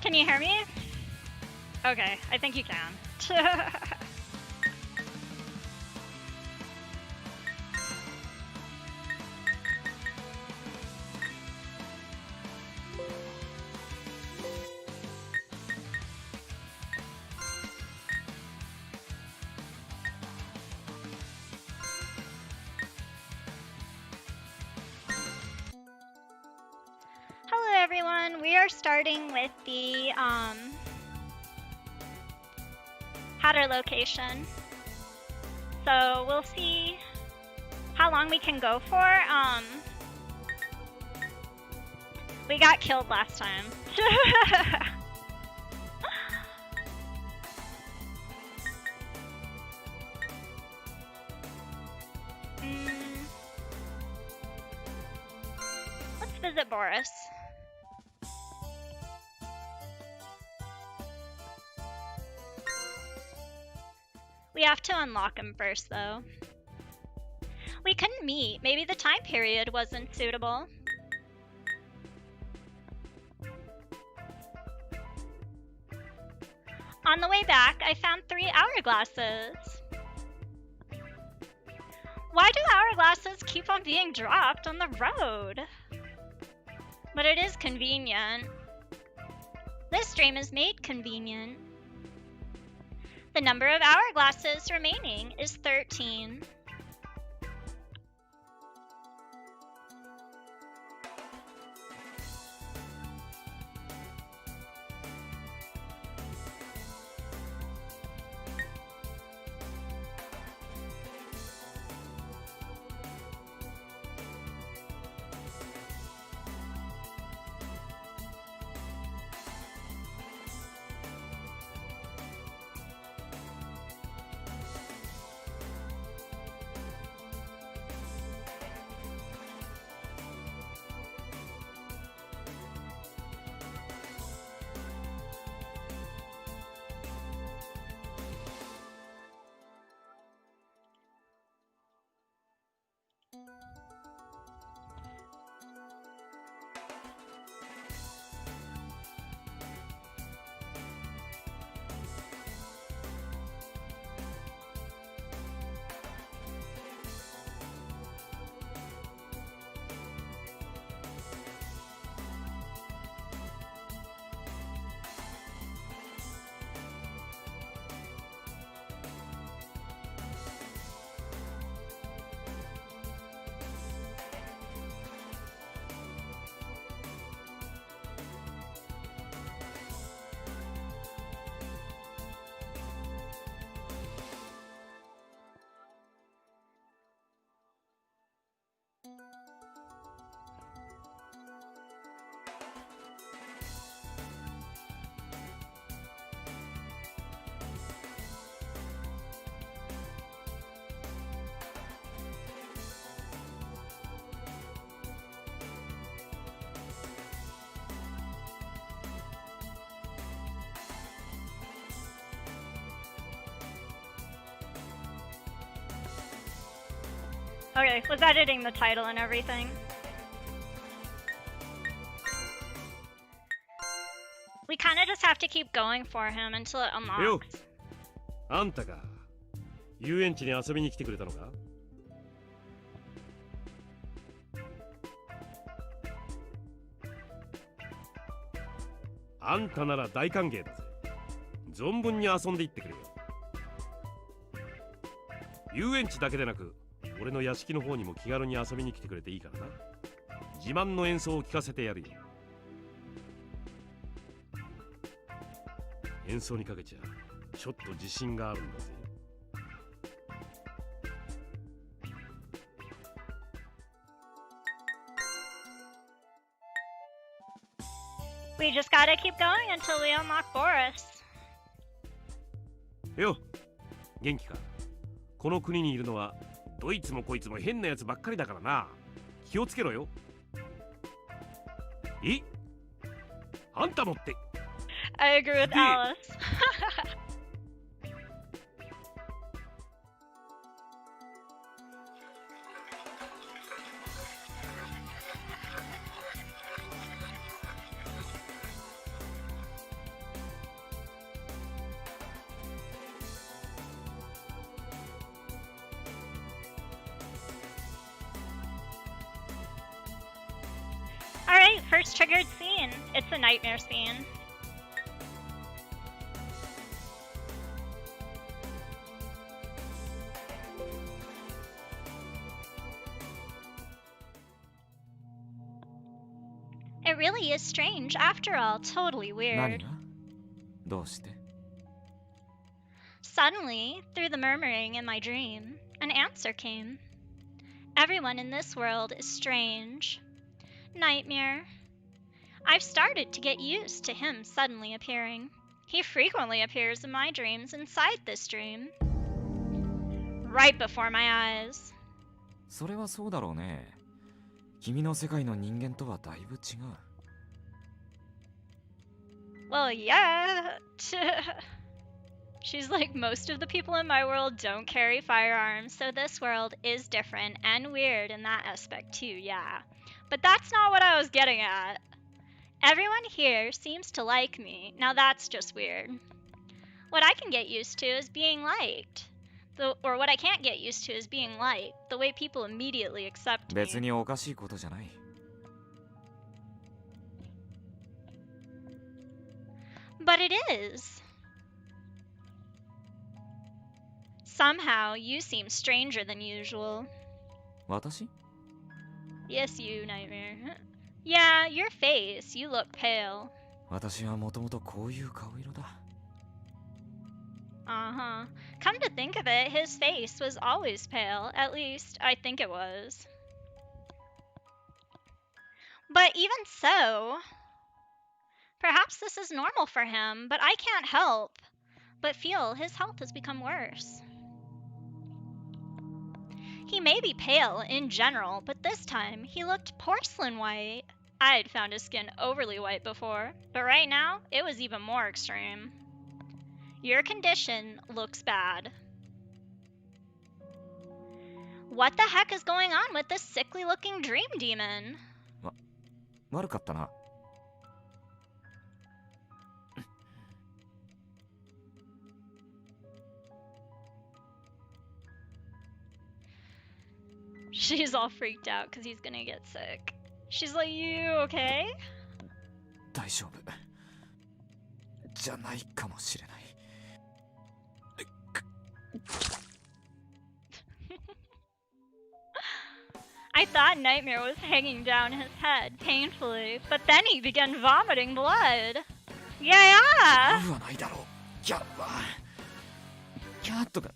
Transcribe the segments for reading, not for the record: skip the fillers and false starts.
Can you hear me? Okay, I think you can. Hello everyone, we are starting with the Hatter location. So we'll see how long we can go for. We got killed last time. Let's visit Boris. We have to unlock him first, though. We couldn't meet. Maybe the time period wasn't suitable. On the way back, I found 3 hourglasses. Why do hourglasses keep on being dropped on the road? But it is convenient. This stream is made convenient. The number of hourglasses remaining is 13. Okay, was editing the title and everything. We kind of just have to keep going for him until it unlocks. よ、あんたか、遊園地に遊びに来てくれたのか？あんたなら大歓迎だぜ。存分に遊んでいってくれよ。遊園地だけでなく、俺の屋敷の方にも気軽に遊びに来てくれていいからな。自慢の演奏を聴かせてやるよ。演奏にかけちゃちょっと自信があるんだぜ。We just gotta keep going until we unlock Boris. よ、元気か？この国にいるのはどいつもこいつも変なやつばっかりだからな。気をつけろよ。え？あんたもって。I agree with Alice. course, triggered scene. It's a nightmare scene. It really is strange after all, totally weird. Suddenly, through the murmuring in my dream, an answer came. Everyone in this world is strange. Nightmare. I've started to get used to him suddenly appearing. He frequently appears in my dreams inside this dream. Right before my eyes. それはそうだろうね。君の世界の人間とはだいぶ違う。Well, yeah. She's like, most of the people in my world don't carry firearms, so this world is different and weird in that aspect too, yeah. But that's not what I was getting at. Everyone here seems to like me. Now that's just weird. What I can get used to is being liked. Or what I can't get used to is being liked. The way people immediately accept me. 別におかしいことじゃない。But it is. Somehow, you seem stranger than usual. 私? Yes, you, Nightmare. Yeah, your face. You look pale. 私はもともとこういう顔色だ。Uh-huh. Come to think of it, his face was always pale. At least, I think it was. But even so, perhaps this is normal for him, but I can't help but feel his health has become worse. He may be pale in general, but this time he looked porcelain white. I'd found his skin overly white before, but right now it was even more extreme. Your condition looks bad. What the heck is going on with this sickly-looking dream demon? 悪かったな。She's all freaked out because he's gonna get sick. She's like, you okay? 大丈夫。じゃないかもしれない。I thought Nightmare was hanging down his head painfully, but then he began vomiting blood. Yeah! はないだろう。キャッは。キャッとか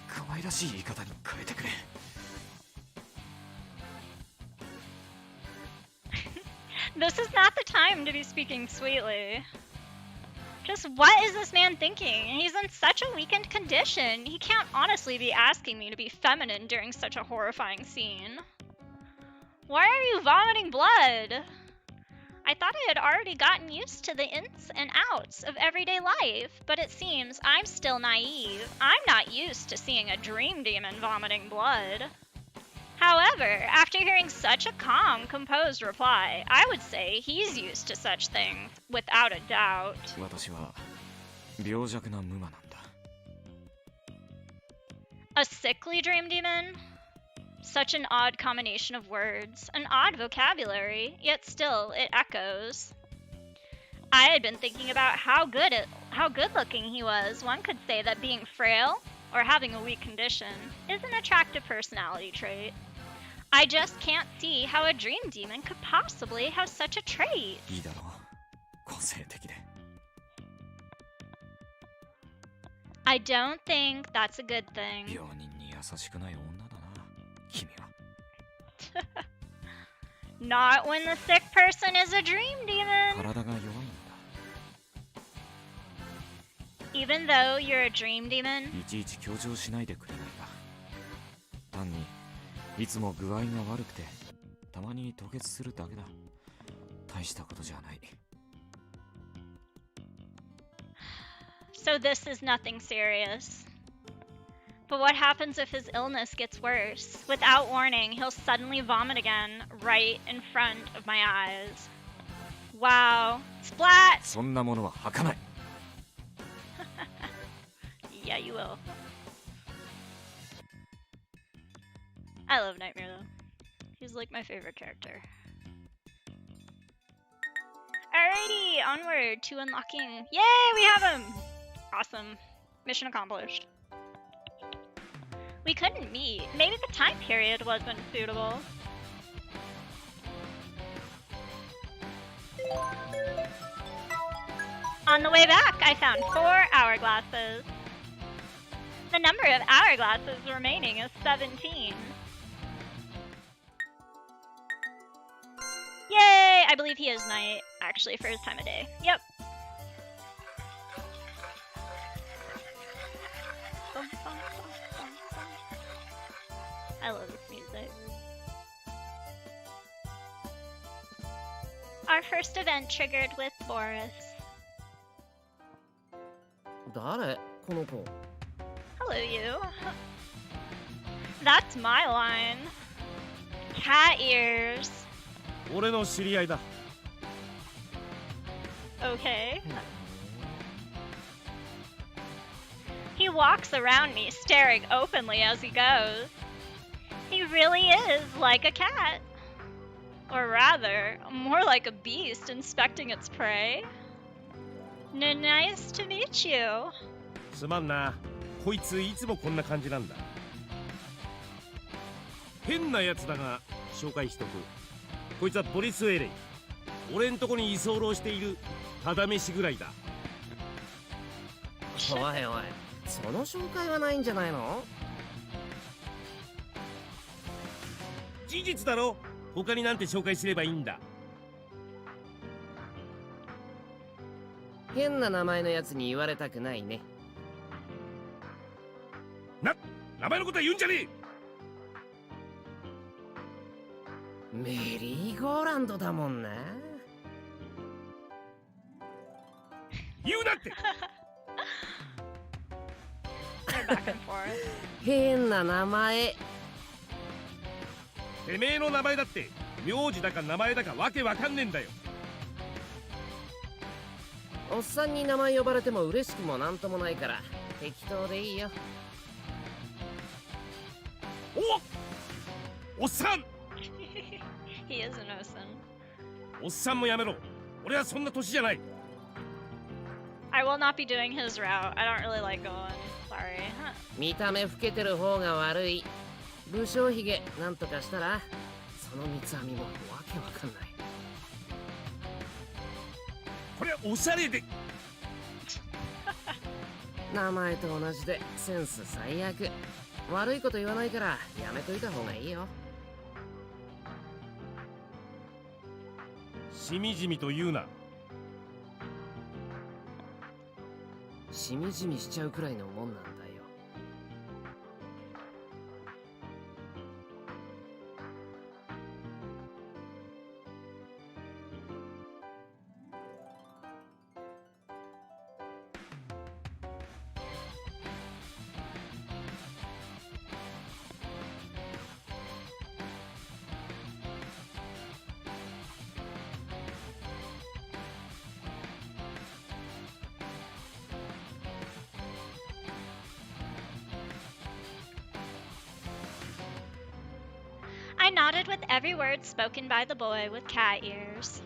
可愛らしい言い方に変えてくれ。This is not the time to be speaking sweetly. Just what is this man thinking? He's in such a weakened condition. He can't honestly be asking me to be feminine during such a horrifying scene. Why are you vomiting blood? I thought I had already gotten used to the ins and outs of everyday life, but it seems I'm still naive. I'm not used to seeing a dream demon vomiting blood. However, after hearing such a calm, composed reply, I would say he's used to such things, without a doubt. 私は病弱な無魔なんだ。A sickly dream demon? Such an odd combination of words, an odd vocabulary, yet still it echoes. I had been thinking about how good-looking he was. One could say that being frail, or having a weak condition, is an attractive personality trait. I just can't see how a dream demon could possibly have such a trait. いいだろう。個性的で。I don't think that's a good thing. 病人に優しくない女だな、君は。Not when the sick person is a dream demon. 体が弱いんだ。Even though you're a dream demon. いちいち強調しないでくれないか。単にいつも具合が悪くて、たまに吐血するだけだ。大したことじゃない。So this is nothing serious. But what happens if his illness gets worse? Without warning, he'll suddenly vomit again, right in front of my eyes. Wow. Splat! そんなものは吐かない。Yeah, you will. I love Nightmare though. He's like my favorite character. Alrighty, onward to unlocking. Yay, we have him! Awesome. Mission accomplished. We couldn't meet. Maybe the time period wasn't suitable. On the way back, I found 4 hourglasses. The number of hourglasses remaining is 17. Yay! I believe he is night, actually, for his time of day. Yep. I love this music. Our first event triggered with Boris. 誰この子 Hello, you. That's my line. Cat ears. 俺の知り合いだ。 Okay. He walks around me, staring openly as he goes. He really is like a cat. Or rather, more like a beast inspecting its prey. Nice to meet you. すまんな。こいついつもこんな感じなんだ。変なやつだが紹介しとく。こいつはボリス・エレイ。俺んとこに居候しているただ飯ぐらいだ。おいおい、その紹介はないんじゃないの？事実だろ。他になんて紹介すればいいんだ。変な名前のやつに言われたくないね。名前のことは言うんじゃねえ。メリーゴーランドだもんな。言うなって。They're back and forth. 変な名前。てめえの名前だって名字だか名前だかわけわかんねえんだよ。おっさんに名前呼ばれても嬉しくもなんともないから適当でいいよ。おっさんHe is an Osen. おっさんもやめろ。俺はそんな年じゃない。I will not be doing his route. I don't really like going. Sorry. 見た目老けてる方が悪い。武将髭なんとかしたらその三つ編みもわけわかんない。これはおしゃれで。名前と同じでセンス最悪。悪いこと言わないからやめといた方がいいよ。しみじみと言うな。しみじみしちゃうくらいのもんなんだよ。I nodded with every word spoken by the boy with cat ears.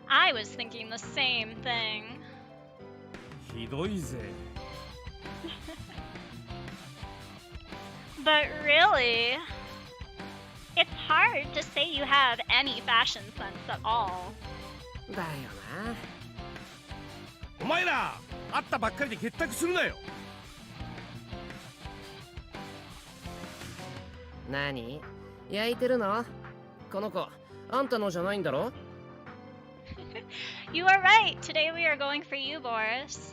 I was thinking the same thing. ひどいぜ。But really, it's hard to say you have any fashion sense at all. だよな。お前ら会ったばっかりで結託するなよ。何？焼いてるの？この子、あんたのじゃないんだろ？ You are right. Today we are going for you, Boris.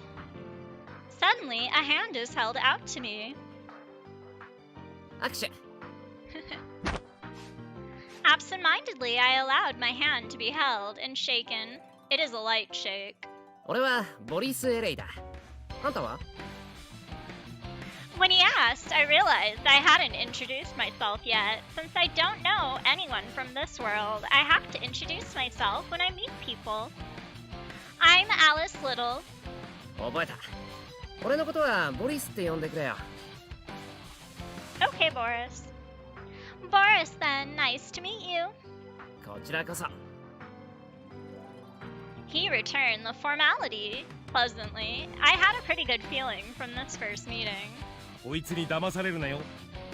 Suddenly, a hand is held out to me. 握手。Absent-mindedly, I allowed my hand to be held and shaken. It is a light shake. 俺はボリス・エレイだ。あんたは？ When he asked, I realized I hadn't introduced myself yet. Since I don't know anyone from this world, I have to introduce myself when I meet people. I'm Alice Little. 覚えた。俺のことはボリスって呼んでくれよ。Okay, Boris. Boris, then. Nice to meet you. こちらこそ。He returned the formality pleasantly. I had a pretty good feeling from this first meeting. こいつに騙されるなよ。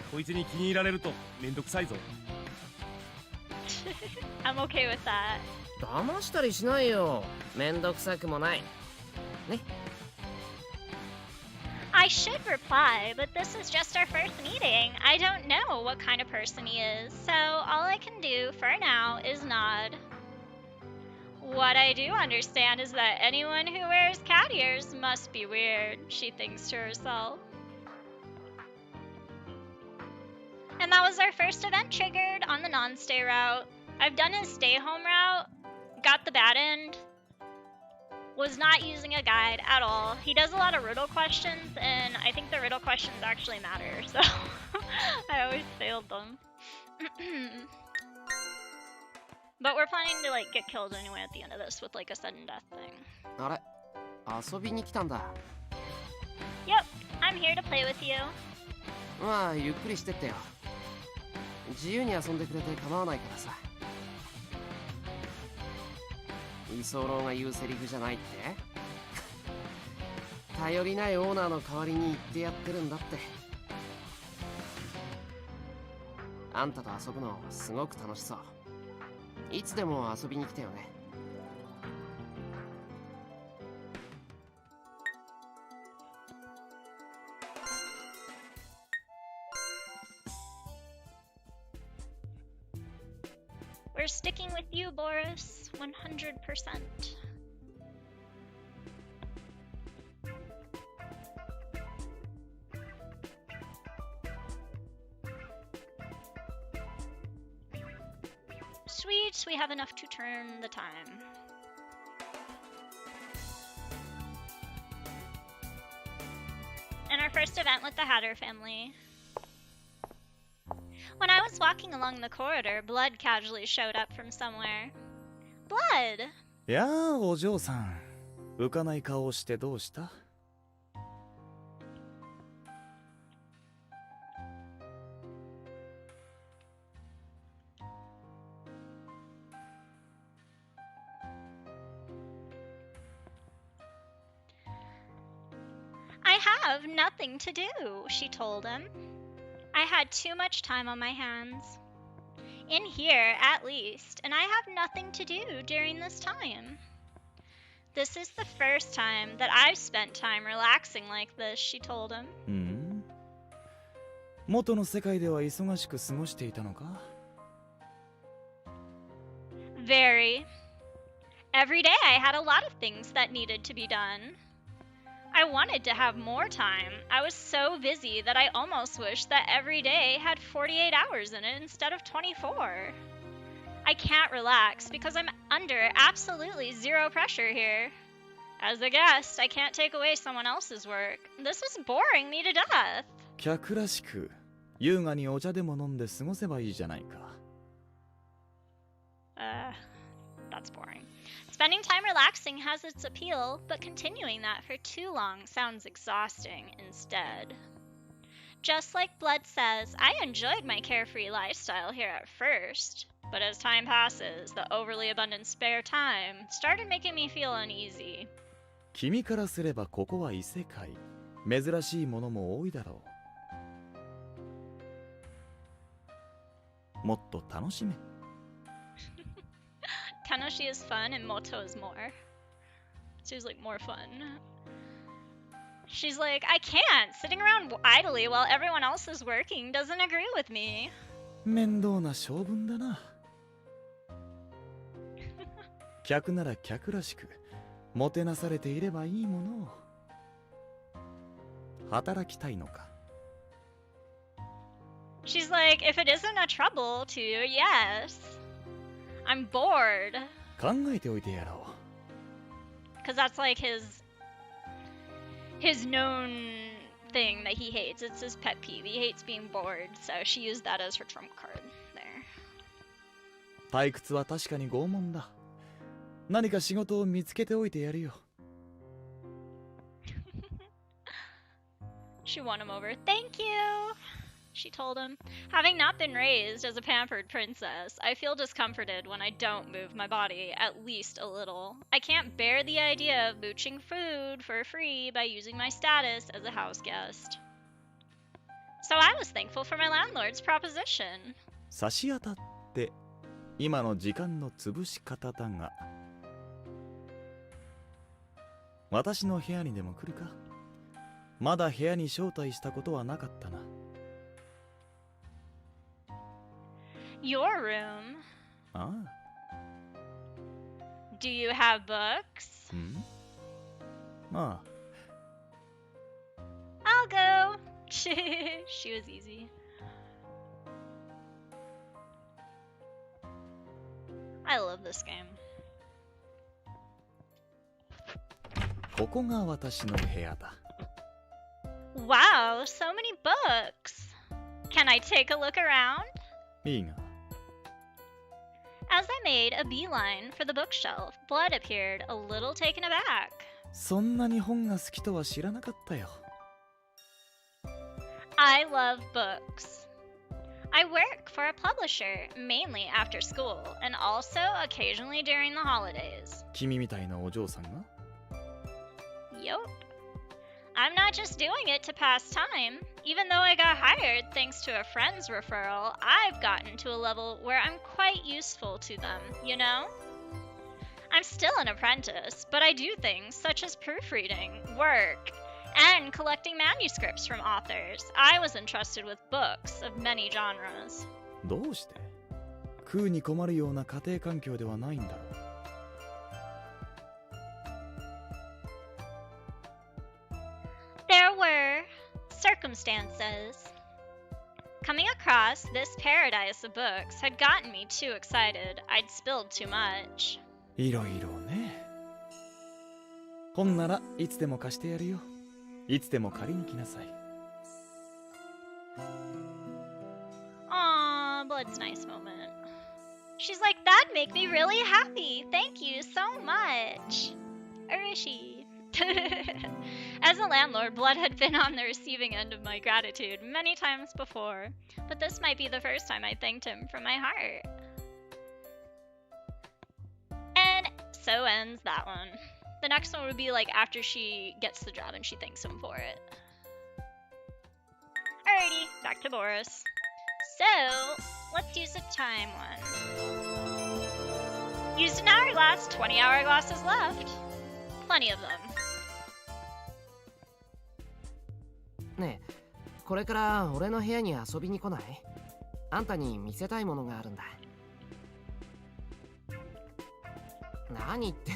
こいつに気に入られるとめんどくさいぞ。I'm okay with that. 騙したりしないよ。めんどくさくもない。ね。I should reply, but this is just our first meeting. I don't know what kind of person he is, so all I can do for now is nod. What I do understand is that anyone who wears cat ears must be weird, she thinks to herself. And that was our first event triggered on the non-stay route. I've done his stay-home route, got the bad end, was not using a guide at all. He does a lot of riddle questions, and I think the riddle questions actually matter, so I always failed them. But we're planning to like get killed anyway at the end of this with like a sudden death thing. あれ、遊びに来たんだ。Yep, I'm here to play with you. まあ、ゆっくりしてってよ。自由に遊んでくれて構わないからさ。居候が言うセリフじゃないって頼りないオーナーの代わりに言ってやってるんだって。あんたと遊ぶのすごく楽しそう。いつでも遊びに来てよね。We're sticking with you, Boris, 100%. Sweet, we have enough to turn the time. And our first event with the Hatter family. When I was walking along the corridor, Blood casually showed up from somewhere. Blood! やあ、お嬢さん。浮かない顔をしてどうした？ I have nothing to do, she told him. I had too much time on my hands. In here, at least, and I have nothing to do during this time. This is the first time that I've spent time relaxing like this, she told him. 元の世界では忙しく過ごしていたのか？ Very. Every day I had a lot of things that needed to be done. I wanted to have more time. I was so busy that I almost wished that every day had 48 hours in it instead of 24. I can't relax because I'm under absolutely zero pressure here. As a guest, I can't take away someone else's work. This is boring me to death. 客らしく優雅にお茶でも飲んで過ごせばいいじゃないか。That's boring. Spending time relaxing has its appeal, but continuing that for too long sounds exhausting instead. Just like Blood says, I enjoyed my carefree lifestyle here at first, but as time passes, the overly abundant spare time started making me feel uneasy. 君からすればここは異世界。珍しいものも多いだろう。もっと楽しめ。Kanoshi is fun and Moto is more. She's like more fun. She's like, I can't. Sitting around idly while everyone else is working doesn't agree with me. 面倒な性分だな。客なら客らしく、もてなされていればいいものを。働きたいのか。She's like, if it isn't a trouble to you, yes. I'm bored. 考えておいてやろう。Because that's like his known thing that he hates. It's his pet peeve. He hates being bored, so she used that as her trump card there. 退屈は確かに拷問だ。何か仕事を見つけておいてやるよ。She won him over. Thank you. she told him. Having not been raised as a pampered princess, I feel discomforted when I don't move my body at least a little. I can't bear the idea of mooching food for free by using my status as a house guest. So I was thankful for my landlord's proposition. 差し当たって今の時間の潰し方だが、私の部屋にでも来るか。まだ部屋に招待したことはなかったな。Your room? ああ。Do you have books? ん？ああ。I'll go. She was easy. I love this game. ここが私の部屋だ。Wow, so many books. Can I take a look around? いいが。As I made a beeline for the bookshelf, Blood appeared a little taken aback. そんなに本が好きとは知らなかったよ。I love books. I work for a publisher, mainly after school, and also occasionally during the holidays. 君みたいなお嬢さんが？ Yup. I'm not just doing it to pass time. Even though I got hired thanks to a friend's referral, I've gotten to a level where I'm quite useful to them, you know? I'm still an apprentice, but I do things such as proofreading, work, and collecting manuscripts from authors. I was entrusted with books of many genres. どうして？食うに困るような家庭環境ではないんだろう。There were circumstances. Coming across this paradise of books had gotten me too excited. I'd spilled too much. いろいろね。本ならいつでも貸してやるよ。いつでも借りに来なさい。Aw, Blood's nice moment. She's like, that'd make me really happy. Thank you so much. Arishi. As a landlord, Blood had been on the receiving end of my gratitude many times before, but this might be the first time I thanked him from my heart. And so ends that one. The next one would be like after she gets the job and she thanks him for it. Alrighty, back to Boris. So, let's use a time one. Used an hourglass, 20 hourglasses left. Plenty of them. ねえ、これから俺の部屋に遊びに来ない？あんたに見せたいものがあるんだ。何って、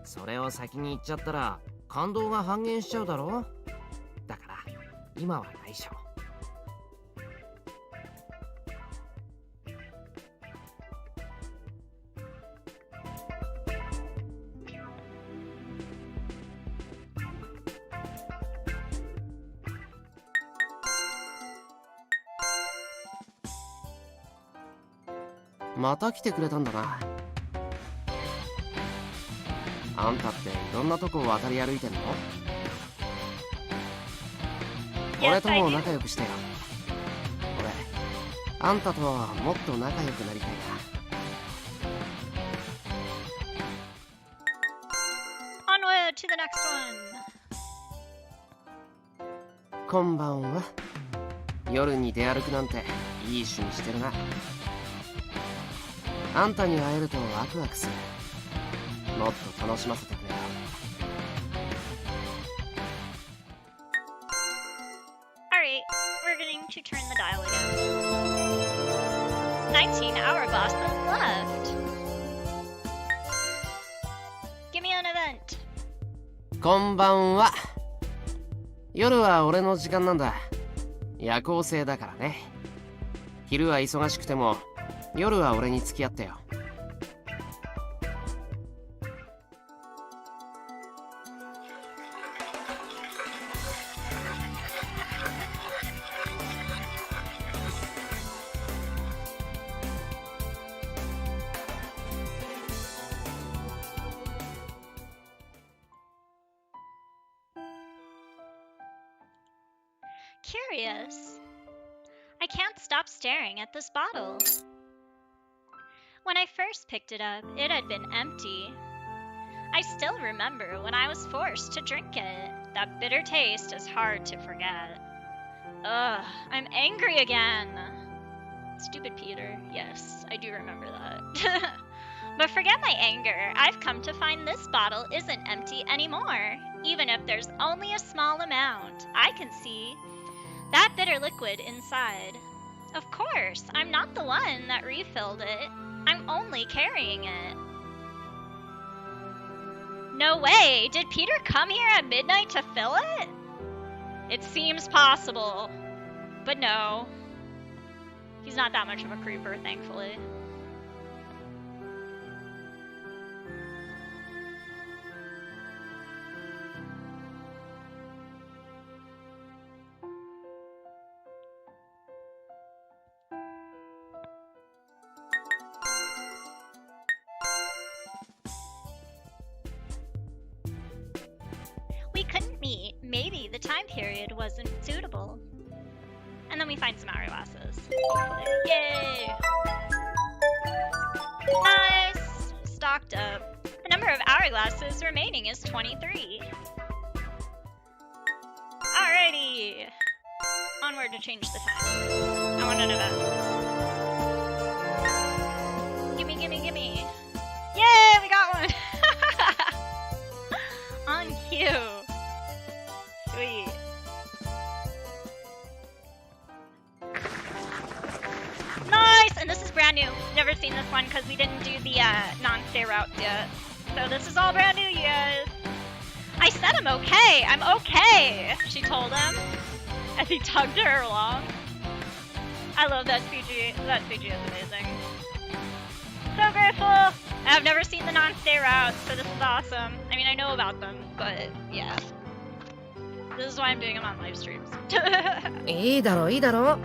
それを先に言っちゃったら感動が半減しちゃうだろ。だから今は内緒。また来てくれたんだな。あんたっていろんなとこを渡り歩いてんの？俺とも仲良くしてよ。俺、あんたとはもっと仲良くなりたいな。Onward to the next one. こんばんは。夜に出歩くなんていい趣味してるな。あんたに会えるとワクワクする。もっと楽しませてくれよ。Alright, we're going to turn the dial again. 19 hourglasses left. Give me an event. こんばんは。夜は俺の時間なんだ。夜行性だからね。昼は忙しくても夜は俺に付き合ってよ。Curious. I can't stop staring at this bottle. When I first picked it up, it had been empty. I still remember when I was forced to drink it. That bitter taste is hard to forget. Ugh, I'm angry again. Stupid Peter. Yes, I do remember that. But forget my anger. I've come to find this bottle isn't empty anymore. Even if there's only a small amount, I can see that bitter liquid inside. Of course, I'm not the one that refilled it. I'm only carrying it. No way! Did Peter come here at midnight to fill it? It seems possible. But no. He's not that much of a creeper, thankfully. We couldn't meet. Maybe the time period wasn't suitable. And then we find some hourglasses. Hopefully. Yay! Nice! Stocked up. The number of hourglasses remaining is 23. Alrighty! Onward to change the time. I want an event. Gimme, gimme, gimme! Yay! We got one! On cue. Sweet. Nice! And this is brand new. Never seen this one because we didn't do the non-stay routes yet. So this is all brand new, you guys. I said I'm okay. I'm okay, she told him as he tugged her along. I love that CG. That CG is amazing. So grateful. I've never seen the non-stay routes, so this is awesome. I mean, I know about them, but yeah. This is why I'm doing them on live streams. いいだろいいだろ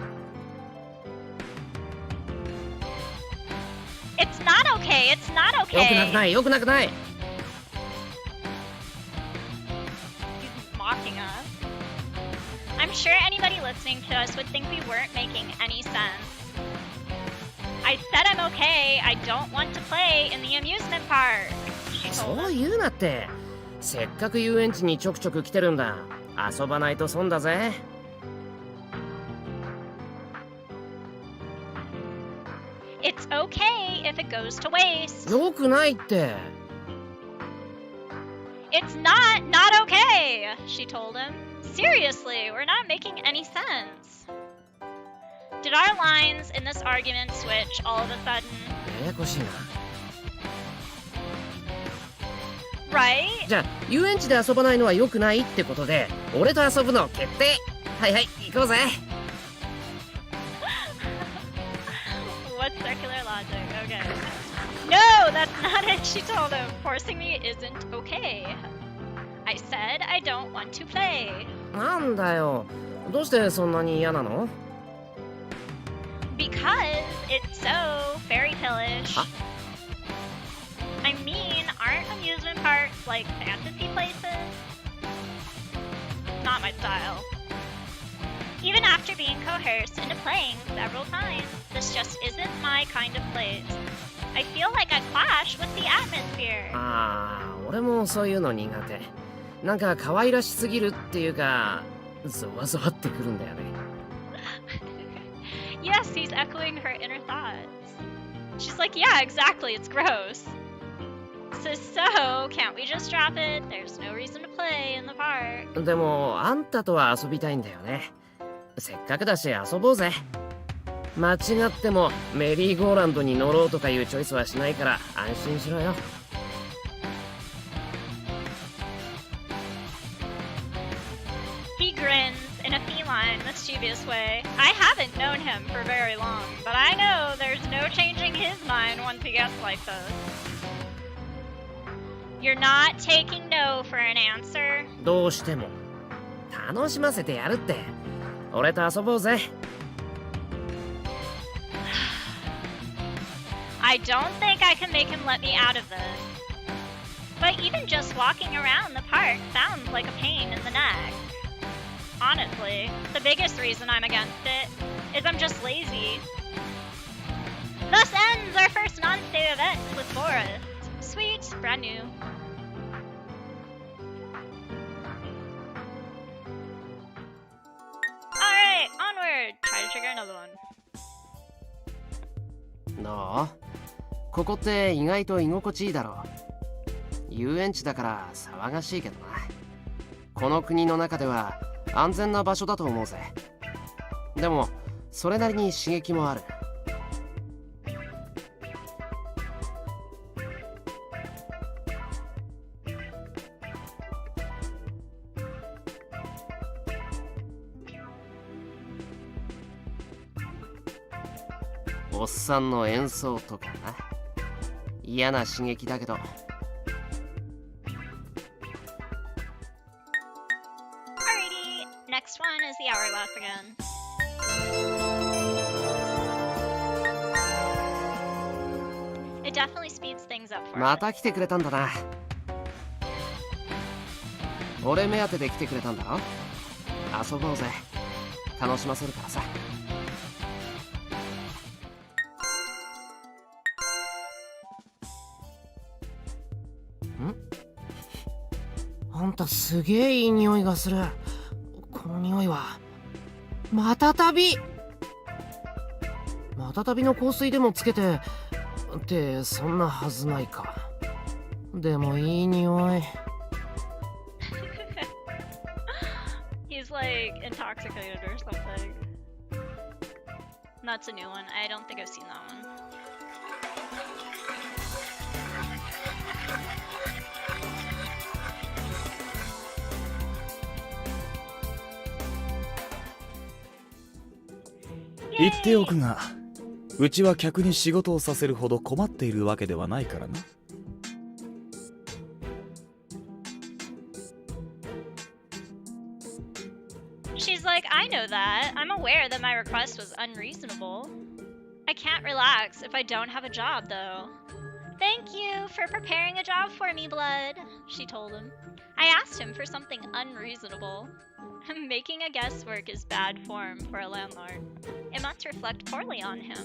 It's not okay. It's not よくなく okay. ないよくなくない He's mocking us. I'm sure anybody listening to us would think we weren't making any sense. I said I'm okay. I don't want to play in the amusement park. She told そう us. 言うなってせっかく遊園地にちょくちょく来てるんだ遊ばないと損だぜ It's okay if it goes to waste. よくないって It's not okay, she told him. Seriously, we're not making any sense. Did our lines in this argument switch all of a sudden? ややこしいな Right? じゃあ遊園地で遊ばないのはよくないってことで俺と遊ぶの決定はいはい行こうぜ What circular logic? Okay. No, that's not it, she told him. Forcing me isn't okay. I said I don't want to play. なんだよどうしてそんなに嫌なの Because it's so fairy tale-ish. Huh? I mean, aren't amusement parks like fantasy places? Not my style. Even after being coerced into playing several times, this just isn't my kind of place. I feel like I clash with the atmosphere. ああ俺もそういうの苦手なんか可愛らしすぎるっていうかゾワゾワってくるんだよね Yes, he's echoing her inner thoughts. She's like, yeah, exactly, it's gross. So, can't we just drop it? There's no reason to play in the park. でもあんたとは遊びたいんだよねせっかくだし遊ぼうぜ間違ってもメリーゴーランドに乗ろうとかいうチョイスはしないから安心しろよ He grins in a feline, mischievous way. I haven't known him for very long, but I know there's no changing his mind once he gets like this. You're not taking no for an answer? どうしても楽しませてやるって俺と遊ぼうぜ I don't think I can make him let me out of this. But even just walking around the park sounds like a pain in the neck. Honestly, the biggest reason I'm against it is I'm just lazy. Thus ends our first non-stay event with Boris. Sweet, brand new. Alright, onward! Try to trigger another one. どう？ここって意外と居心地いいだろう。遊園地だから騒がしいけどな。この国の中では安全な場所だと思うぜ。でもそれなりに刺激もある。おっさんの演奏とかな。嫌な刺激だけど。Alrighty, next one is the hourglass again. It definitely speeds things up for ま us. た来てくれたんだな。俺目当てで来てくれたんだろ。遊ぼうぜ。楽しませるからさ。あんたすげえいい匂いがする。この匂いはまたたびの香水でもつけてってそんなはずないか。でもいい匂い。He's like intoxicated or something. That's a new one. I don't think I've seen that one. Yay! 言っておくが、うちは客に仕事をさせるほど困っているわけではないからな。She's like, I know that. I'm aware that my request was unreasonable. I can't relax if I don't have a job, though. Thank you for preparing a job for me, Blood, she told him. I asked him for something unreasonable. Making a guesswork is bad form for a landlord. It must reflect poorly on him.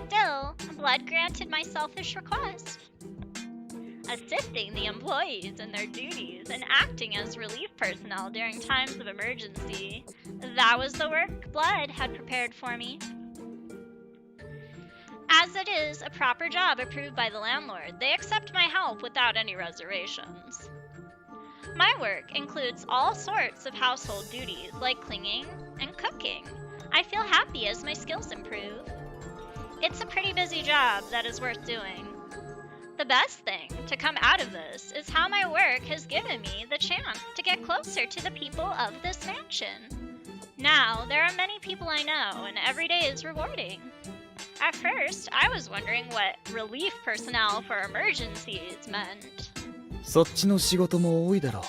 Still, Blood granted my selfish request. Assisting the employees in their duties and acting as relief personnel during times of emergency. That was the work Blood had prepared for me. As it is a proper job approved by the landlord, they accept my help without any reservations. My work includes all sorts of household duties like cleaning and cooking. I feel happy as my skills improve. It's a pretty busy job that is worth doing. The best thing to come out of this is how my work has given me the chance to get closer to the people of this mansion. Now, there are many people I know, and every day is rewarding. At first, I was wondering what relief personnel for emergencies meant. そっちの仕事も多いだろう。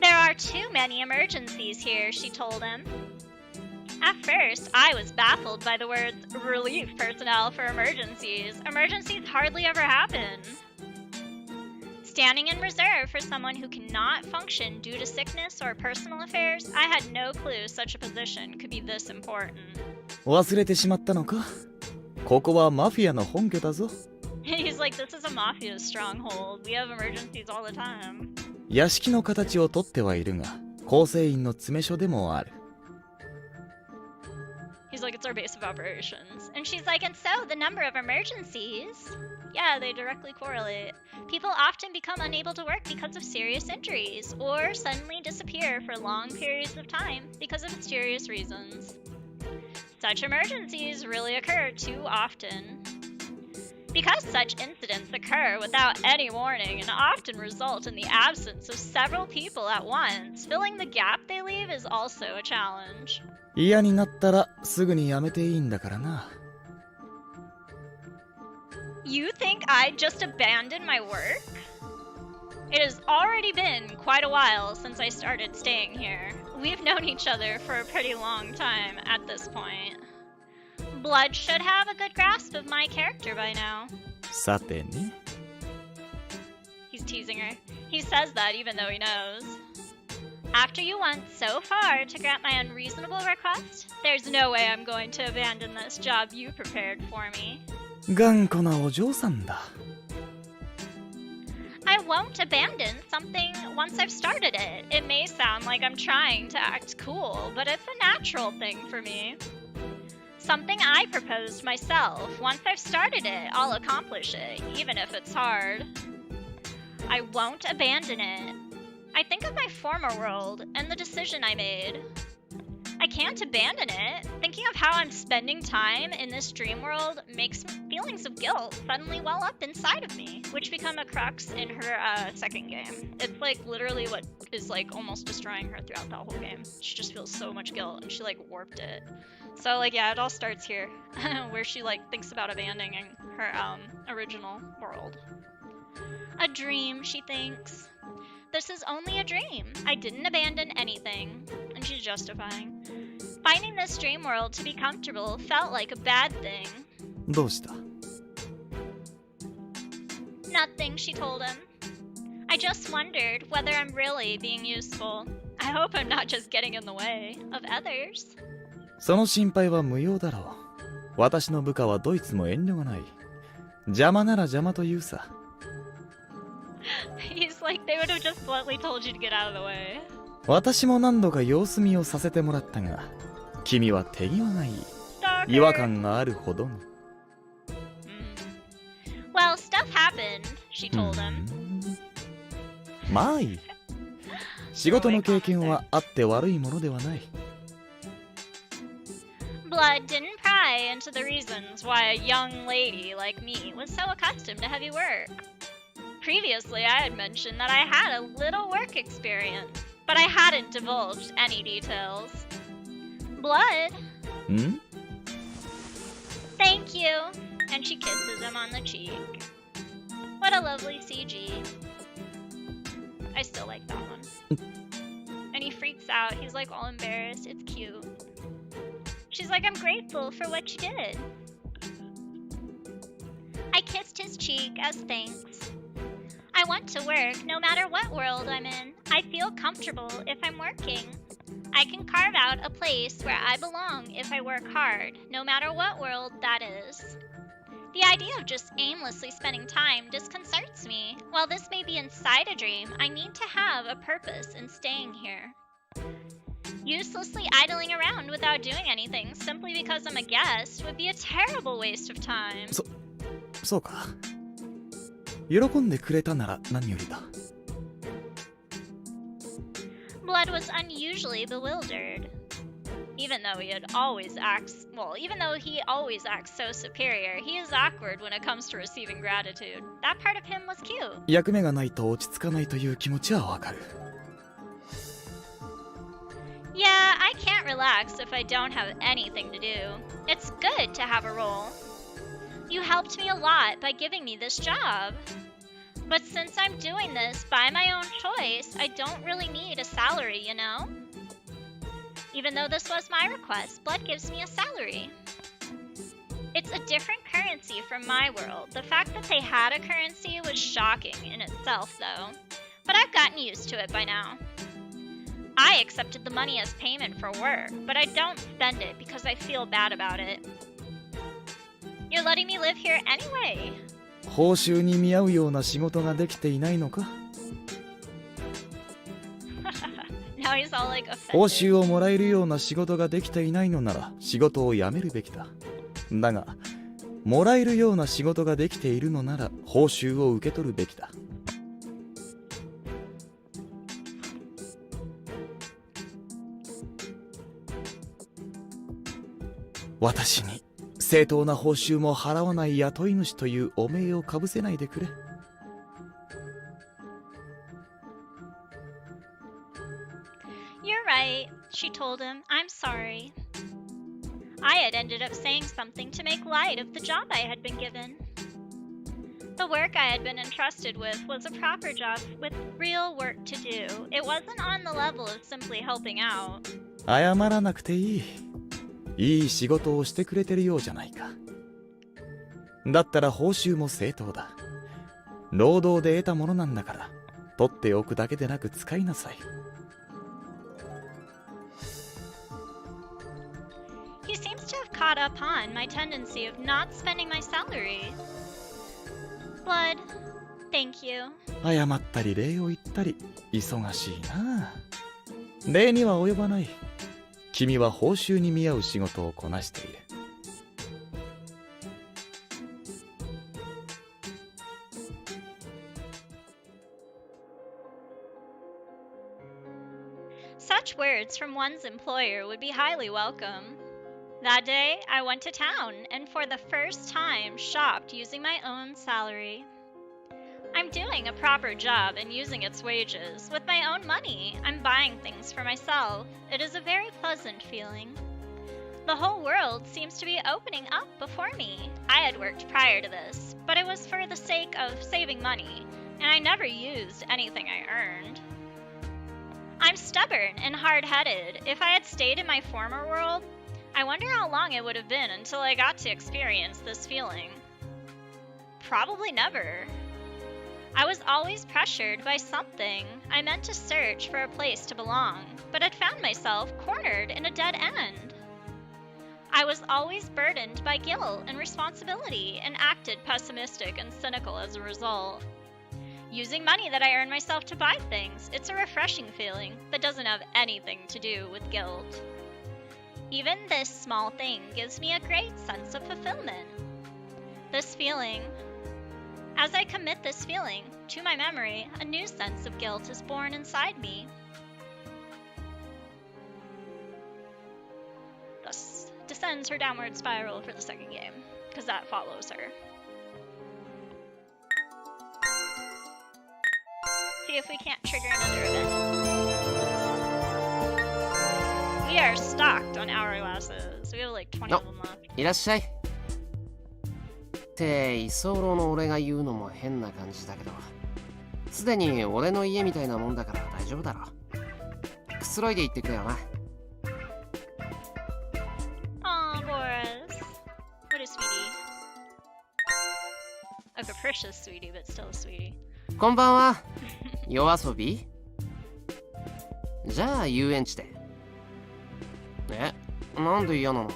There are too many emergencies here, she told him. At first, I was baffled by the words relief personnel for emergencies. Emergencies hardly ever happen. Standing in reserve for someone who cannot function due to sickness or personal affairs, I had no clue such a position could be this important. 忘れてしまったのか？ここはマフィアの本拠だぞ。He's like, this is a mafia stronghold. We have emergencies all the time. 屋敷の形をとってはいるが、構成員の詰め所でもある。He's like, it's our base of operations. And she's like, and so the number of emergencies. Yeah, they directly correlate. People often become unable to work because of serious injuries, or suddenly disappear for long periods of time because of mysterious reasons. Such emergencies really occur too often. Because such incidents occur without any warning and often result in the absence of several people at once, filling the gap they leave is also a challenge. 嫌になったらすぐにやめていいんだからな。You think I'd just abandon my work? It has already been quite a while since I started staying here. We've known each other for a pretty long time at this point. Blood should have a good grasp of my character by now. さてね。He's teasing her. He says that even though he knows. After you went so far to grant my unreasonable request, there's no way I'm going to abandon this job you prepared for me. 頑固なお嬢さんだ。I won't abandon something once I've started it. It may sound like I'm trying to act cool, but it's a natural thing for me. Something I proposed myself. Once I've started it, I'll accomplish it, even if it's hard. I won't abandon it. I think of my former world and the decision I made. I can't abandon it. Thinking of how I'm spending time in this dream world makes feelings of guilt suddenly well up inside of me, which become a crux in her second game. It's like literally what is like almost destroying her throughout the whole game. She just feels so much guilt and she like warped it. So like yeah, it all starts here where she like thinks about abandoning her original world. A dream, she thinks. This is only a dream. I didn't abandon anything. And she's justifying. Finding this dream world to be comfortable felt like a bad thing. どうした？ Nothing, she told him. I just wondered whether I'm really being useful. I hope I'm not just getting in the way of others. その心配は無用だろう。私の部下はどいつも遠慮がない。邪魔なら邪魔と言うさ。He's like, they would have just bluntly told you to get out of the way. 私も何度か様子見をさせてもらったが、君は手際がいい。違和感があるほどに。Well, stuff happened, she told him. まあいい。仕事の経験はあって悪いものではない。Blood didn't pry into the reasons why a young lady like me was so accustomed to heavy work. Previously, I had mentioned that I had a little work experience, but I hadn't divulged any details. Blood? Thank you. And she kisses him on the cheek. What a lovely CG. I still like that one. And he freaks out. He's like all embarrassed. It's cute. She's like, I'm grateful for what you did. I kissed his cheek as thanks. I want to work no matter what world I'm in. I feel comfortable if I'm working. I can carve out a place where I belong if I work hard, no matter what world that is. The idea of just aimlessly spending time disconcerts me. While this may be inside a dream, I need to have a purpose in staying here. Uselessly idling around without doing anything simply because I'm a guest would be a terrible waste of time. そうか。喜んでくれたなら何よりだ。Blood was unusually bewildered. Even though he always acts so superior, he is awkward when it comes to receiving gratitude. That part of him was cute. 役目がないと落ち着かないという気持ちはわかる。Yeah, I can't relax if I don't have anything to do. It's good to have a role. You helped me a lot by giving me this job. But since I'm doing this by my own choice, I don't really need a salary, you know? Even though this was my request, Blood gives me a salary. It's a different currency from my world. The fact that they had a currency was shocking in itself, though. But I've gotten used to it by now. I accepted the money as payment for work, but I don't spend it because I feel bad about it. You're letting me live here anyway. 報酬に見合うような仕事ができていないのか？ Now he's all like offended. 報酬をもらえるような仕事ができていないのなら仕事を辞めるべきだ。だが、もらえるような仕事ができているのなら報酬を受け取るべきだ。私に正当な報酬も払わない雇い主という汚名をかぶせないでくれ。You're right, she told him. I'm sorry. I had ended up saying something to make light of the job I had been given. The work I had been entrusted with was a proper job with real work to do. It wasn't on the level of simply helping out. 謝らなくていい。いい仕事をしてくれてるようじゃないか。だったら報酬も正当だ。労働で得たものなんだから、取っておくだけでなく使いなさい。He seems to have caught up on my tendency of not spending my salary. Blood, thank you. 謝ったり礼を言ったり忙しいな。礼には及ばない。君は報酬に見合う仕事をこなしている。Such words from one's employer would be highly welcome. That day, I went to town and for the first time shopped using my own salary. I'm doing a proper job and using its wages. With my own money, I'm buying things for myself. It is a very pleasant feeling. The whole world seems to be opening up before me. I had worked prior to this, but it was for the sake of saving money, and I never used anything I earned. I'm stubborn and hard-headed. If I had stayed in my former world, I wonder how long it would have been until I got to experience this feeling. Probably never. I was always pressured by something. I meant to search for a place to belong, but had found myself cornered in a dead end. I was always burdened by guilt and responsibility and acted pessimistic and cynical as a result. Using money that I earn myself to buy things, it's a refreshing feeling that doesn't have anything to do with guilt. Even this small thing gives me a great sense of fulfillment. This feeling, as I commit this feeling to my memory, a new sense of guilt is born inside me. Thus descends her downward spiral for the second game, because that follows her. See if we can't trigger another event. We are stocked on hourglasses. We have like 20 of them left. いらっしゃい。って居候の俺が言うのも変な感じだけど、すでに俺の家みたいなもんだから大丈夫だろ。くつろいで行ってくれよな。Aw, Boris. What a sweetie. A capricious sweetie, but still a sweetie. こんばんは。夜遊び？じゃあ遊園地で。なんで嫌なの？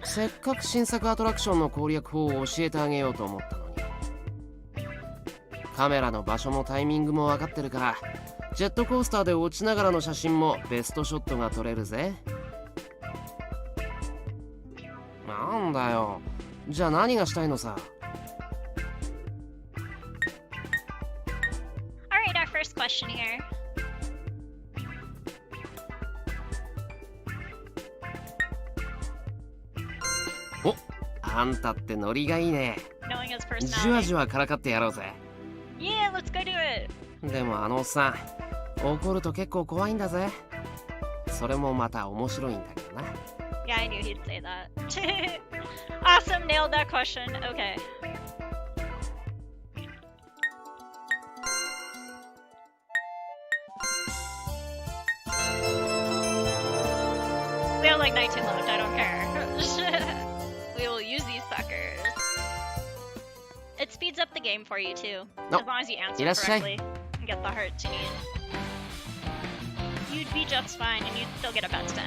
せっかく新作アトラクションの攻略法を教えてあげようと思ったのに。カメラの場所もタイミングも分かってるから、ジェットコースターで落ちながらの写真もベストショットが撮れるぜ。なんだよ。じゃあ何がしたいのさ。Alright, our first question here. Oh, あんたってノリがいいね。 Knowing his じわ personality. じわからかってやろうぜ。 Yeah, let's go do it. でもあのおっさん、怒ると結構怖いんだぜ。それもまた面白いんだけどな。Yeah, I knew he'd say that. Awesome, nailed that question. Okay. We have like 19 left, I don't care. We will use these suckers. It speeds up the game for you too, No. as long as you answer いらっしゃい。 correctly and get the hearts you need. You'd be just fine and you'd still get a best 10. っ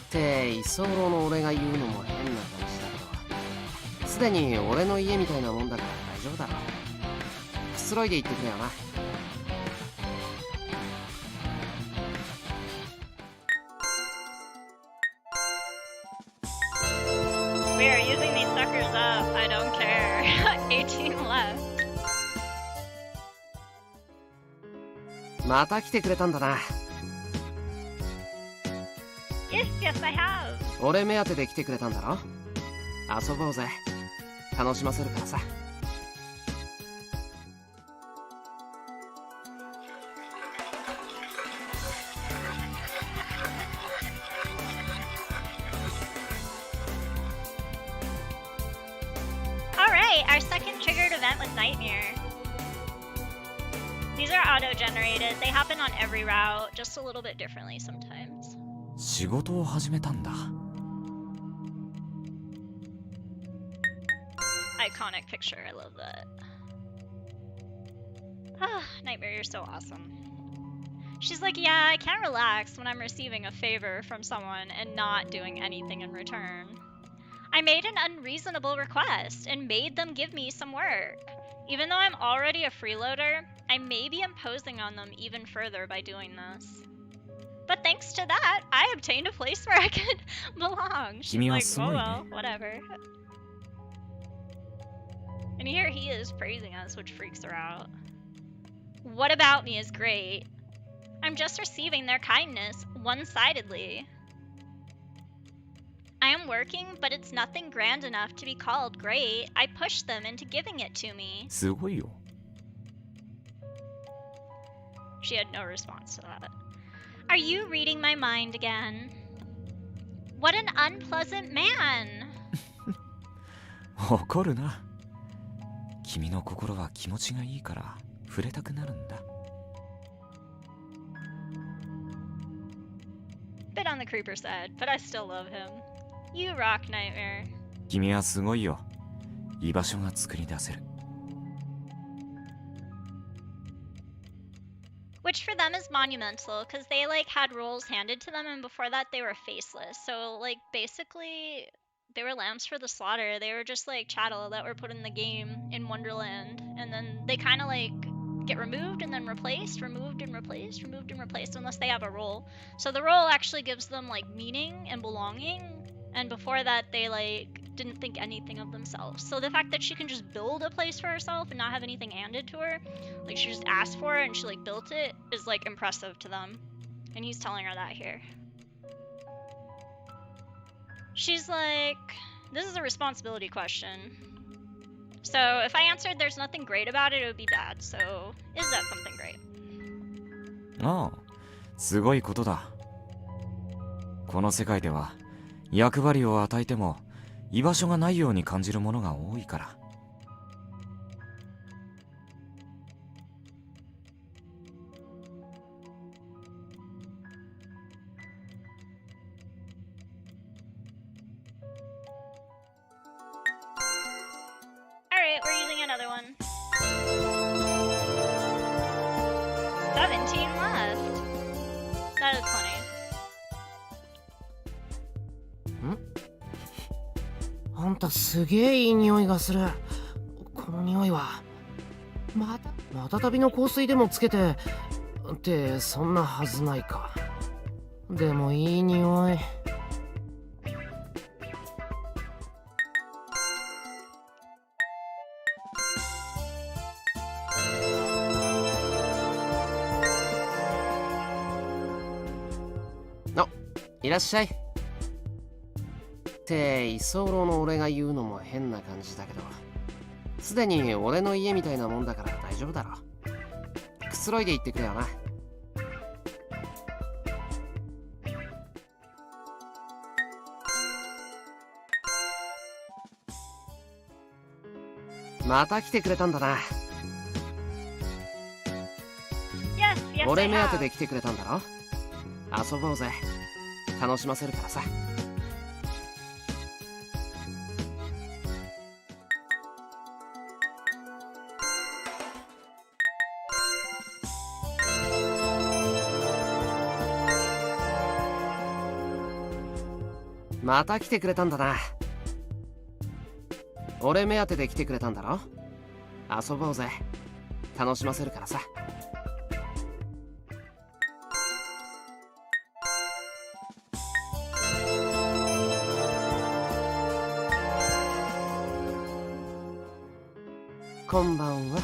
て居候の俺が言うのも変な感じだけど、すでに俺の家みたいなもんだから大丈夫だろ。くつろいで行ってくれよな。We are using these suckers up. I don't care. 18 left. また来てくれたんだな。Yes, yes, I have. 俺目当てで来てくれたんだろ。遊ぼうぜ。楽しませるからさ。Alright, our second triggered event was Nightmare. These are auto-generated. They happen on every route, just a little bit differently sometimes. 仕事を始めたんだ。 Iconic picture, I love that. Ah, Nightmare, you're so awesome. She's like, yeah, I can't relax when I'm receiving a favor from someone and not doing anything in return. I made an unreasonable request and made them give me some work. Even though I'm already a freeloader, I may be imposing on them even further by doing this. But thanks to that, I obtained a place where I could belong. She's like, oh well, whatever. And here he is praising us, which freaks her out. What about me is great? I'm just receiving their kindness one-sidedly. I am working, but it's nothing grand enough to be called great. I pushed them into giving it to me. すごいよ。 She had no response to that. Are you reading my mind again? What an unpleasant man! 怒るな。君の心は気持ちがいいから触れたくなるんだ。 Bit on the creeper side, but I still love him. You rock, Nightmare. 君はすごいよ。居場所が作り出せる。 Which for them is monumental, because they like had roles handed to them, and before that they were faceless. So like basically they were lambs for the slaughter. They were just like chattel that were put in the game in Wonderland, and then they kind of like get removed and then replaced, removed and replaced, removed and replaced, unless they have a role. So the role actually gives them like meaning and belonging, and before that they like didn't think anything of themselves. So the fact that she can just build a place for herself and not have anything handed to her, like she just asked for it and she like built it, is like impressive to them. And he's telling her that here. She's like, this is a responsibility question. So if I answered there's nothing great about it, it would be bad. So is that something great? ああ、すごいことだ。この世界では役割を与えても居場所がないように感じるものが多いから。Alright, we're using another one. 17 left. That is plenty. あんたすげえいい匂いがする。この匂いはまたたびの香水でもつけてってそんなはずないか。でもいい匂い。あ、いらっしゃい。って居候の俺が言うのも変な感じだけど、すでに俺の家みたいなもんだから大丈夫だろ。くつろいで行ってくれよな。また来てくれたんだな。Yes, 俺 I 目当て have. で来てくれたんだろ。遊ぼうぜ。楽しませるからさ。また来てくれたんだな。俺目当てで来てくれたんだろ。遊ぼうぜ。楽しませるからさ。こんばんは。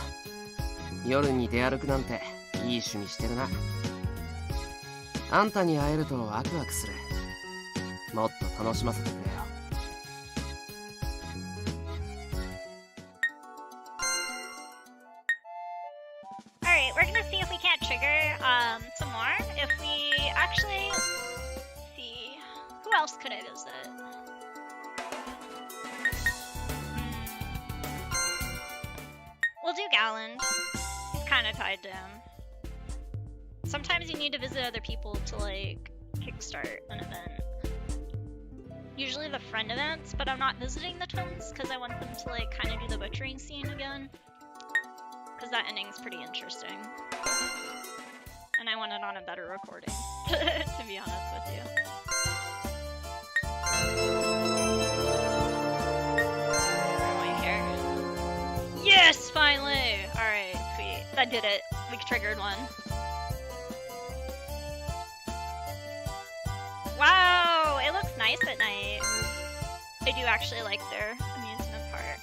夜に出歩くなんていい趣味してるな。あんたに会えるとワクワクする。もっと楽しませてくれよ。Alright, we're gonna see if we can't trigger some more. If we actually see who else could I visit? We'll do Galland. He's kinda tied to him. Sometimes you need to visit other people to like kickstart an event. Usually the friend events, but I'm not visiting the twins because I want them to like kind of do the butchering scene again. because that ending's pretty interesting. And I want it on a better recording, to be honest with you. Where am I here? Yes, finally! Alright, sweet. That did it. We triggered one. Wow, it looks nice at night. I do actually like their amusement park.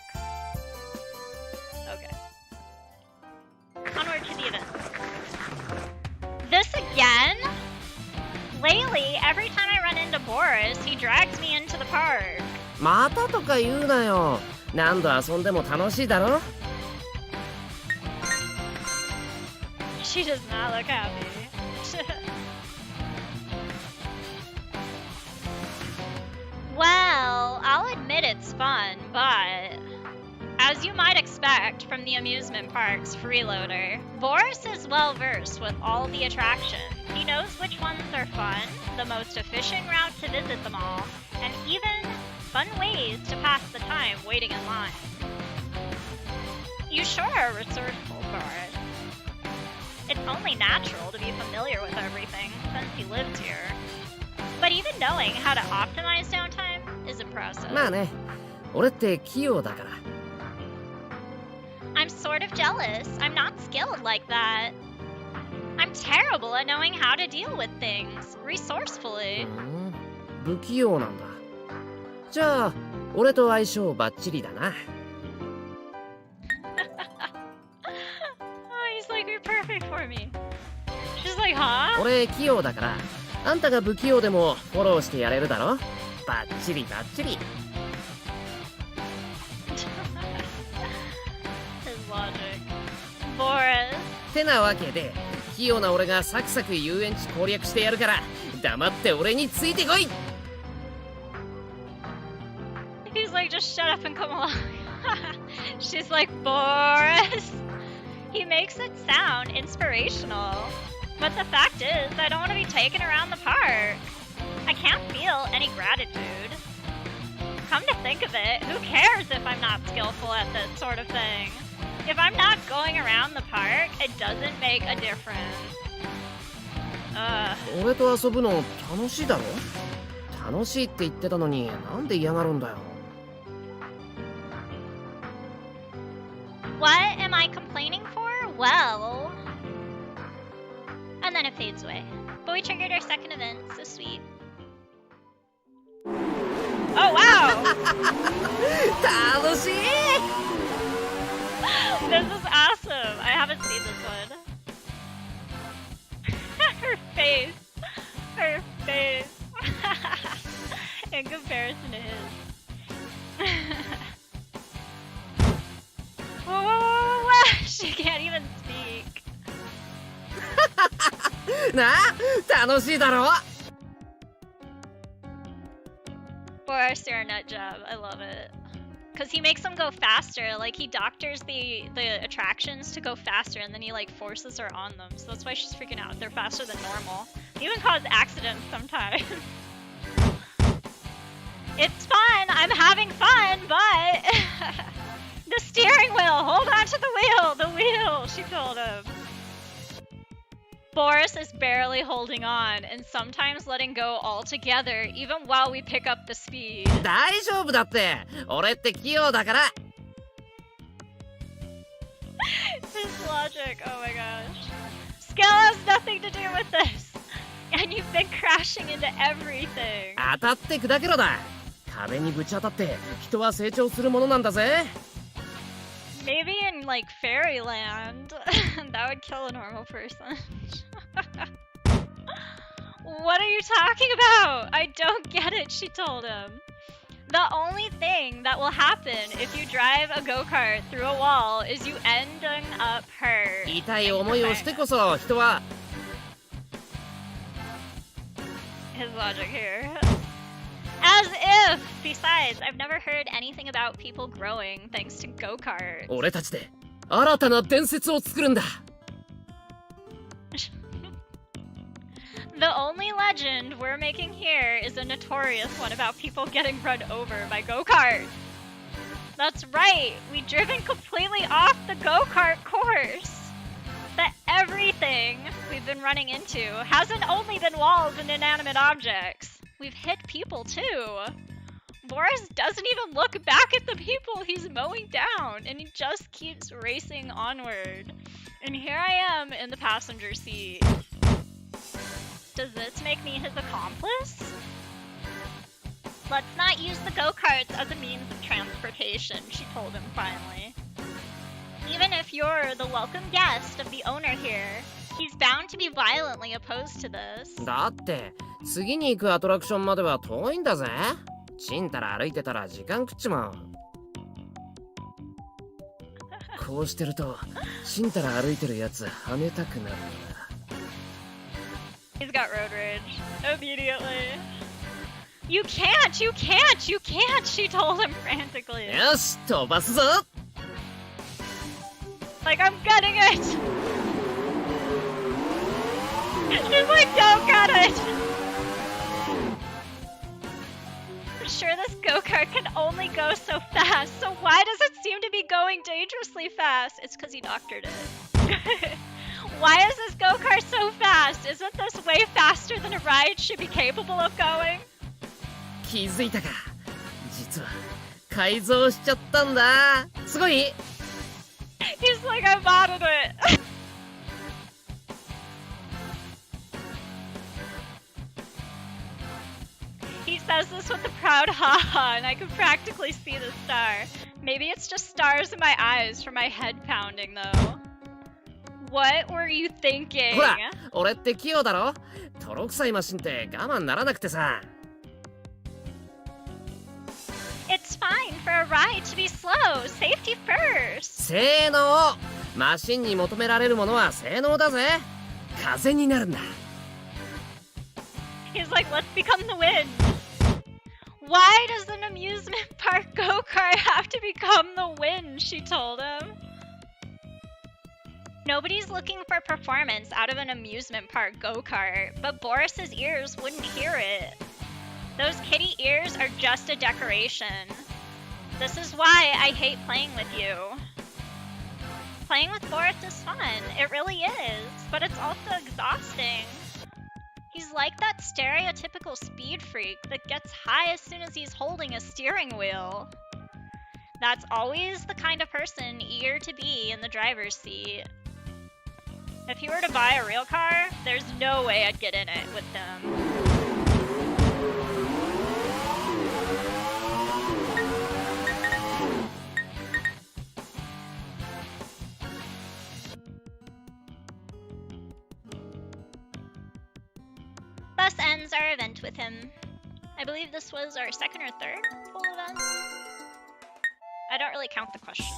Okay. Onward to the event. This again? Lately, every time I run into Boris, he drags me into the park. またとか言うなよ。何度遊んでも楽しいだろ。She does not look happy. Well, I'll admit it's fun, but as you might expect from the amusement park's freeloader, Boris is well versed with all the attractions. He knows which ones are fun, the most efficient route to visit them all, and even fun ways to pass the time waiting in line. You sure are resourceful, Boris. It's only natural to be familiar with everything since he lives here. But even knowing how to optimize downtime is impressive. まあね、俺って器用だから。I'm sort of jealous. I'm not skilled like that. I'm terrible at knowing how to deal with things resourcefully. 不器用なんだ。じゃあ、俺と相性バッチリだな。Oh, he's like, you're perfect for me. She's like, huh? 俺器用だから、あんたが不器用でもフォローしてやれるだろ。バッチリバッチリ。His logic. Boris. てなわけで、器用な俺がサクサク遊園地攻略してやるから、黙って俺についてこい。He's like, just shut up and come along. She's like, Boris. He makes it sound inspirational. But the fact is, I don't want to be taken around the park. I can't feel any gratitude. Come to think of it, who cares if I'm not skillful at this sort of thing? If I'm not going around the park, it doesn't make a difference. 俺と遊ぶの楽しいだろ。楽しいって言ってたのになんで嫌がるんだよ。What am I complaining for? Well... And then it fades away. But we triggered our second event, so sweet. Oh, wow! 楽しい! This is awesome! I haven't seen this one. Her face! Her face! In comparison to his. Whoa, whoa, whoa, whoa! She can't even speak. なあ、楽しいだろ。Boris, you're a nut job. I love it. Because he makes them go faster. Like, he doctors the attractions to go faster, and then he, like, forces her on them. So that's why she's freaking out. They're faster than normal. They even cause accidents sometimes. It's fun! I'm having fun, but... the steering wheel! Hold on to the wheel! The wheel! She told him. Boris is barely holding on and sometimes letting go altogether, even while we pick up the speed. 大丈夫だって。俺って器用だから。His logic, oh my gosh. Skill has nothing to do with this. And you've been crashing into everything. 当たって砕けろだ。壁にぶち当たって人は成長するものなんだぜ。Maybe in, like, fairyland, that would kill a normal person. What are you talking about? I don't get it, she told him. The only thing that will happen if you drive a go-kart through a wall is you ending up hurt. 痛い思いをしてこそ人は。His logic here. As if! Besides, I've never heard anything about people growing thanks to go-karts. 俺たちで新たな伝説を作るんだ。The only legend we're making here is a notorious one about people getting run over by go-karts. That's right, we've driven completely off the go-kart course. That everything we've been running into hasn't only been walls and inanimate objects. We've hit people too. Boris doesn't even look back at the people he's mowing down, and he just keeps racing onward. And here I am in the passenger seat. Does this make me his accomplice? Let's not use the go-karts as a means of transportation, she told him finally. Even if you're the welcome guest of the owner here, he's bound to be violently opposed to this. だって次に行くアトラクションまでは遠いんだぜ。ちんたら歩いてたら時間食っちまう。こうしてるとちんたら歩いてるやつ跳ねたくなるんだ。 He's got road rage immediately. You can't, you can't, you can't, she told him frantically. よし飛ばすぞ。 Like, I'm getting it! She's like, don't get it! I'm sure this go-kart can only go so fast, so why does it seem to be going dangerously fast? It's because he doctored it. Why is this go-kart so fast? Isn't this way faster than a ride should be capable of going? 気づいたか。実は改造しちゃったんだ。すごい。 He's like, I modded it. He says this with a proud ha-ha, and I can practically see the star. Maybe it's just stars in my eyes from my head pounding, though. What were you thinking? ほら、俺って器用だろ。泥臭いマシンって我慢ならなくてさ。 It's fine for a ride to be slow. Safety first. 性能。マシンに求められるものは性能だぜ。風になるんだ。 He's like, let's become the wind. Why does an amusement park go-kart have to become the wind? She told him. Nobody's looking for performance out of an amusement park go-kart, but Boris's ears wouldn't hear it. Those kitty ears are just a decoration. This is why I hate playing with you. Playing with Boris is fun, it really is, but it's also exhausting. He's like that stereotypical speed freak that gets high as soon as he's holding a steering wheel. That's always the kind of person eager to be in the driver's seat. If he were to buy a real car, there's no way I'd get in it with him. Thus ends our event with him. I believe this was our second or third full event. I don't really count the questions.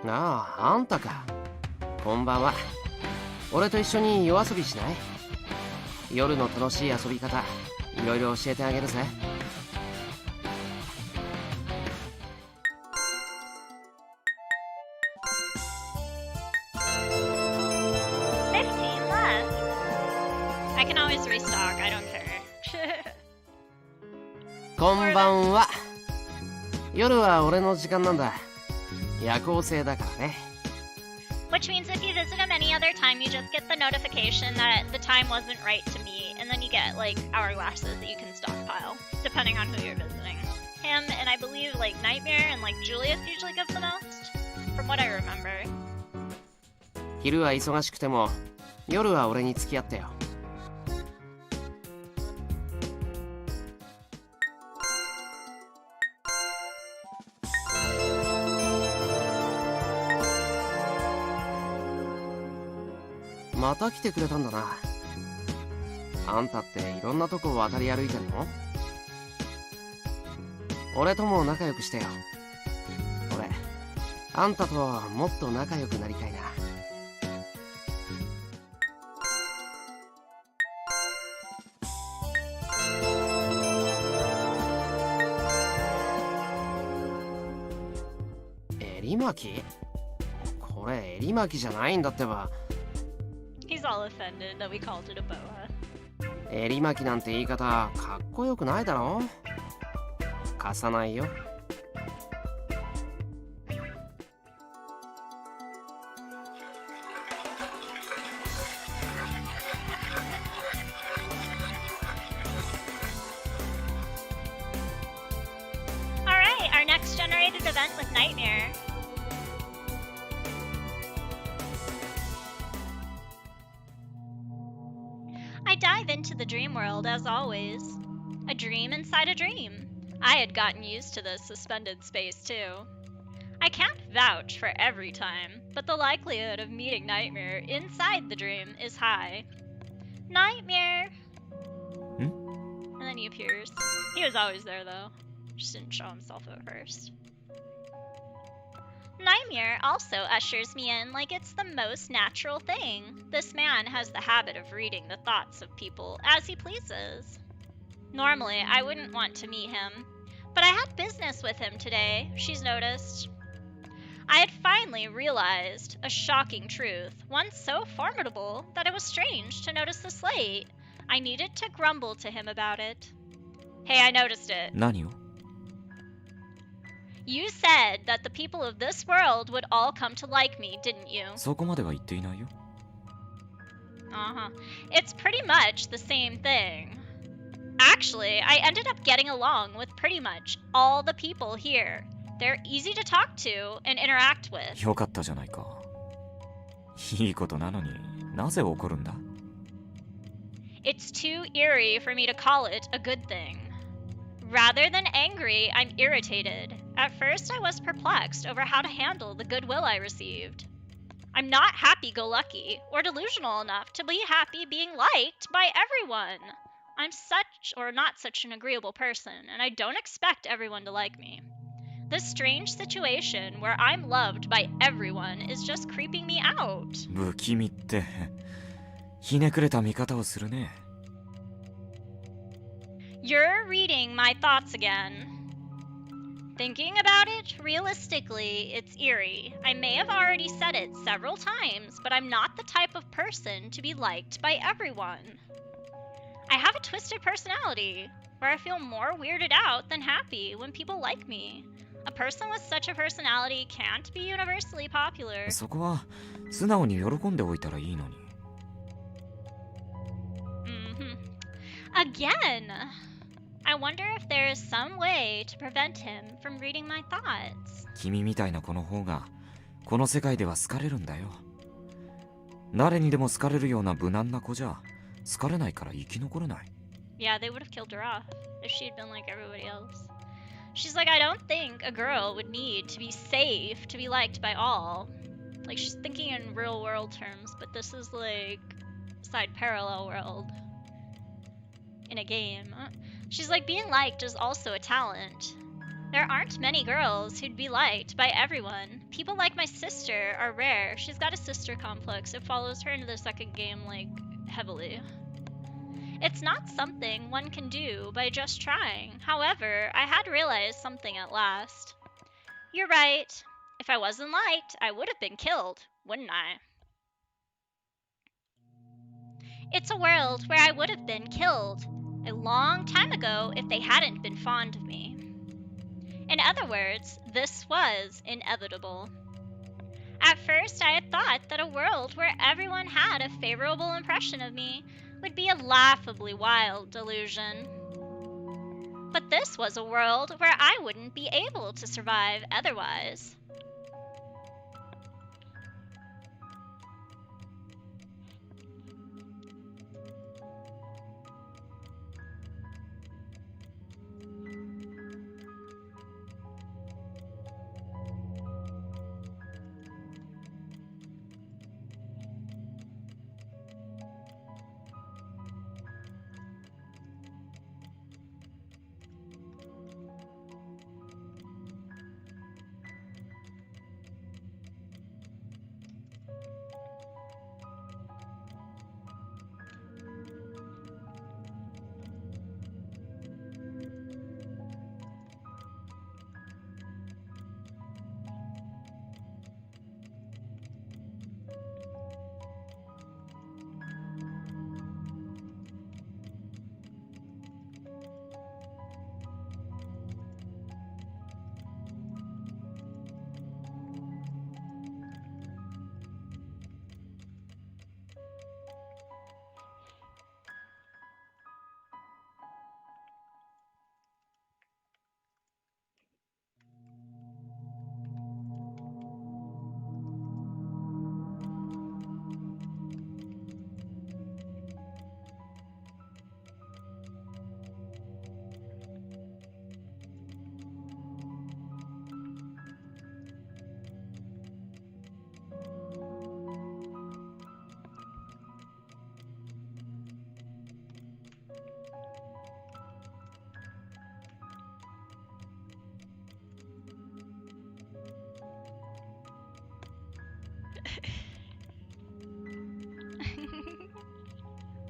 ああ、あんたか。こんばんは。俺と一緒に夜遊びしない？夜の楽しい遊び方、いろいろ教えてあげるぜ。I can always restock, I don't care. こんばんは。夜は俺の時間なんだ。夜行性だからね。Which means if you visit him any other time, you just get the notification that the time wasn't right to meet, and then you get like hourglasses that you can stockpile, depending on who you're visiting. Him and I believe like Nightmare and like Julius usually give the most, from what I remember. 昼は忙しくても、夜は俺に付き合ってよ。また来てくれたんだな。あんたっていろんなとこ渡り歩いてんの？俺とも仲良くしてよ。俺、あんたともっと仲良くなりたいな。襟巻き？これ襟巻きじゃないんだってば。He's all offended that we called it a boa. 襟巻きなんて言い方かっこよくないだろ。貸さないよ。Alright, our next generated event with Nightmare. I dive into the dream world as always. A dream inside a dream. I had gotten used to this suspended space too. I can't vouch for every time, but the likelihood of meeting Nightmare inside the dream is high. Nightmare! And then he appears. He was always there though. Just didn't show himself at first. Nightmare also ushers me in like it's the most natural thing. This man has the habit of reading the thoughts of people as he pleases. Normally, I wouldn't want to meet him, but I had business with him today, she's noticed. I had finally realized a shocking truth, one so formidable that it was strange to notice this late. I needed to grumble to him about it. Hey, I noticed it. 何を You said that the people of this world would all come to like me, didn't you? そこまでは言っていないよ。 Uh-huh. It's pretty much the same thing. Actually, I ended up getting along with pretty much all the people here. They're easy to talk to and interact with. よかったじゃないか。いいことなのになぜ怒るんだ It's too eerie for me to call it a good thing. Rather than angry, I'm irritated. At first, I was perplexed over how to handle the goodwill I received. I'm not happy-go-lucky or delusional enough to be happy being liked by everyone. I'm not such an agreeable person, and I don't expect everyone to like me. This strange situation where I'm loved by everyone is just creeping me out. 不気味ってひねくれた見方をするね。 You're reading my thoughts again. Thinking about it, realistically, it's eerie. I may have already said it several times, but I'm not the type of person to be liked by everyone. I have a twisted personality, where I feel more weirded out than happy when people like me. A person with such a personality can't be universally popular. そこは素直に喜んでおいたらいいのに。 Again! I wonder if there is some way to prevent him from reading my thoughts. 君みたいな子の方がこの世界では好かれるんだよ。誰にでも好かれるような無難な子じゃ好かれないから生き残れない。 Yeah, they would have killed her off if she had been like everybody else. She's like, I don't think a girl would need to be safe to be liked by all. Like, she's thinking in real world terms, but this is like side parallel world in a game. She's like, being liked is also a talent. There aren't many girls who'd be liked by everyone. People like my sister are rare. She's got a sister complex. It follows her into the second game, like, heavily. It's not something one can do by just trying. However, I had realized something at last. You're right. If I wasn't liked, I would have been killed, wouldn't I? It's a world where I would have been killed a long time ago if they hadn't been fond of me. In other words, this was inevitable. At first, I had thought that a world where everyone had a favorable impression of me would be a laughably wild delusion. But this was a world where I wouldn't be able to survive otherwise.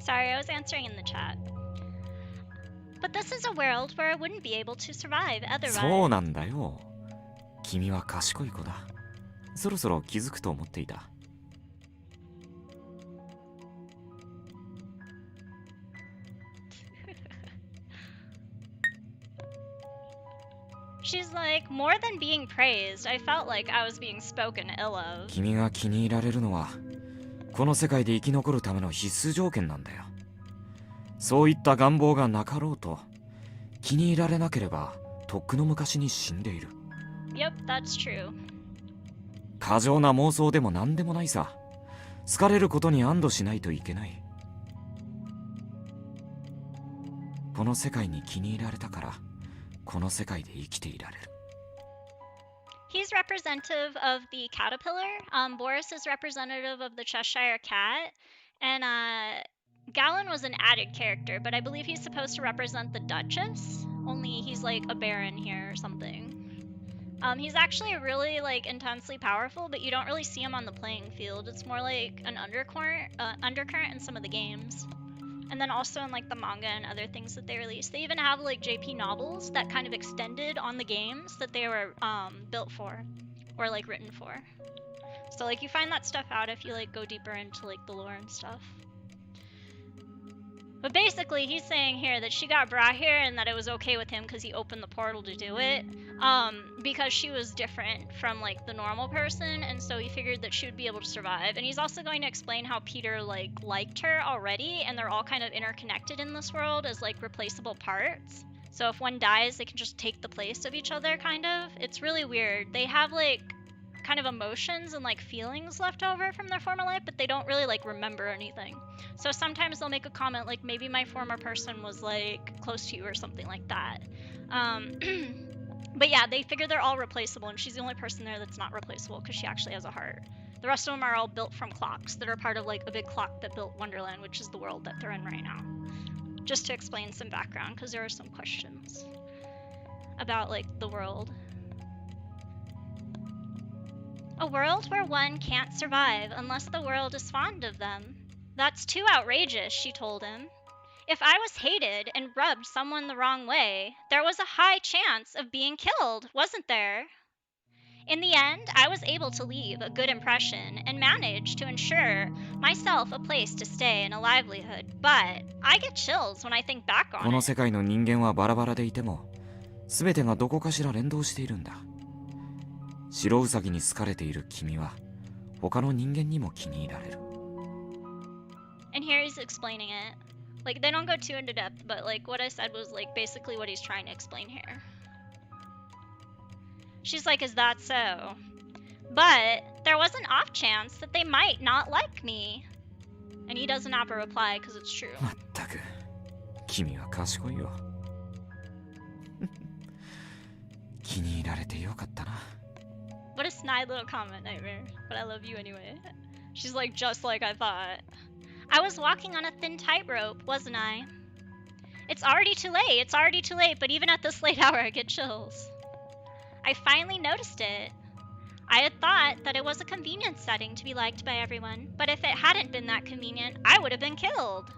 Sorry, I was answering in the chat. But this is a world where I wouldn't be able to survive otherwise. そうなんだよ。君は賢い子だ。そろそろ気づくと思っていた。She's like, more than being praised, I felt like I was being spoken ill of. 君が気に入られるのは、この世界で生き残るための必須条件なんだよ。そういった願望がなかろうと、気に入られなければ、とっくの昔に死んでいる。Yep, that's true. 過剰な妄想でも何でもないさ。好かれることに安堵しないといけない。この世界に気に入られたから、この世界で生きていられる。He's representative of the caterpillar. Boris is representative of the Cheshire cat. And Gallon was an added character, but I believe he's supposed to represent the Duchess. Only he's like a baron here or something. He's actually really like intensely powerful, but you don't really see him on the playing field. It's more like an undercurrent in some of the games. And then also in like the manga and other things that they release. They even have like JP novels that kind of extended on the games that they were built for or like written for. So like you find that stuff out if you like go deeper into like the lore and stuff. But basically he's saying here that she got brought here and that it was okay with him because he opened the portal to do it. Because she was different from like the normal person, and so he figured that she would be able to survive. And he's also going to explain how Peter liked her already, and they're all kind of interconnected in this world as like replaceable parts. So if one dies, they can just take the place of each other, kind of. It's really weird. They have like kind of emotions and like feelings left over from their former life, but they don't really like remember anything. So sometimes they'll make a comment like, maybe my former person was like close to you or something like that. But yeah, they figure they're all replaceable, and she's the only person there that's not replaceable because she actually has a heart. The rest of them are all built from clocks that are part of like a big clock that built Wonderland, which is the world that they're in right now. Just to explain some background, because there are some questions about like the world. A world where one can't survive unless the world is fond of them. That's too outrageous, she told him. If I was hated and rubbed someone the wrong way, there was a high chance of being killed, wasn't there? In the end, I was able to leave a good impression and managed to ensure myself a place to stay and a livelihood, but I get chills when I think back on it. この世界の人間はバラバラでいても、すべてがどこかしら連動しているんだ。白ウサギに好かれている君は、他の人間にも気に入られる。And here he's explaining it. Like, they don't go too into depth, but like what I said was like basically what he's trying to explain here. She's like, is that so? But there was an off chance that they might not like me. And he doesn't have a reply because it's true. まったく、君は賢いよ。気に入られてよかったな。What a snide little comment, Nightmare. But I love you anyway. She's like, just like I thought. I was walking on a thin tightrope, wasn't I? It's already too late, but even at this late hour I get chills. I finally noticed it. I had thought that it was a convenient setting to be liked by everyone, but if it hadn't been that convenient, I would have been killed.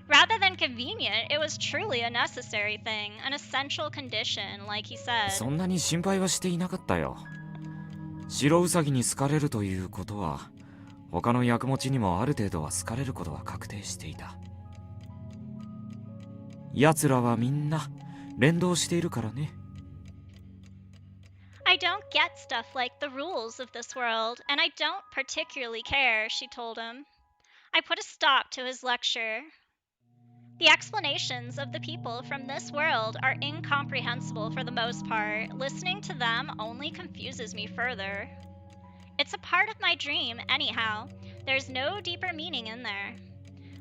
Rather than convenient, it was truly a necessary thing, an essential condition, like he said. そんなに心配はしていなかったよ。白ウサギに好かれるということは、他の役持ちにもある程度は好かれることは確定していた。奴らはみんな連動しているからね。I don't get stuff like the rules of this world, and I don't particularly care, she told him. I put a stop to his lecture. The explanations of the people from this world are incomprehensible for the most part. Listening to them only confuses me further. It's a part of my dream, anyhow. There's no deeper meaning in there.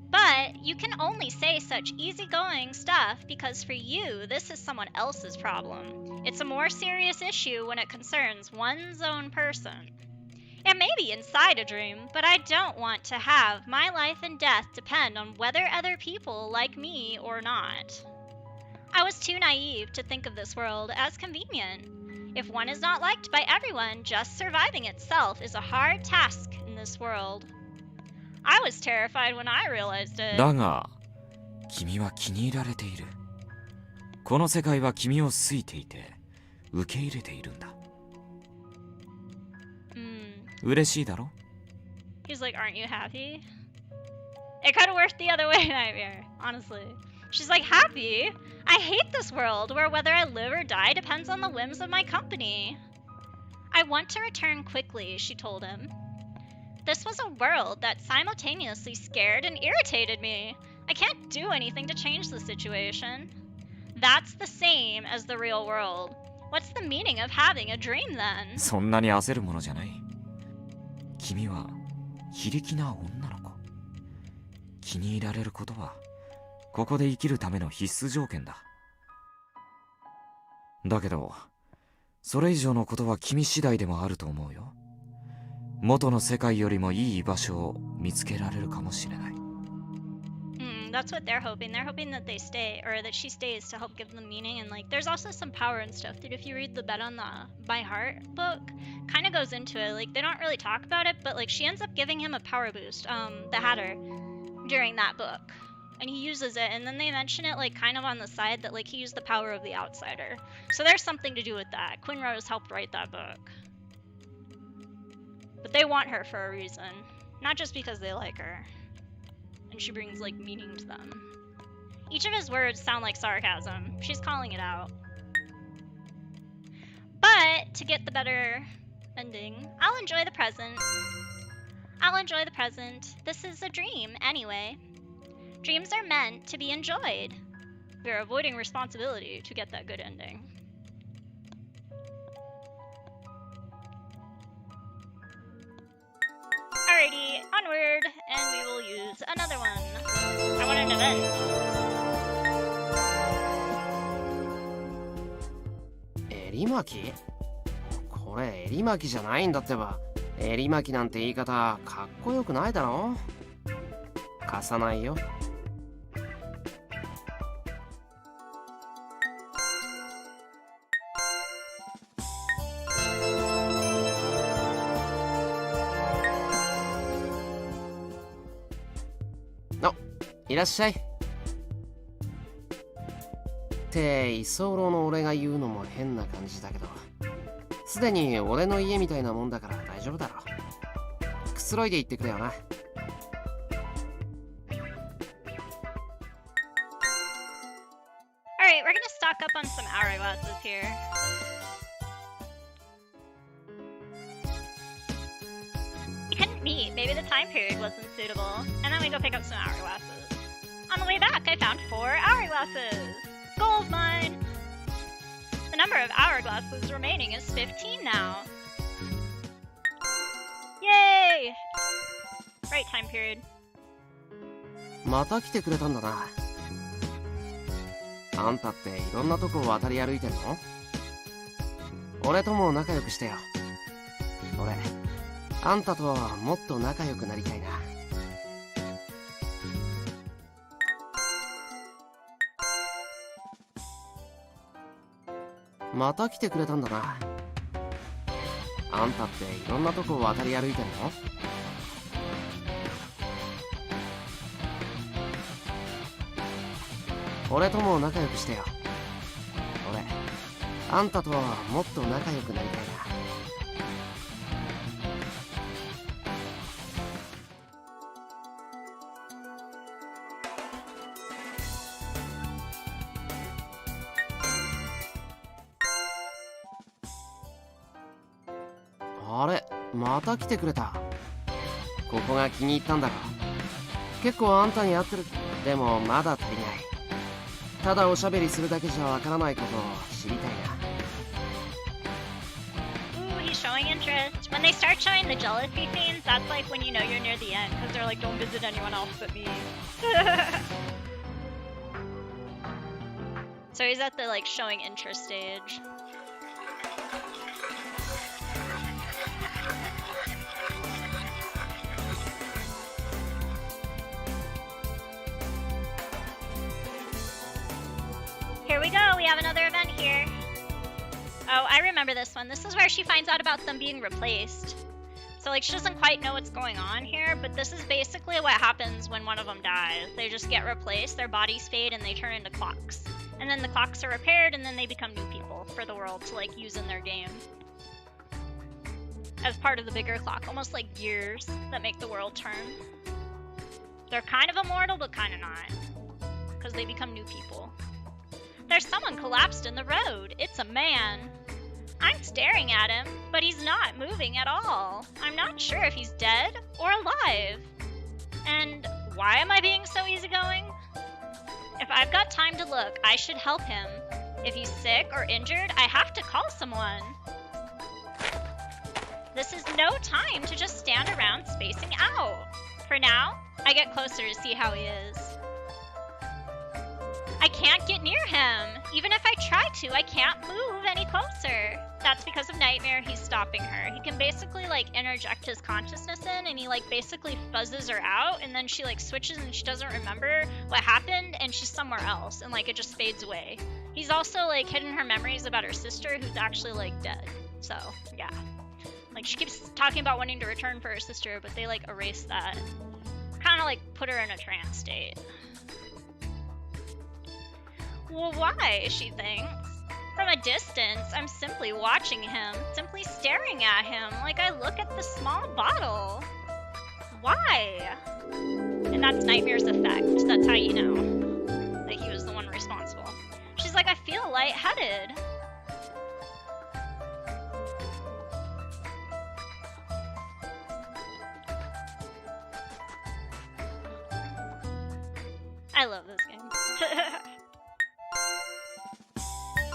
But you can only say such easygoing stuff because for you, this is someone else's problem. It's a more serious issue when it concerns one's own person. It may be inside a dream, but I don't want to have my life and death depend on whether other people like me or not. I was too naive to think of this world as convenient. If one is not liked by everyone, just surviving itself is a hard task in this world. I was terrified when I realized it. だが君は気に入られている。この世界は君を好いていて受け入れているんだ。嬉しいだろ？ He's like, aren't you happy? It kind of worked the other way, Nightmare, honestly. She's like, happy? I hate this world where whether I live or die depends on the whims of my company. I want to return quickly, she told him. This was a world that simultaneously scared and irritated me. I can't do anything to change the situation. That's the same as the real world. What's the meaning of having a dream then? そんなに焦るものじゃない。君は非力な女の子。気に入られることはここで生きるための必須条件だ。だけどそれ以上のことは君次第でもあると思うよ。元の世界よりもいい居場所を見つけられるかもしれない。That's what they're hoping. They're hoping that they stay, or that she stays to help give them meaning. And like, there's also some power and stuff that if you read the Bet on the By Heart book, kind of goes into it. Like, they don't really talk about it, but like, she ends up giving him a power boost, the Hatter, during that book, and he uses it. And then they mention it like kind of on the side that like he used the power of the outsider. So there's something to do with that. Quinn Rose helped write that book, but they want her for a reason, not just because they like her. And she brings like meaning to them. Each of his words sound like sarcasm. She's calling it out. But to get the better ending, I'll enjoy the present. I'll enjoy the present. This is a dream anyway. Dreams are meant to be enjoyed. We're avoiding responsibility to get that good ending. Alrighty, onward, and we will use another one. I want an event. 襟巻き？これ襟巻きじゃないんだってば。襟巻きなんて言い方かっこよくないだろ。貸さないよ。いらっしゃい。って居候の俺が言うのも変な感じだけど、すでに俺の家みたいなもんだから大丈夫だろ。くつろいで行ってくれよな。Alright, we're gonna stock up on some hourglasses here. We couldn't meet. Maybe the time period wasn't suitable. And then we go pick up some hourglasses. On the way back, I found 4 hourglasses. Gold mine! The number of hourglasses remaining is 15 now. Yay! Right time period. また来てくれたんだな。あんたっていろんなとこ渡り歩いてるの？俺とも仲良くしてよ。俺、あんたとはもっと仲良くなりたいな。また来てくれたんだな。あんたっていろんなとこ渡り歩いてるの？俺とも仲良くしてよ。俺、あんたとはもっと仲良くなりたいな。あれ、また来てくれた。ここが気に入ったんだろ。結構あんたに合ってる。でもまだ足りない。ただおしゃべりするだけじゃわからないことを知りたいな。 Ooh, he's showing interest. When they start showing the jealousy scenes, that's like when you know you're near the end, because they're like, don't visit anyone else but me. So he's at the like showing interest stage. Here we go, we have another event here. Oh, I remember this one. This is where she finds out about them being replaced. So like she doesn't quite know what's going on here, but this is basically what happens when one of them dies. They just get replaced, their bodies fade, and they turn into clocks. And then the clocks are repaired, and then they become new people for the world to like use in their game. As part of the bigger clock, almost like gears that make the world turn. They're kind of immortal, but kind of not. Because they become new people. There's someone collapsed in the road. It's a man. I'm staring at him, but he's not moving at all. I'm not sure if he's dead or alive. And why am I being so easygoing? If I've got time to look, I should help him. If he's sick or injured, I have to call someone. This is no time to just stand around spacing out. For now, I get closer to see how he is. I can't get near him. Even if I try to, I can't move any closer. That's because of Nightmare, he's stopping her. He can basically like interject his consciousness in and he like basically fuzzes her out and then she like switches and she doesn't remember what happened and she's somewhere else and like it just fades away. He's also like hidden her memories about her sister who's actually like dead. So yeah. Like she keeps talking about wanting to return for her sister, but they like erase that. Kind of like put her in a trance state. Well, why, she thinks. From a distance, I'm simply watching him, simply staring at him like I look at the small bottle. Why? And that's Nightmare's effect. That's how you know that he was the one responsible. She's like, I feel lightheaded. I love this game.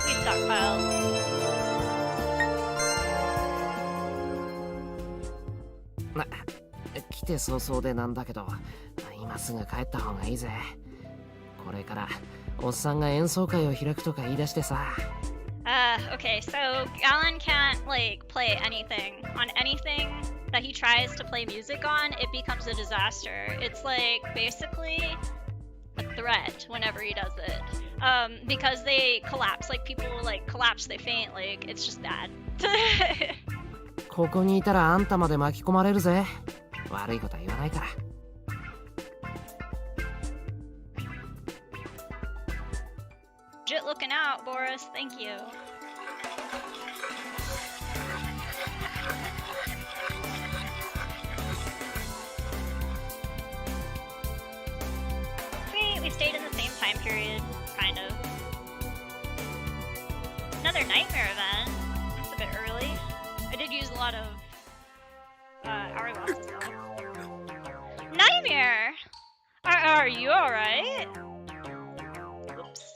We stockpiled. 来て早々でなんだけど、今すぐ帰った方がいいぜ。これからおっさんが演奏会を開くとか言い出してさ。Okay, so Alan can't like play anything. On anything that he tries to play music on, it becomes a disaster. It's like basically a threat whenever he does it. Because they collapse, like people like collapse, they faint, like it's just bad. ここにいたらあんたまで巻き込まれるぜ。悪いことは言わないから。Legit looking out, Boris. Thank you. Sweet, we stayed in the same time period, kind of. Another Nightmare event. That's a bit early. I did use a lot of hourglasses though. Nightmare! Are you alright? Oops.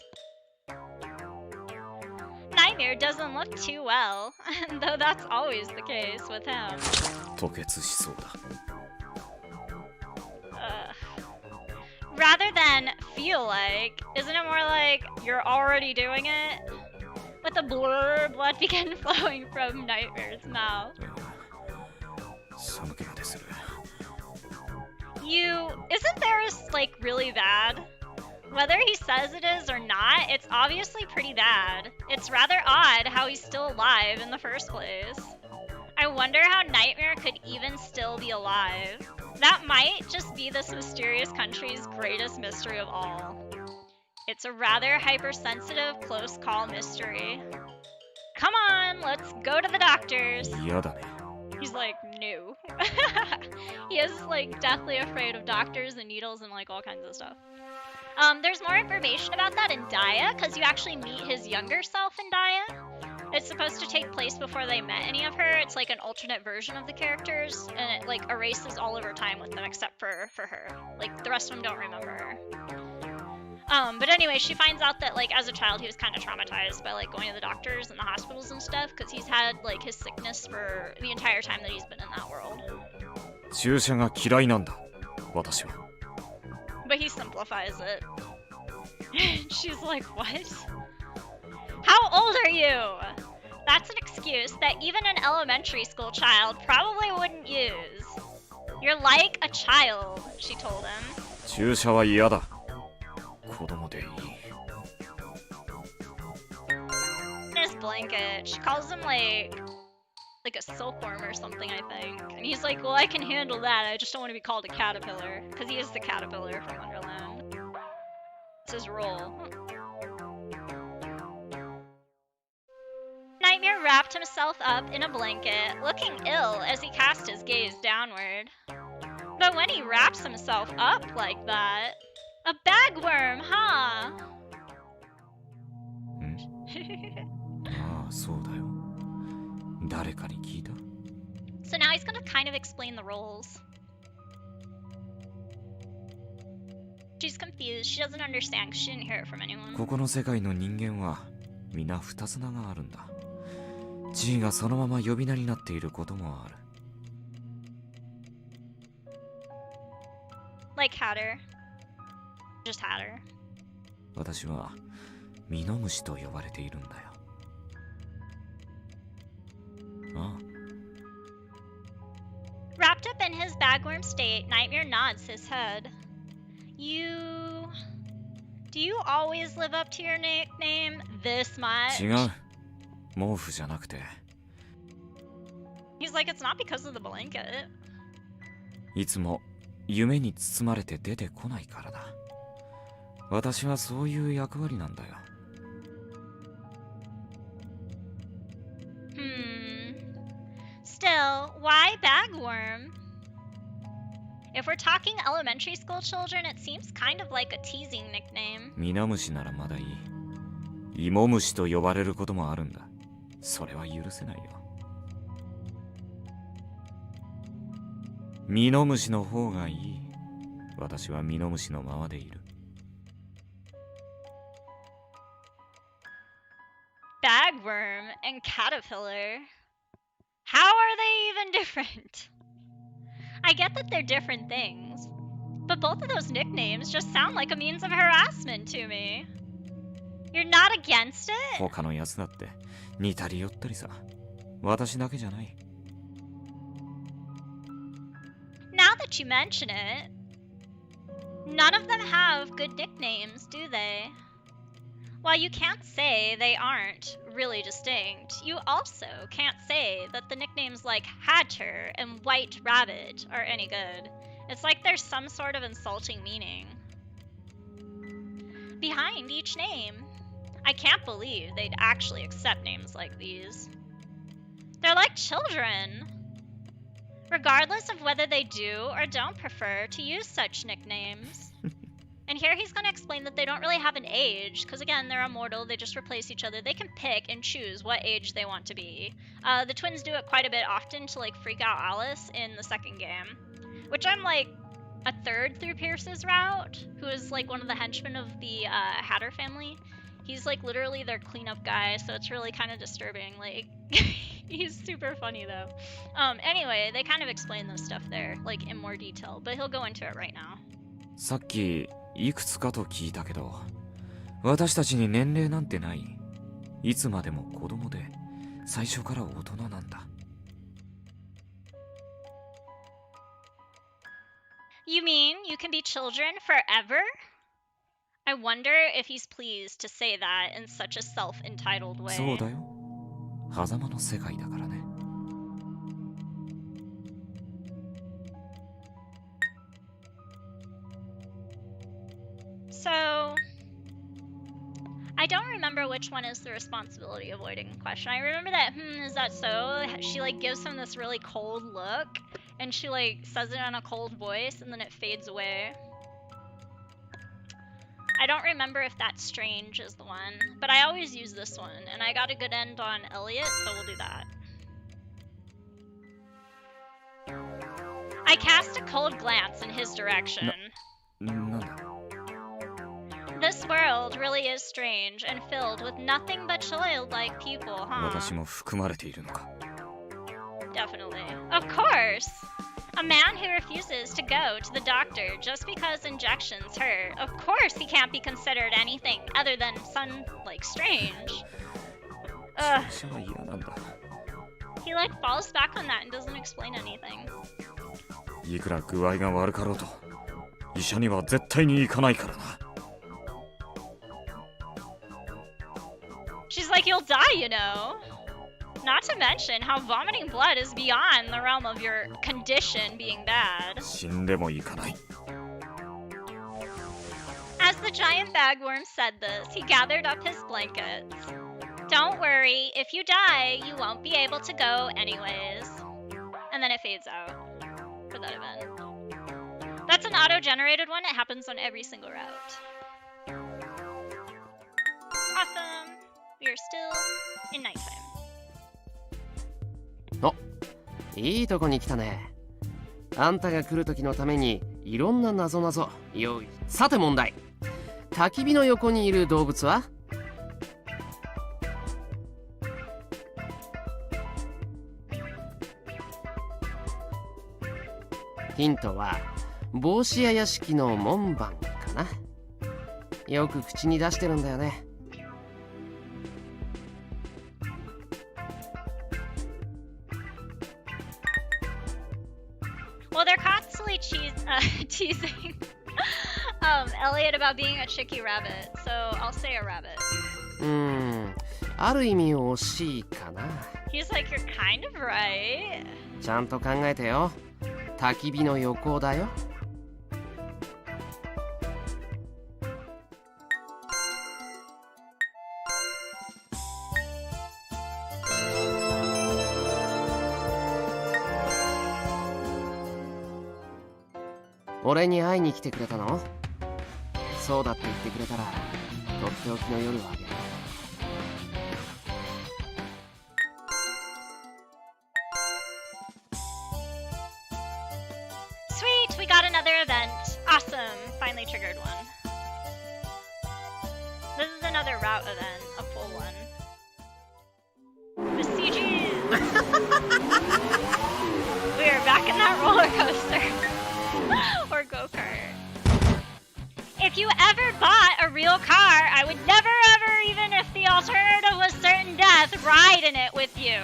Nightmare doesn't look too well, though that's always the case with him. 吐血しそうだ。 Rather than feel like, isn't it more like you're already doing it? With a blur, blood began flowing from Nightmare's mouth. 寒気までする。 Isn't theirs like really bad? Whether he says it is or not, it's obviously pretty bad. It's rather odd how he's still alive in the first place. I wonder how Nightmare could even still be alive. That might just be this mysterious country's greatest mystery of all. It's a rather hypersensitive, close call mystery. Come on, let's go to the doctors. 嫌だね。 He's like, no. He is like deathly afraid of doctors and needles and like all kinds of stuff. There's more information about that in Daya, because you actually meet his younger self in Daya. It's supposed to take place before they met any of her. It's like an alternate version of the characters, and it like erases all of her time with them except for her. Like the rest of them don't remember her. But anyway, she finds out that like as a child he was kind of traumatized by like going to the doctors and the hospitals and stuff because he's had like his sickness for the entire time that he's been in that world. 注射が嫌いなんだ。私は。 But he simplifies it. She's like, what? How old are you? That's an excuse that even an elementary school child probably wouldn't use. You're like a child, she told him. 注射は嫌だ。子供でいい。 His blanket. She calls him like like a silkworm or something, I think. And he's like, well, I can handle that. I just don't want to be called a caterpillar. Because he is the caterpillar from Wonderland. It's his role. Nightmare wrapped himself up in a blanket, looking ill as he cast his gaze downward. But when he wraps himself up like that, a bagworm, huh? ああ、そうだよ。誰かに聞いた？ So now he's gonna kind of explain the roles. She's confused. She doesn't understand because she didn't hear it from anyone. ここの世界の人間は皆二つ名があるんだ。地位がそのまま呼び名になっていることもある。Like Hatter. Just Hatter. 私はミノムシと呼ばれているんだよ。ああ。Wrapped up in his bagworm state, Nightmare nods his head. Do you always live up to your nickname this much? 違う。毛布じゃなくて。He's like, it's not because of the blanket. いつも夢に包まれて出てこないからだ。私はそういう役割なんだよ。Still, why bagworm? If we're talking elementary school children, it seems kind of like a teasing nickname. ミノムシならまだいい。イモムシと呼ばれることもあるんだ。それは許せないよ。ミノムシの方がいい。私はミノムシのままでいる。Bagworm and caterpillar. How are they even different? I get that they're different things, but both of those nicknames just sound like a means of harassment to me. You're not against it? 他のやつだって似たり寄ったりさ。私だけじゃない。Now that you mention it, none of them have good nicknames, do they? While you can't say they aren't really distinct, you also can't say that the nicknames like Hatter and White Rabbit are any good. It's like there's some sort of insulting meaning behind each name. I can't believe they'd actually accept names like these. They're like children, regardless of whether they do or don't prefer to use such nicknames. And here he's going to explain that they don't really have an age, because again, they're immortal, they just replace each other. They can pick and choose what age they want to be. The twins do it quite a bit often to like freak out Alice in the second game, which I'm like a third through Pierce's route, who is like one of the henchmen of the Hatter family. He's like literally their cleanup guy, so it's really kind of disturbing. Like, he's super funny though. Anyway, they kind of explain this stuff there, like in more detail, but he'll go into it right now. さっきいくつかと聞いたけど、私たちに年齢なんてない。いつまでも子供で、最初から大人なんだ。You mean you can be children forever? I wonder if he's pleased to say that in such a self-entitled way. そうだよ。狭間の世界だからね。So, I don't remember which one is the responsibility avoiding question. I remember that, is that so? She like gives him this really cold look, and she like says it in a cold voice, and then it fades away. I don't remember if that strange is the one, but I always use this one, and I got a good end on Elliot, so we'll do that. I cast a cold glance in his direction. なんだ This world really is strange and filled with nothing but childlike people, huh? 私も含まれているのか。 Definitely. Of course! A man who refuses to go to the doctor just because injections hurt. Of course he can't be considered anything other than like strange. Ugh. 注射は嫌なんだ。 He like falls back on that and doesn't explain anything. いくら具合が悪かろうと、医者には絶対に行かないからな。 She's like, you'll die, you know. Not to mention how vomiting blood is beyond the realm of your condition being bad. 死んでもいかない。 As the giant bagworm said this, he gathered up his blankets. Don't worry, if you die, you won't be able to go anyways. And then it fades out for that event. That's an auto-generated one. It happens on every single route. Awesome. We are still in nighttime. お、いいとこに来たね。あんたが来る時のためにいろんな謎々用意。さて問題。焚き火の横にいる動物は？ヒントは帽子屋屋敷の門番かな。よく口に出してるんだよね。Well, they're constantly teasing Elliot about being a chicky rabbit, so I'll say a rabbit. ある意味惜しいかな。 He's like, you're kind of right. ちゃんと考えてよ。焚き火の横だよ。俺に会いに来てくれたの？そうだって言ってくれたらとっておきの夜をあげる。Sweet, we got another event. Awesome, finally triggered one. This is another route event, a full one. The CGs! We are back in that roller coaster. Or go-kart. If you ever bought a real car, I would never ever, even if the alternative was certain death, ride in it with you.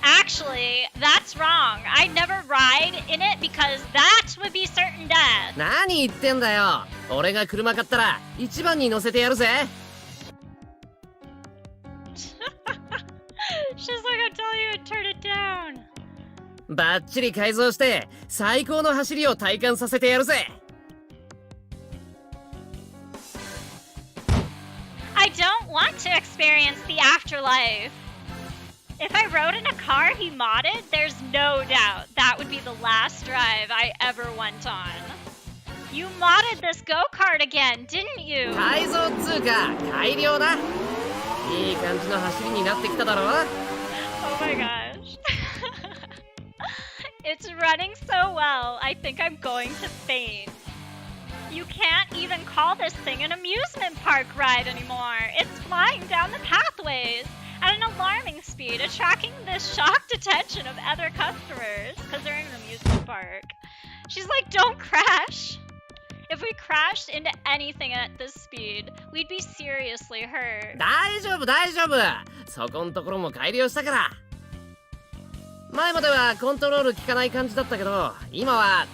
Actually, that's wrong. I'd never ride in it because that would be certain death. 何言ってんだよ。俺が車買ったら一番に乗せてやるぜ。She's like, I'm telling you to turn it down. バッチリ改造して最高の走りを体感させてやるぜ。I don't want to experience the afterlife. If I rode in a car he modded, there's no doubt that would be the last drive I ever went on. You modded this go-kart again, didn't you? 改造っつうか改良だ。いい感じの走りになってきただろ。 Oh my gosh. It's running so well, I think I'm going to faint. You can't even call this thing an amusement park ride anymore. It's flying down the pathways at an alarming speed, attracting the shocked attention of other customers because they're in an amusement park. She's like, don't crash. If we crashed into anything at this speed, we'd be seriously hurt. 大丈夫大丈夫。そこんところも改良したから。前まではコントロール効かない感じだったけど、今は。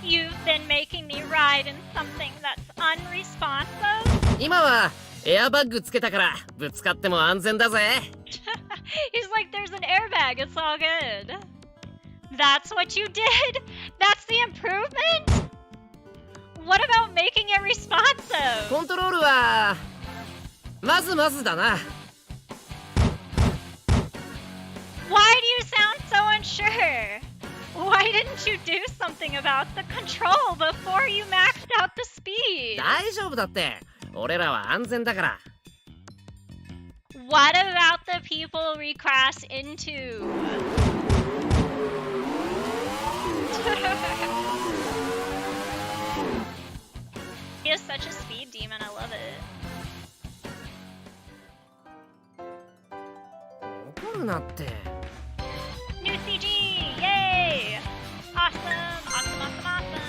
You've been making me ride in something that's unresponsive? 今はエアバッグつけたからぶつかっても安全だぜ。He's like, there's an airbag, it's all good. That's what you did? That's the improvement? What about making it responsive? コントロールはまずまずだな。 Why do you sound so unsure? Why didn't you do something about the control before you maxed out the speed? 大丈夫だって。俺らは安全だから。 What about the people we crash into? He is such a speed demon, I love it. 怒るなって。 New CG! Yay! Awesome! Awesome, awesome, awesome!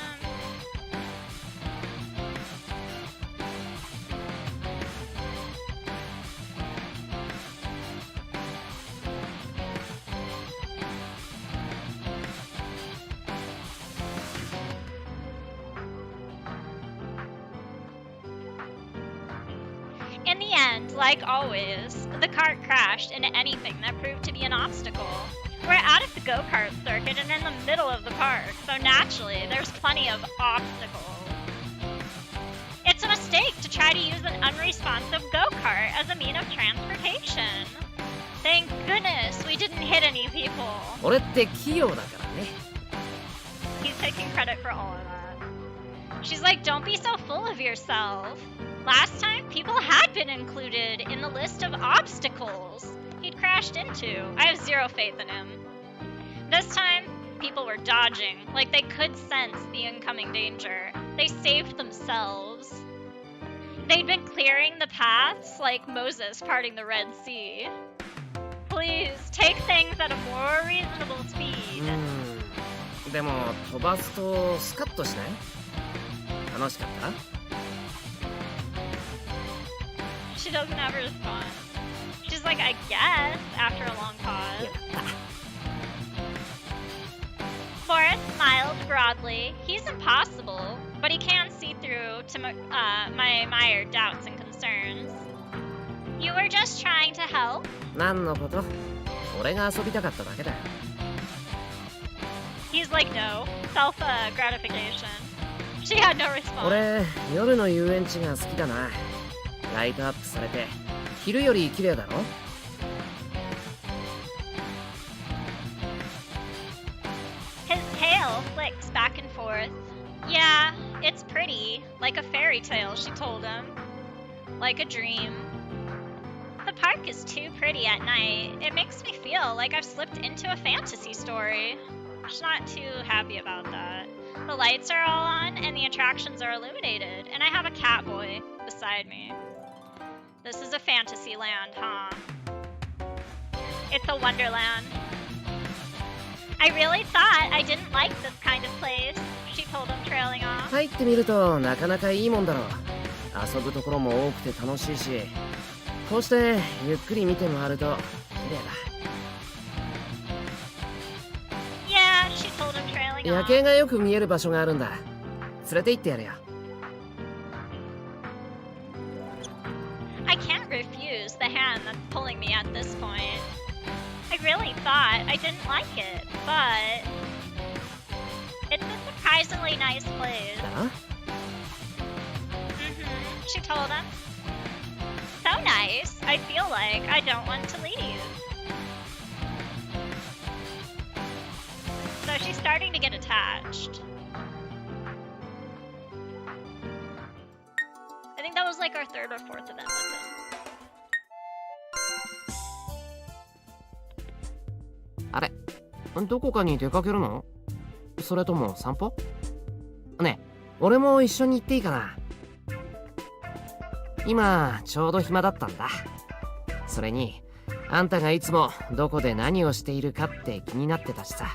In the end, like always, the cart crashed into anything that proved to be an obstacle. We're out of the go-kart circuit and in the middle of the park, so naturally, there's plenty of obstacles. It's a mistake to try to use an unresponsive go-kart as a mean of transportation. Thank goodness we didn't hit any people. 俺って器用だからね。 He's taking credit for all of that. She's like, don't be so full of yourself. Last time, people had been included in the list of obstacles he'd crashed into. I have zero faith in him. This time, people were dodging, like they could sense the incoming danger. They saved themselves. They'd been clearing the paths like Moses parting the Red Sea. Please, take things at a more reasonable speed. でも飛ばすとスカッとしない？楽しかった？ She doesn't have a response. She's like, I guess, after a long pause. Boris smiled broadly. He's impossible, but he can see through to my mired doubts and concerns. You were just trying to help? 何のこと？俺が遊びたかっただけだよ。 He's like, no. Self-gratification. She had no response. 俺、夜の遊園地が好きだな。ライトアップされて、昼より綺麗だろ？ His tail flicks back and forth. Yeah, it's pretty. Like a fairy tale, she told him. Like a dream. The park is too pretty at night. It makes me feel like I've slipped into a fantasy story. She's not too happy about that. The lights are all on and the attractions are illuminated, and I have a cat boy beside me. This is a fantasy land, huh? It's a wonderland. I really thought I didn't like this kind of place, she told him, trailing off. 入ってみるとなかなかいいもんだろう。遊ぶところも多くて楽しいし、こうしてゆっくり見て回ると綺麗だ。 Yeah, she told him, trailing 夜 off. 景がよく見える場所があるんだ。連れて行ってやるよ。 I can't refuse the hand that's pulling me at this point. I really thought I didn't like it, but it's a surprisingly nice place. だ？ She told him. So nice, I feel like I don't want to leave. So she's starting to get attached. I think that was like our third or fourth event with him. あれ？どこかに出かけるの？それとも散歩？ねえ、俺も一緒に行っていいかな？今ちょうど暇だったんだ。それにあんたがいつもどこで何をしているかって気になってたしさ。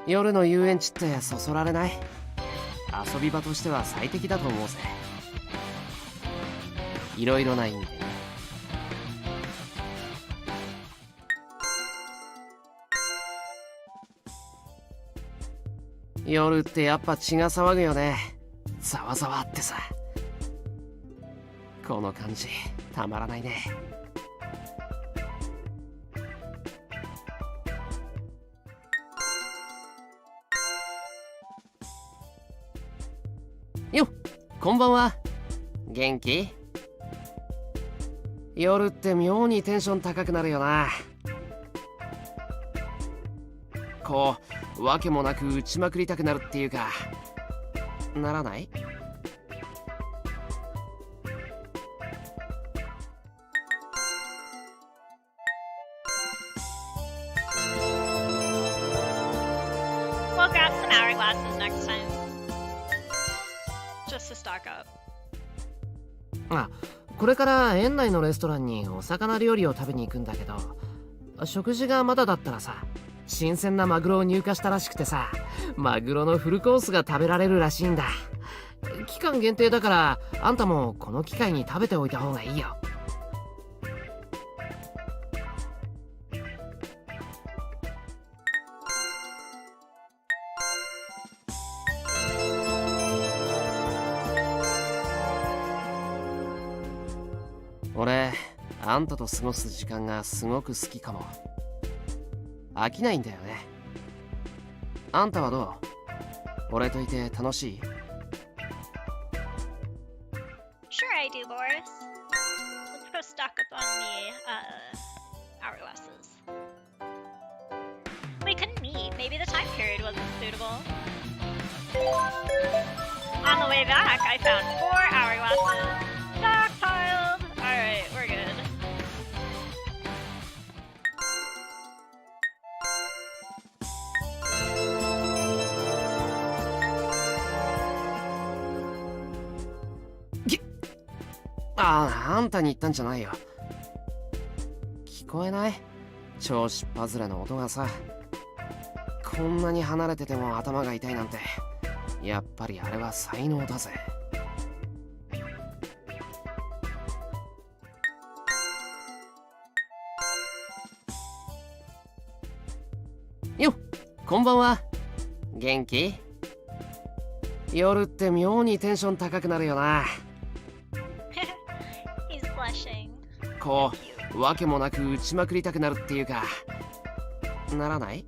夜の遊園地ってそそられない？遊び場としては最適だと思うぜ。いろいろな意味でね。夜ってやっぱ血が騒ぐよね。ざわざわってさ。この感じたまらないね。よっ、こんばんは。元気？夜って妙にテンション高くなるよな。こうわけもなく打ちまくりたくなるっていうか、ならない？あ、これから園内のレストランにお魚料理を食べに行くんだけど、食事がまだだったらさ、新鮮なマグロを入荷したらしくてさ、マグロのフルコースが食べられるらしいんだ。期間限定だから、あんたもこの機会に食べておいた方がいいよ。俺、あんたと過ごす時間がすごく好きかも。飽きないんだよね。あんたはどう？俺といて楽しい？ Sure, I do, Boris. Let's go stock up on the hourglasses. We couldn't meet. Maybe the time period wasn't suitable. On the way back, I found 4 hourglasses. Stockpiled! Alright, we're good.あんたに言ったんじゃないよ。聞こえない？調子っぱずれの音がさ。こんなに離れてても頭が痛いなんて、やっぱりあれは才能だぜ。よっ、こんばんは。元気？夜って妙にテンション高くなるよな。He's blushing. こう、わけもなく打ちまくりたくなるっていうか、ならない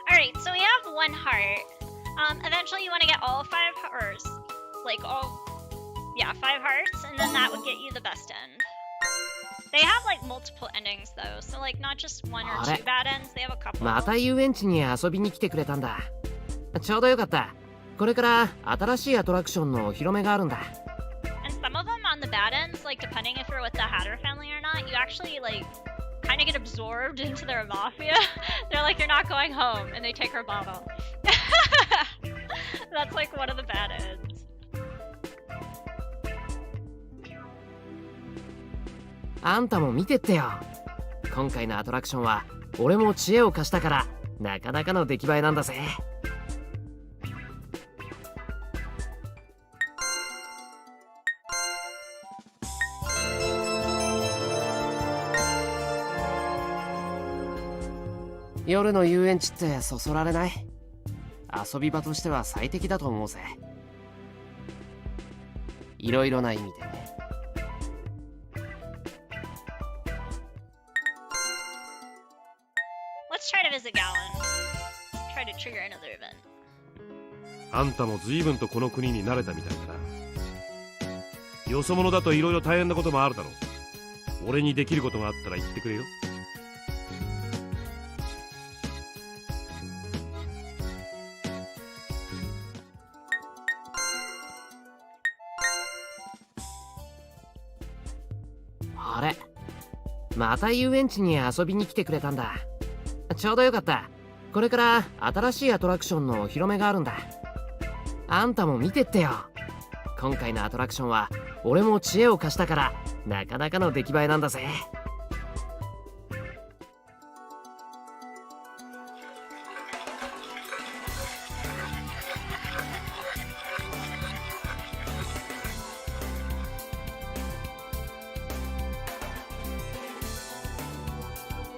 ？Alright, so we have 1 heart. Eventually you want to get all 5 hearts. Like all... Yeah, 5 hearts, and then that would get you the best end. They have like multiple endings though, so like not just 1 or 2 bad ends, they have a couple. また遊園地に遊びに来てくれたんだ。ちょうどよかった。これから新しいアトラクションのお披露目があるんだ。And some of them on the bad ends, like depending if you're with the Hatter family or not, you actually like kind of get absorbed into their mafia. They're like, you're not going home, and they take her bottle. That's like one of the bad ends. あんたも見てってよ。今回のアトラクションは俺も知恵を貸したからなかなかの出来栄えなんだぜ。夜の遊園地ってそそられない？遊び場としては最適だと思うぜ。いろいろな意味でね。Let's try to visit Gallon. Try to trigger another event. あんたも随分とこの国に慣れたみたいだな。よそ者だといろいろ大変なこともあるだろう。俺にできることがあったら言ってくれよ。あれ、また遊園地に遊びに来てくれたんだ。ちょうどよかった。これから新しいアトラクションのお披露目があるんだ。あんたも見てってよ。今回のアトラクションは俺も知恵を貸したからなかなかの出来栄えなんだぜ。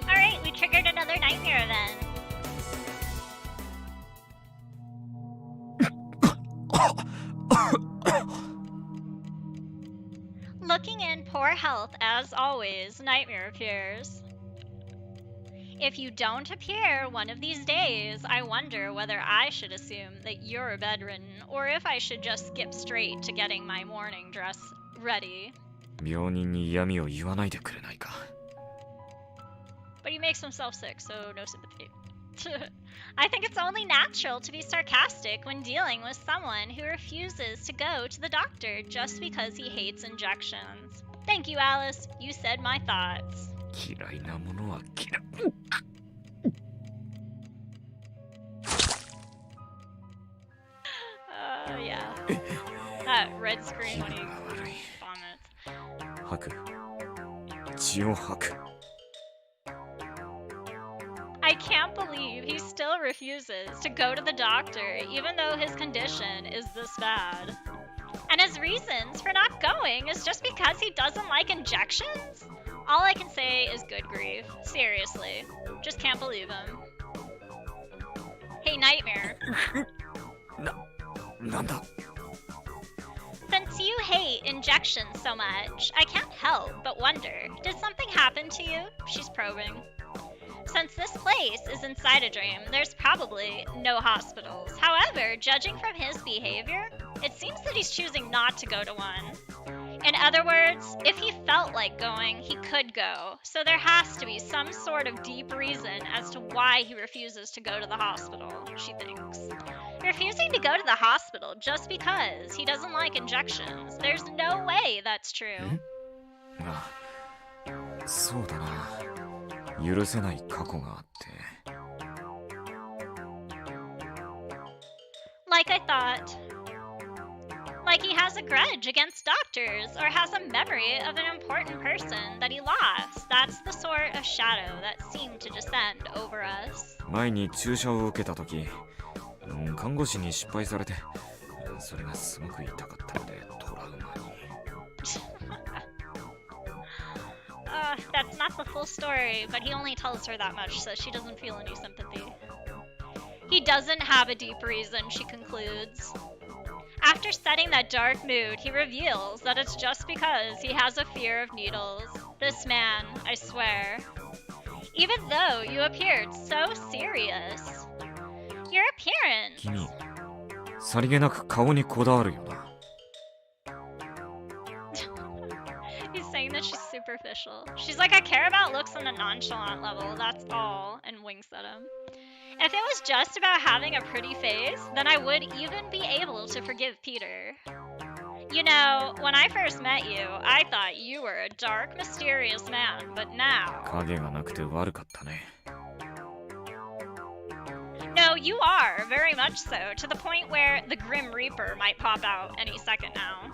Alright, we triggered another nightmare event. Looking in poor health as always, nightmare appears. If you don't appear one of these days, I wonder whether I should assume that you're bedridden or if I should just skip straight to getting my morning dress ready. 病人に嫌味を言わないでくれないか。But he makes himself sick, so no sympathy. I think it's only natural to be sarcastic when dealing with someone who refuses to go to the doctor just because he hates injections. Thank you, Alice. You said my thoughts. 嫌いなものは嫌い。Yeah. That red screen when he vomits. 吐く。血を吐く。 I can't believe he still refuses to go to the doctor even though his condition is this bad. And his reasons for not going is just because he doesn't like injections? All I can say is good grief. Seriously. Just can't believe him. Hey, Nightmare. なんだ Since you hate injections so much, I can't help but wonder, did something happen to you? She's probing. Since this place is inside a dream, there's probably no hospitals. However, judging from his behavior, it seems that he's choosing not to go to one. In other words, if he felt like going, he could go. So there has to be some sort of deep reason as to why he refuses to go to the hospital, she thinks. Refusing to go to the hospital just because he doesn't like injections. There's no way that's true. あ、そうだな。許せない過去があって。 Like I thought. Like he has a grudge against doctors or has a memory of an important person that he lost. That's the sort of shadow that seemed to descend over us. 前に注射を受けた時、看護師に失敗されて、それがすごく痛かったのでトラウマに。That's not the full story, but he only tells her that much so she doesn't feel any sympathy. He doesn't have a deep reason, she concludes. After setting that dark mood, he reveals that it's just because he has a fear of needles. This man, I swear. Even though you appeared so serious. Your appearance. 君、さりげなく顔にこだわるよな。He's saying that she's superficial. She's like, I care about looks on a nonchalant level, that's all, and winks at him. If it was just about having a pretty face, then I would even be able to forgive Peter. You know, when I first met you, I thought you were a dark, mysterious man, but now... 影がなくて悪かったね。 No, you are, very much so, to the point where the Grim Reaper might pop out any second now.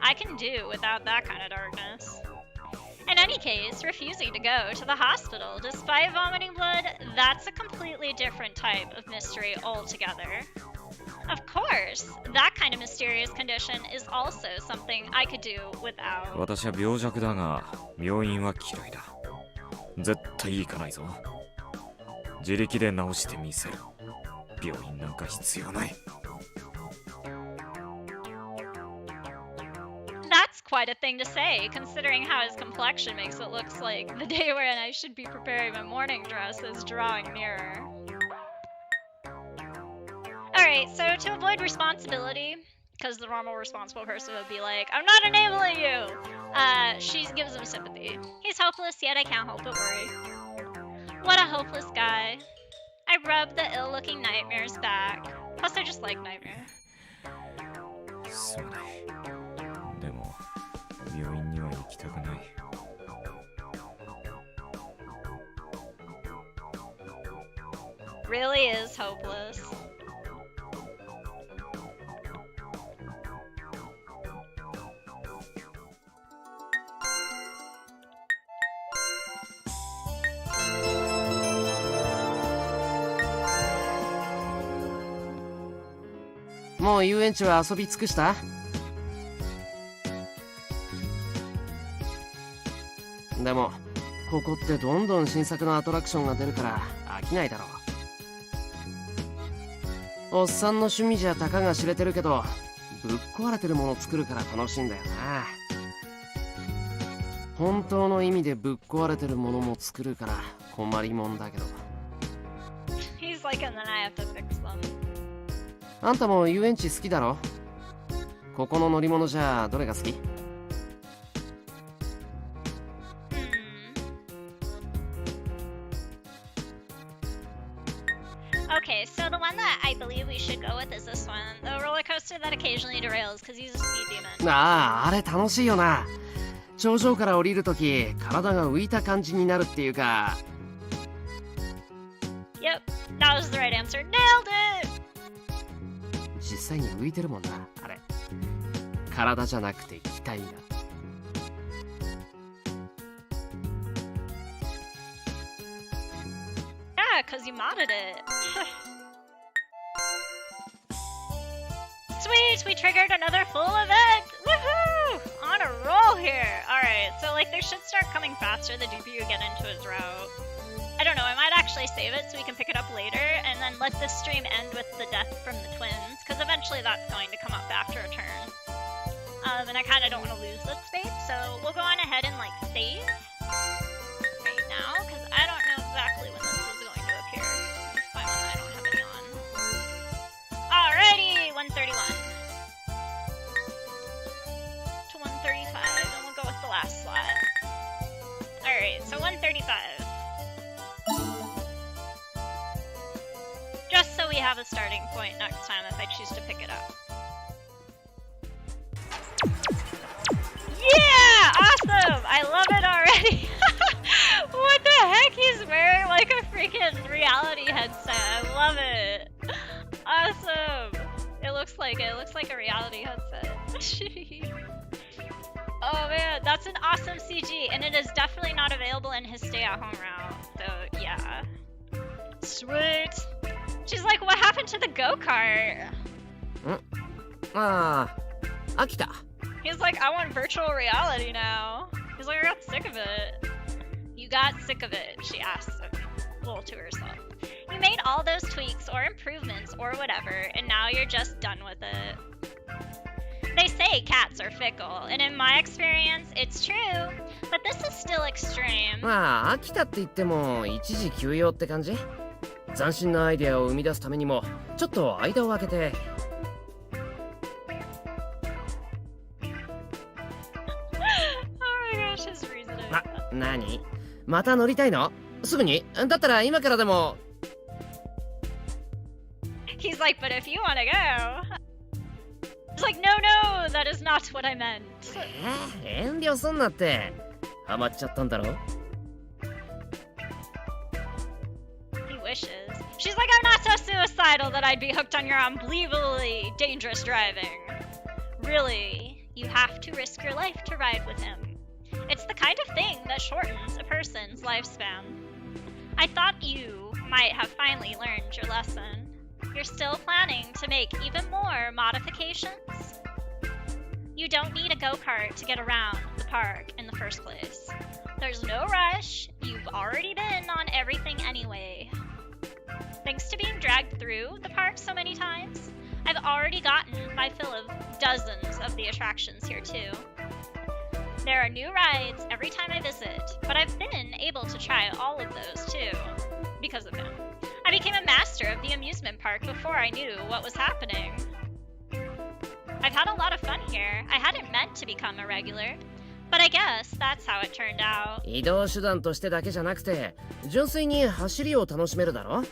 I can do without that kind of darkness. In any case, refusing to go to the hospital despite vomiting blood, that's a completely different type of mystery altogether. Of course, that kind of mysterious condition is also something I could do without. 私は病弱だが、病院は嫌いだ。絶対行かないぞ。自力で治してみせる。病院なんか必要ない。 That's quite a thing to say, considering how his complexion makes it look like the day when I should be preparing my morning dress is drawing nearer. Alright, so to avoid responsibility, because the normal responsible person would be like, I'm not enabling you! She gives him sympathy. He's hopeless, yet I can't help but worry. What a hopeless guy. I rub the ill-looking Nightmare's back. Plus, I just like Nightmare. すまない。でも、病院には行きたくない。Really is hopeless. Mo 遊園地は遊び尽くした？でもここってどんどん新作のアトラクションが出るから飽きないだろう。おっさんの趣味じゃたかが知れてるけど、ぶっ壊れてるもの作るから楽しいんだよな。本当の意味でぶっ壊れてるものも作るから困りもんだけど。He's like, and then I have to fix them. あんたも遊園地好きだろ？ここの乗り物じゃどれが好き？Okay, so the one that I believe we should go with is this one. The roller coaster that occasionally derails because he's a speed demon. ああ、あれ楽しいよな。頂上から降りるとき、体が浮いた感じになるっていうか。Yep, that was the right answer. Nailed it! 実際に浮いてるもんな、あれ。体じゃなくて機体が。Yeah, cause you modded it. Sweet, we triggered another full event! Woohoo! On a roll here! Alright, so like they should start coming faster the deeper you get into his route. I don't know, I might actually save it so we can pick it up later, and then let this stream end with the death from the twins, because eventually that's going to come up after a turn. And I kind of don't want to lose this space, so we'll go on ahead and like save right now, because I don't know exactly when this is going to appear. Let me find one that I don't have any on. Alrighty, 131 to 135, and we'll go with the last slot. Alright, so 135. Just so we have a starting point next time if I choose to pick it up. Yeah! Awesome! I love it already! What the heck? He's wearing like a freaking reality headset. I love it. Awesome! It looks like a reality headset. Oh man, that's an awesome CG, and it is definitely not available in his stay-at-home route. So yeah. Sweet! She's like, what happened to the go-kart? Akita. He's like, I want virtual reality now. He's like, I got sick of it. You got sick of it, she asks him, well, to herself. You made all those tweaks or improvements or whatever, and now you're just done with it. They say cats are fickle, and in my experience, it's true, but this is still extreme. まあ、飽きたって言っても一時休養って感じ？斬新なアイデアを生み出すためにもちょっと間を空けて。Oh my gosh, his reasoning. 何？また乗りたいの？すぐに？だったら今からでも。He's like, but if you wanna go. It's like, no, that is not what I meant. 遠慮すんなって。ハマっちゃったんだろ？He wishes. She's like, I'm not so suicidal that I'd be hooked on your unbelievably dangerous driving. Really, you have to risk your life to ride with him. It's the kind of thing that shortens a person's lifespan. I thought you might have finally learned your lesson. You're still planning to make even more modifications? You don't need a go-kart to get around the park in the first place. There's no rush. You've already been on everything anyway. Thanks to being dragged through the park so many times, I've already gotten my fill of dozens of the attractions here too. There are new rides every time I visit, but I've been able to try all of those too, because of him. I became a master of the amusement park before I knew what was happening. I've had a lot of fun here. I hadn't meant to become a regular, but I guess that's how it turned out. 移動手段としてだけじゃなくて純粋に走りを楽しめるだろ。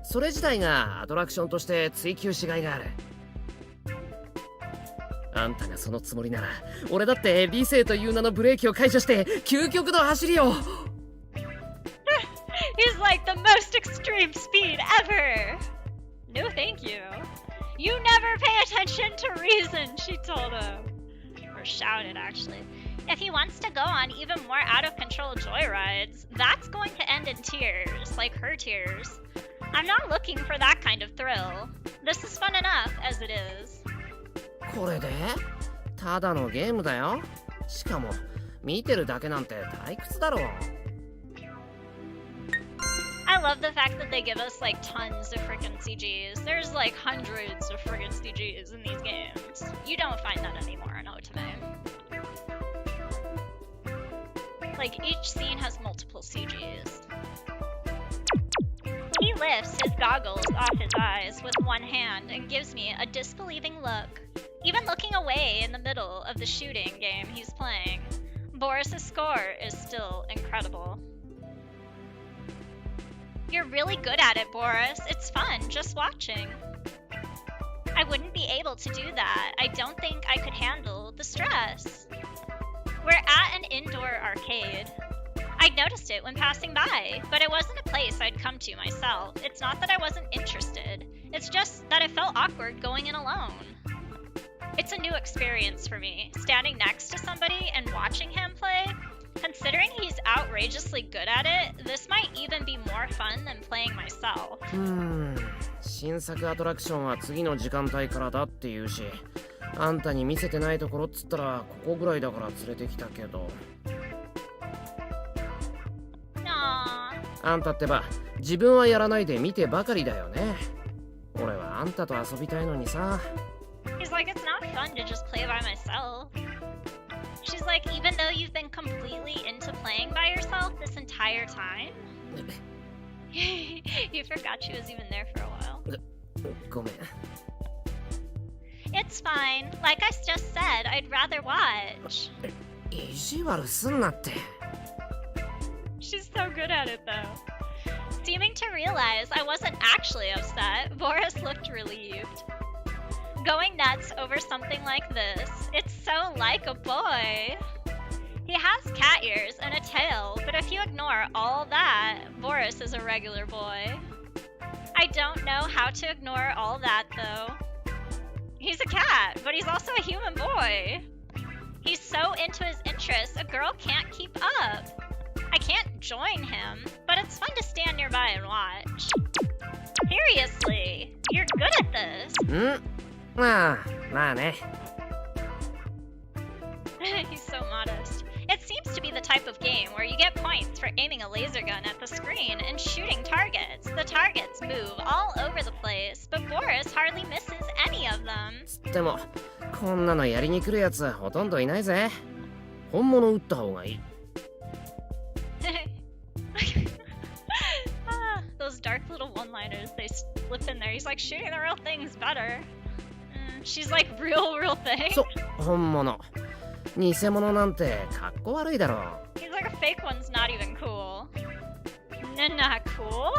それ自体がアトラクションとして追求しがいがある。あんたがそのつもりなら俺だって理性という名のブレーキを解除して究極の走りを。He's like the most extreme speed ever! No thank you. You never pay attention to reason, she told him. Or shouted, actually. If he wants to go on even more out-of-control joyrides, that's going to end in tears, like her tears. I'm not looking for that kind of thrill. This is fun enough as it is. これで？ただのゲームだよ。しかも見てるだけなんて退屈だろ。I love the fact that they give us like tons of freaking CGs. There's like hundreds of freaking CGs in these games. You don't find that anymore in Otome. Like each scene has multiple CGs. He lifts his goggles off his eyes with one hand and gives me a disbelieving look, even looking away in the middle of the shooting game he's playing. Boris's score is still incredible. You're really good at it, Boris. It's fun just watching. I wouldn't be able to do that. I don't think I could handle the stress. We're at an indoor arcade. I'd noticed it when passing by, but it wasn't a place I'd come to myself. It's not that I wasn't interested. It's just that it felt awkward going in alone. It's a new experience for me, standing next to somebody and watching him play. Considering he's outrageously good at it, this might even be more fun than playing myself. 新作アトラクションは次の時間帯からだって言うし、あんたに見せてないところっつったらここぐらいだから連れてきたけど。あんたってば、自分はやらないで見てばかりだよね。俺はあんたと遊びたいのにさ。He's like, it's not fun to just play by myself. She's like, even though you've been completely into playing by yourself this entire time? You forgot she was even there for a while. ごめん。It's fine. Like I just said, I'd rather watch. 意地悪すんなって。She's so good at it though. Seeming to realize I wasn't actually upset, Boris looked relieved. Going nuts over something like this, it's so like a boy. He has cat ears and a tail, but if you ignore all that, Boris is a regular boy. I don't know how to ignore all that though. He's a cat, but he's also a human boy. He's so into his interests, a girl can't keep up. I can't join him, but it's fun to stand nearby and watch. Seriously, you're good at this. まあね。He's so modest. It seems to be the type of game where you get points for aiming a laser gun at the screen and shooting targets. The targets move all over the place, but Boris hardly misses any of them. でも、こんなのやりに来るやつほとんどいないぜ。本物撃った方がいい。Those dark little one-liners, they slip in there. He's like, shooting the real thing's better. She's like, real thing? そう、本物。偽物なんてかっこ悪いだろ。He's like, a fake one's not even cool. Not cool?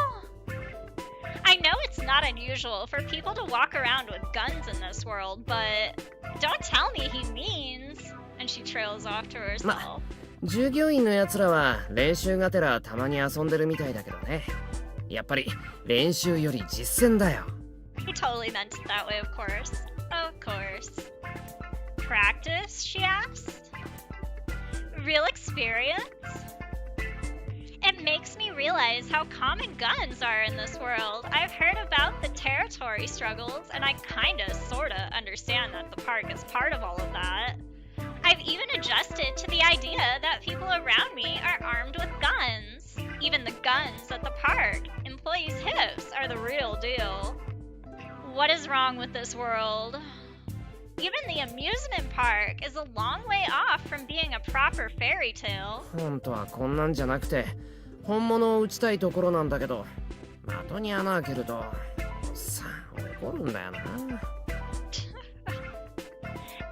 I know it's not unusual for people to walk around with guns in this world, but don't tell me he means. And she trails off to herself. 従業員のやつらは練習がてらたまに遊んでるみたいだけどね。やっぱり練習より実践だよ。He totally meant it that way, of course. Of course. Practice, she asked? Real experience? It makes me realize how common guns are in this world. I've heard about the territory struggles, and I kinda, sorta understand that the park is part of all of that. I've even adjusted to the idea that people around me are armed with guns. Even the guns at the park. Employees' hips are the real deal. What is wrong with this world? Even the amusement park is a long way off from being a proper fairy tale. 本当はこんなんじゃなくて本物を撃ちたいところなんだけど、的に穴開けるとさあ怒るんだよな。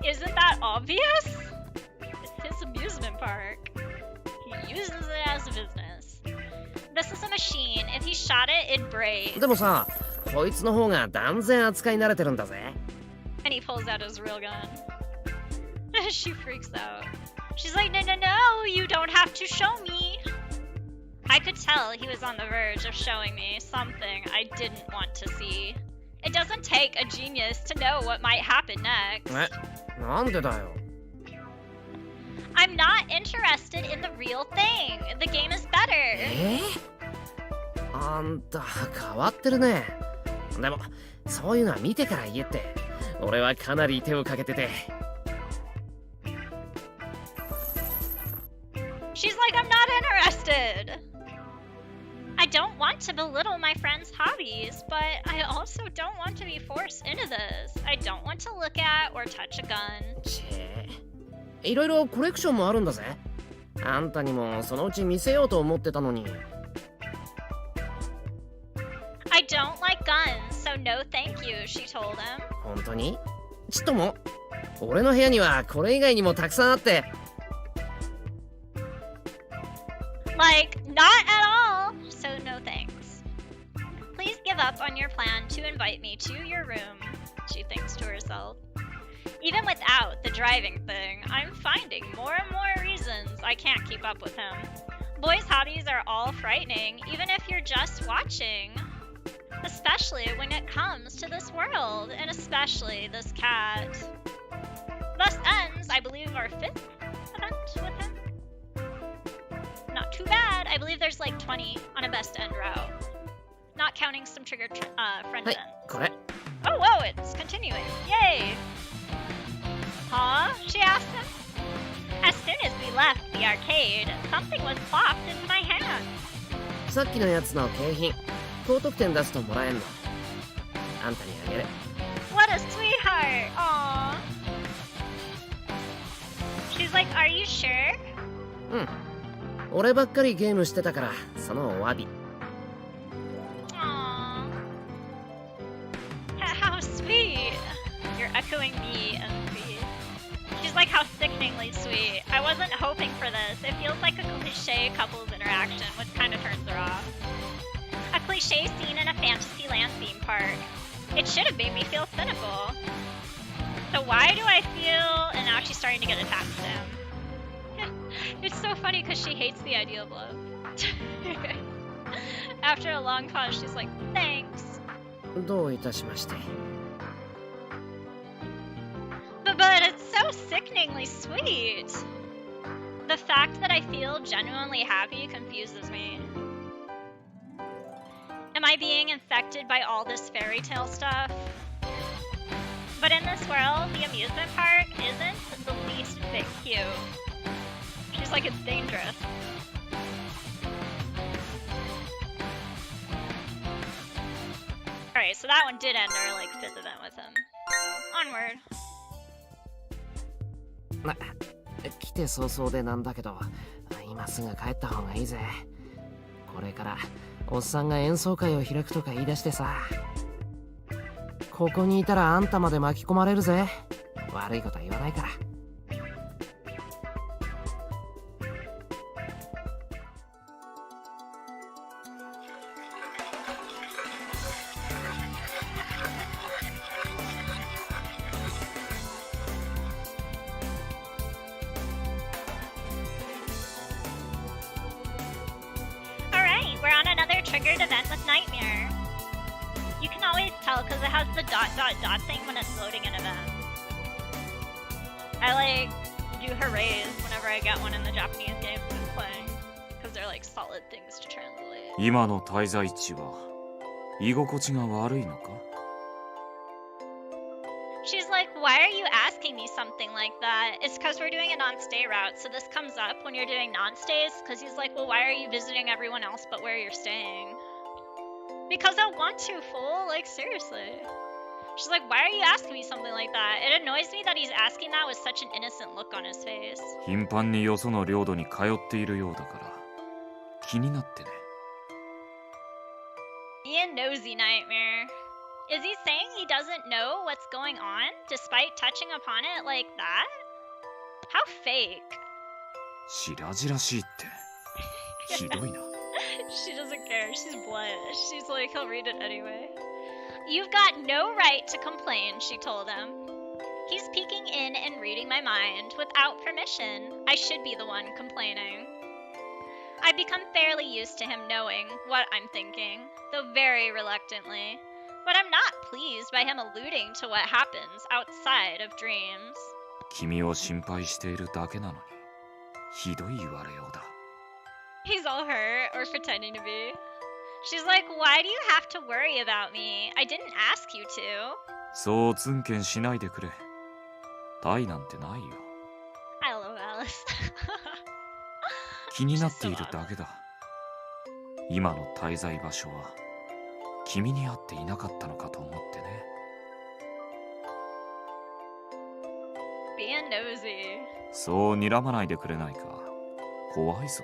Isn't that obvious? It's his amusement park. He uses it as a business. This is a machine. If he shot it, it'd break. でもさ、こいつの方が断然扱い慣れてるんだぜ。And he pulls out his real gun. She freaks out. She's like, no, you don't have to show me. I could tell he was on the verge of showing me something I didn't want to see. It doesn't take a genius to know what might happen next. なんでだよ。I'm not interested in the real thing. The game is better. あんた変わってるね。でもそういうのは見てから言えって。俺はかなり手をかけてて。She's like, I'm not interested. I don't want to belittle my friend's hobbies, but I also don't want to be forced into this. I don't want to look at or touch a gun. チェいろいろコレクションもあるんだぜ。あんたにもそのうち見せようと思ってたのに。I don't like guns, so no thank you, she told him. 本当に？ちっとも俺の部屋にはこれ以外にもたくさんあって。Like, not at all, so no thanks. Please give up on your plan to invite me to your room, she thinks to herself. Even without the driving thing, I'm finding more and more reasons I can't keep up with him. Boys' hobbies are all frightening, even if you're just watching. Especially when it comes to this world, and especially this cat. Thus ends, I believe, our 5th event with him. Not too bad. I believe there's like 20 on a best end route. Not counting some triggered friend はい events. これ Oh, whoa, it's continuing. Yay! Huh? She asked him. As soon as we left the arcade, something was plopped into my hand. さっきのやつの景品高得点出すともらえんのあんたにあげる What a sweetheart! Aww. She's like, are you sure? うん俺ばっかりゲームしてたからそのお詫び Aww. How sweet. You're echoing me and sweet. She's like, how sickeningly sweet. I wasn't hoping for this. It feels like a cliche couples interaction, which kind of turns her off. A cliche scene in a Fantasyland theme park. It should have made me feel cynical. So why do I feel... And now she's starting to get attached to him. It's so funny because she hates the idea of love. After a long pause, she's like, thanks. どういたしまして But it's so sickeningly sweet. The fact that I feel genuinely happy confuses me. Am I being infected by all this fairy tale stuff? But in this world, the amusement park isn't the least bit cute. She's like, it's dangerous. Alright, so that one did end our like 5th event with him. So, onward. 来て早々でなんだけど今すぐ帰った方がいいぜこれからおっさんが演奏会を開くとか言い出してさここにいたらあんたまで巻き込まれるぜ悪いことは言わないから Alright, we're on another triggered event with Nightmare. You can always tell because it has the ... thing when it's loading an event. I like do hoorays whenever I get one in the Japanese games I'm playing because they're like solid things to translate. 今の滞在地は居心地が悪いのか She's like, why are you asking me something like that? It's because we're doing a non-stay route, so this comes up when you're doing non-stays, because he's like, well, why are you visiting everyone else but where you're staying? Because I want to, fool. Like, seriously. She's like, why are you asking me something like that? It annoys me that he's asking that with such an innocent look on his face. 頻繁によその領土に通っているようだから気になってね Ian nosy Nightmare. Is he saying he doesn't know what's going on despite touching upon it like that? How fake. 白々しいってひどいな She doesn't care. She's blunt. She's like, he'll read it anyway. You've got no right to complain, she told him. He's peeking in and reading my mind without permission. I should be the one complaining. I've become fairly used to him knowing what I'm thinking, though very reluctantly. But I'm not pleased by him alluding to what happens outside of dreams. 君を心配しているだけなのにひどい言われようだ He's all hurt, or pretending to be. She's like, why do you have to worry about me? I didn't ask you to. そうツンケンしないでくれ大なんてないよ I love Alice. 気になっているだけだ今の滞在場所は君に会っていなかったのかと思ってね Being nosy. そう睨まないでくれないか怖いぞ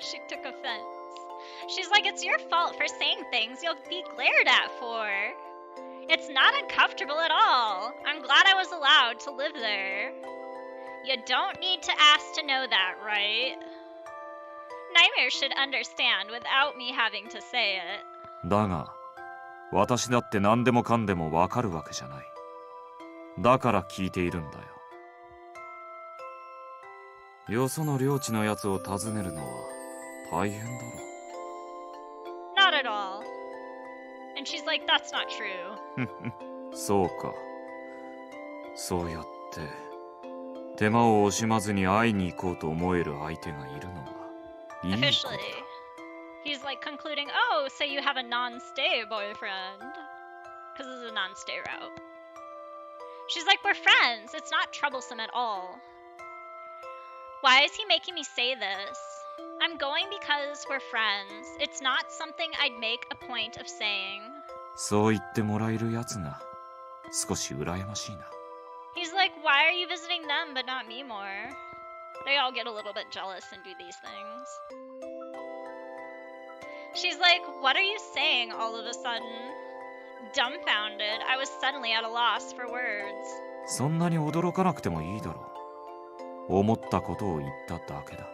She took offense. She's like, it's your fault for saying things you'll be glared at for. It's not uncomfortable at all. I'm glad I was allowed to live there. You don't need to ask to know that, right? Nightmare should understand without me having to say it. だが私だって何でもかんでもわかるわけじゃないだから聞いているんだよよその領地のやつを訪ねるのは大変だろう not at all. And she's like, that's not true. そうか。そうやって手間を惜しまずに会いに行こうと思える相手がいるのはいいことだ。 Officially. He's like concluding, oh, so you have a non-stay boyfriend. Because this is a non-stay route. She's like, we're friends. It's not troublesome at all. Why is he making me say this? I'm going because we're friends. It's not something I'd make a point of saying. そう言ってもらえるやつが少し羨ましいな。 He's like, why are you visiting them but not me more? They all get a little bit jealous and do these things. She's like, what are you saying all of a sudden? Dumbfounded, I was suddenly at a loss for words. そんなに驚かなくてもいいだろう。思ったことを言っただけだ。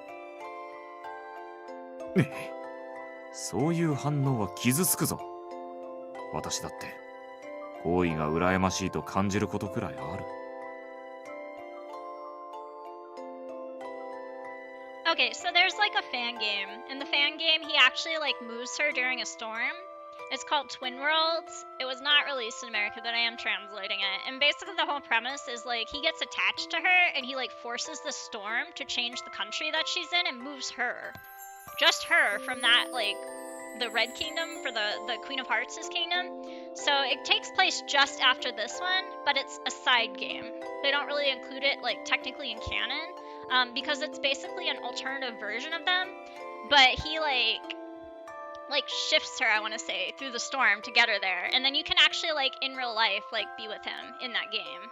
そういう反応は傷つくぞ。私だって好意が羨ましいと感じることくらいある。 Okay, so there's like a fan game. In the fan game, he actually like moves her during a storm. It's called Twin Worlds. It was not released in America, but I am translating it. And basically the whole premise is like he gets attached to her and he like forces the storm to change the country that she's in and moves her. Just her from that like the Red Kingdom for the Queen of Hearts' kingdom. So it takes place just after this one, but it's a side game. They don't really include it like technically in canon. Because it's basically an alternative version of them, but he like shifts her, I want to say, through the storm to get her there, and then you can actually like in real life like be with him in that game,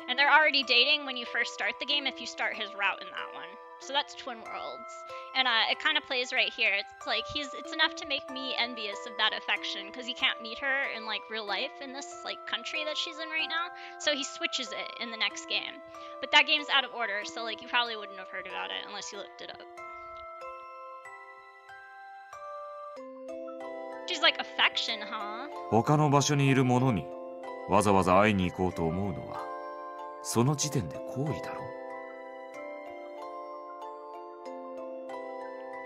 and they're already dating when you first start the game if you start his route in that one. So that's Twin Worlds, and it kind of plays right here. It's like it's enough to make me envious of that affection because you can't meet her in like real life in this like country that she's in right now. So he switches it in the next game, but that game's out of order, so like you probably wouldn't have heard about it unless you looked it up. She's like, affection, huh? 他の場所にいる者にわざわざ会いに行こうと思うのはその時点で好意だろう。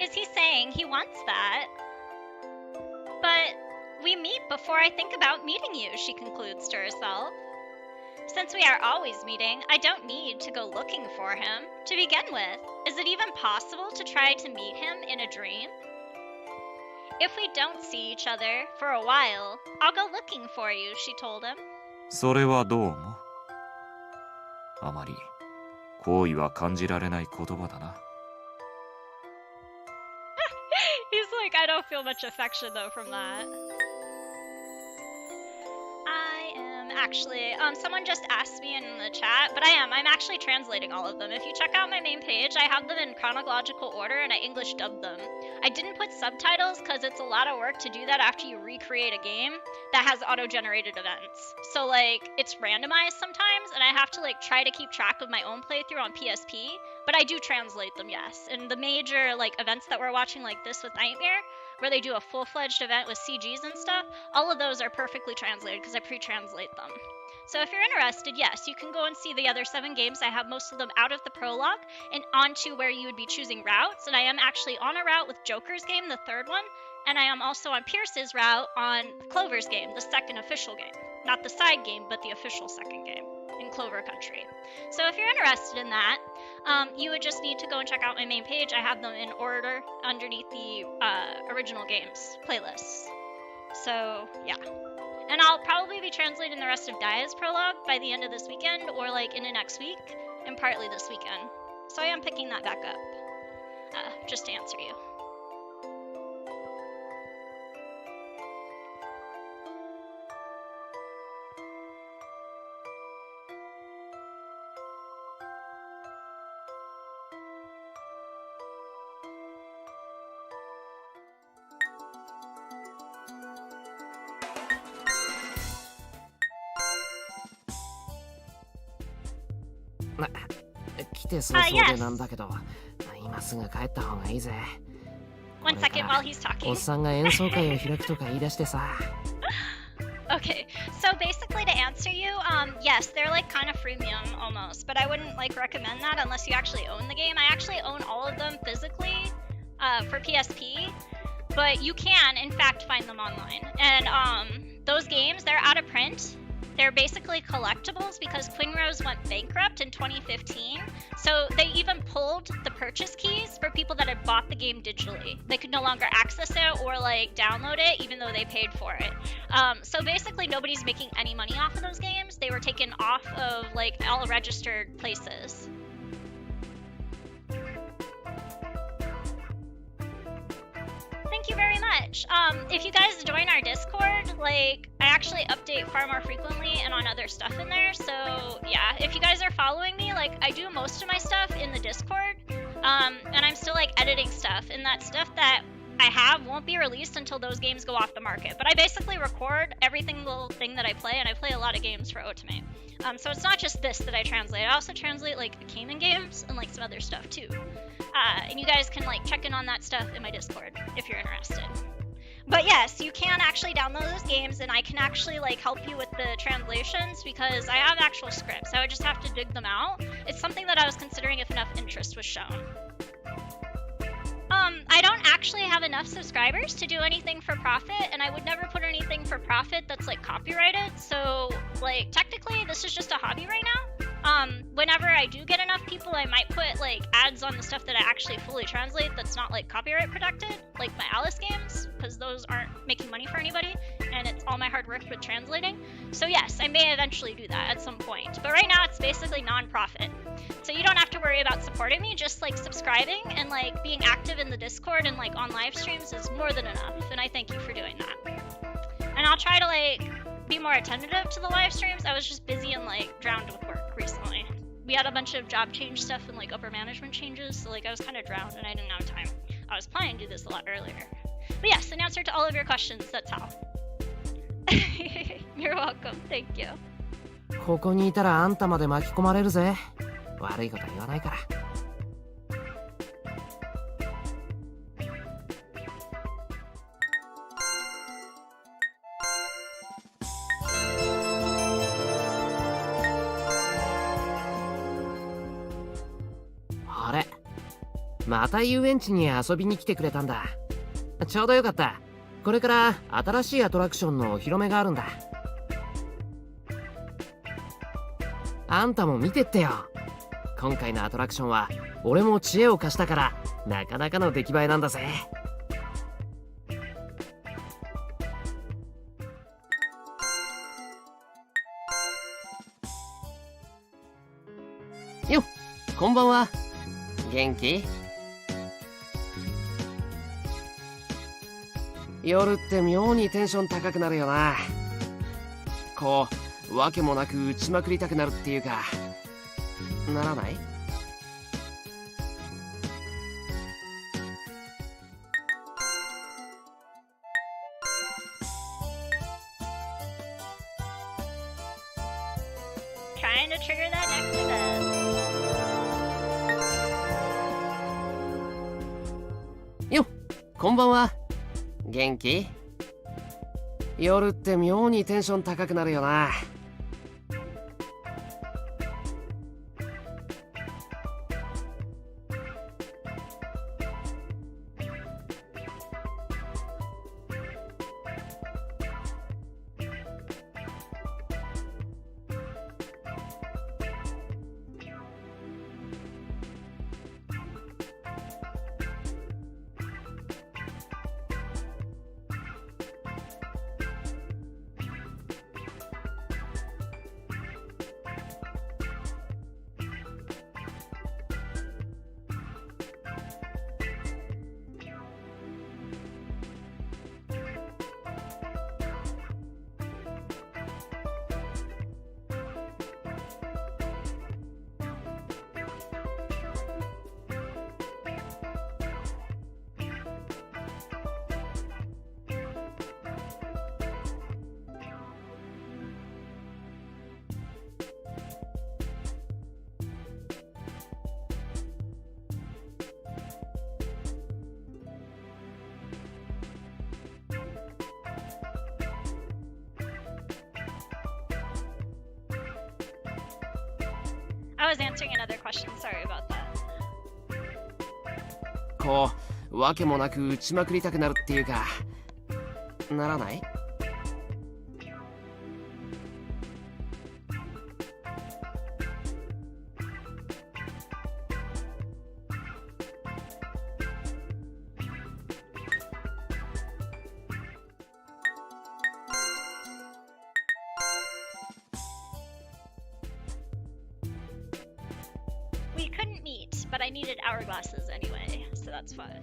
Is he saying he wants that? But we meet before I think about meeting you, she concludes to herself. Since we are always meeting, I don't need to go looking for him. To begin with, is it even possible to try to meet him in a dream? If we don't see each other for a while, I'll go looking for you, she told him. それはどう思う？あまり好意は感じられない言葉だな。 He's like, I don't feel much affection though from that. I am actually, someone just asked me in the chat, but I'm actually translating all of them. If you check out my main page, I have them in chronological order and I English dubbed them. I didn't put subtitles because it's a lot of work to do that after you recreate a game that has auto-generated events. So like, it's randomized sometimes and I have to like try to keep track of my own playthrough on PSP, but I do translate them, yes. And the major like events that we're watching like this with Nightmare, where they do a full-fledged event with CGs and stuff, all of those are perfectly translated because I pre-translate them. So if you're interested, yes, you can go and see the other 7 games. I have most of them out of the prologue and onto where you would be choosing routes. And I am actually on a route with Joker's game, the 3rd one, and I am also on Pierce's route on Clover's game, the 2nd official game. Not the side game, but the official 2nd game in Clover Country. So if you're interested in that, you would just need to go and check out my main page. I have them in order underneath the original games playlists. So yeah. And I'll probably be translating the rest of Daya's prologue by the end of this weekend or like into next week and partly this weekend. So I am picking that back up just to answer you. One second while he's talking. Okay, so basically to answer you, yes, they're like kind of freemium almost, but I wouldn't like recommend that unless you actually own the game. I actually own all of them physically for PSP. but you can, in fact, find them online. And those games, they're out of print. They're basically collectibles because Queen Rose went bankrupt in 2015. So they even pulled the purchase keys for people that had bought the game digitally. They could no longer access it or like download it, even though they paid for it. So basically nobody's making any money off of those games. They were taken off of like all registered places. Thank you very much. If you guys join our Discord, like, I actually update far more frequently and on other stuff in there. So yeah, if you guys are following me, like, I do most of my stuff in the Discord, and I'm still like editing stuff, and that stuff that I have won't be released until those games go off the market. But I basically record every single thing that I play, and I play a lot of games for Otome. So it's not just this that I translate. I also translate like the Cayman games and like some other stuff too. And you guys can like check in on that stuff in my Discord if you're interested. But yes, you can actually download those games, and I can actually like help you with the translations because I have actual scripts. I would just have to dig them out. It's something that I was considering if enough interest was shown. I don't actually have enough subscribers to do anything for profit, and I would never put anything for profit that's like copyrighted. So like technically this is just a hobby right now. Whenever I do get enough people, I might put like ads on the stuff that I actually fully translate that's not like copyright protected, like my Alice games, because those aren't making money for anybody, and it's all my hard work with translating. So yes, I may eventually do that at some point, but right now it's basically non-profit. So you don't have to worry about supporting me, just like subscribing and like being active in the Discord and like on live streams is more than enough, and I thank you for doing that. And I'll try to like be more attentive to the live streams. I was just busy and like drowned with work recently. We had a bunch of job change stuff and like upper management changes, so like I was kind of drowned and I didn't have time. I was planning to do this a lot earlier. But yes, in answer to all of your questions, that's how. You're welcome, thank you. ここにいたらあんたまで巻き込まれるぜ。悪いこと言わないから。あれ、また遊園地に遊びに来てくれたんだ。ちょうどよかった。これから新しいアトラクションのお披露目があるんだ。あんたも見てってよ。今回のアトラクションは俺も知恵を貸したからなかなかの出来栄えなんだぜ。よっ、こんばんは。元気？夜って妙にテンション高くなるよな。こうわけもなく打ちまくりたくなるっていうか、ならない？Trying to trigger that Exodus. よっ、こんばんは。元気？夜って妙にテンション高くなるよな。I was answering another question. Sorry about that. こわけもなく打ちまくりたくなるっていうか、ならない？We couldn't meet, but I needed hourglasses anyway, so that's fun.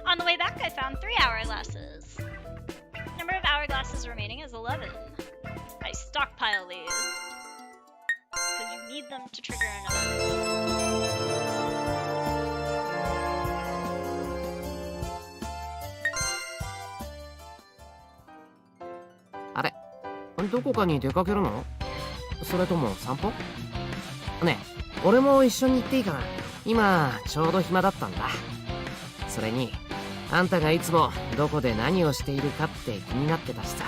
On the way back, I found 3 hourglasses. Number of hourglasses remaining is 11. I stockpile these, because you need them to trigger an event. あれ、どこかに出かけるの？それとも散歩？ねえ、俺も一緒に行っていいかな？今ちょうど暇だったんだ。それにあんたがいつもどこで何をしているかって気になってたしさ。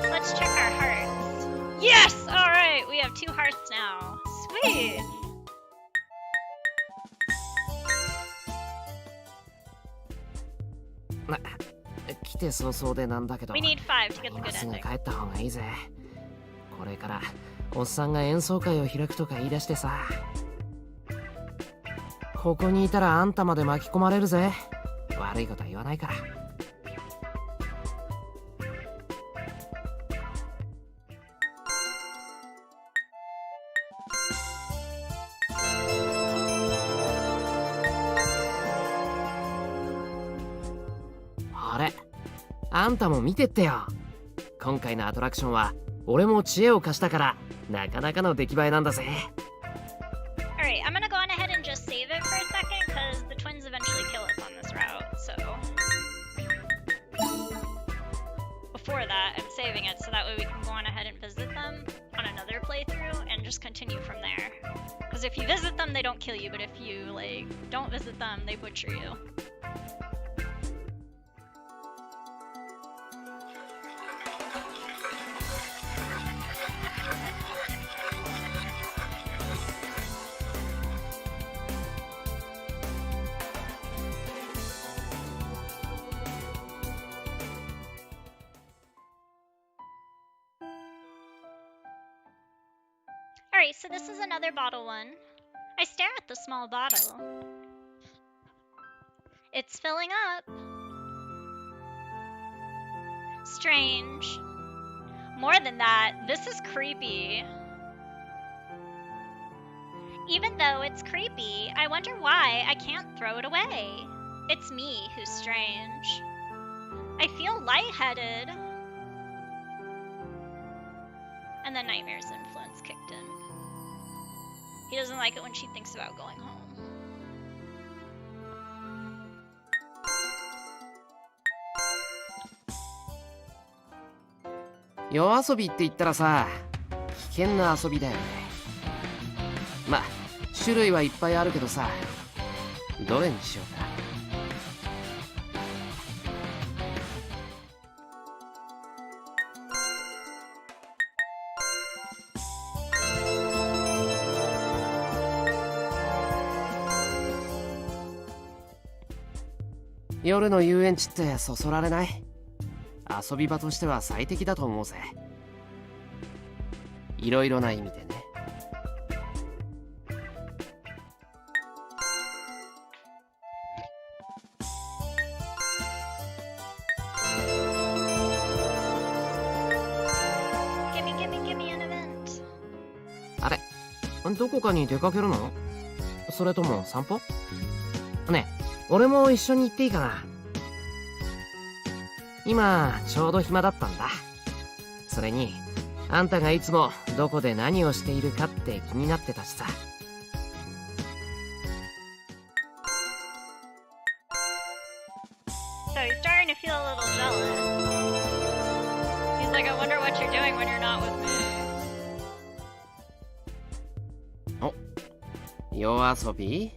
Let's check our hearts. Yes! Alright, we have 2 hearts now. Sweet! Nah, 来て早々でなんだけど、 We need 5 to get the 今 good すぐ ending. 帰った方がいいぜ。これからおっさんが演奏会を開くとか言い出してさ。ここにいたらあんたまで巻き込まれるぜ。悪いことは言わないから。あれ、あんたも見てってよ。今回のアトラクションは俺も知恵を貸したからなかなかの出来栄えなんだぜ。Alright, I'm gonna go on ahead and just save it for a second, because the twins eventually kill us on this route, so... Before that, I'm saving it so that way we can go on ahead and visit them on another playthrough and just continue from there. Because if you visit them, they don't kill you, but if you, like, don't visit them, they butcher you. Alright, so this is another bottle one. I stare at the small bottle. It's filling up. Strange. More than that, this is creepy. Even though it's creepy, I wonder why I can't throw it away. It's me who's strange. I feel lightheaded. And then Nightmare's influence kicked in. He doesn't like it when she thinks about going home.夜遊びって言ったらさ、危険な遊びだよね。まあ種類はいっぱいあるけどさ、どれにしようか。夜の遊園地ってそそられない？遊び場としては最適だと思うぜ。いろいろな意味でね。Gimme an event. あれ、どこかに出かけるの？それとも散歩？ねえ、俺も一緒に行っていいかな？今ちょうど暇だったんだ。それにあんたがいつもどこで何をしているかって気になってたしさ。So he's starting to feel a little jealous. He's like, I wonder what you're doing when you're not with me. お、夜遊び？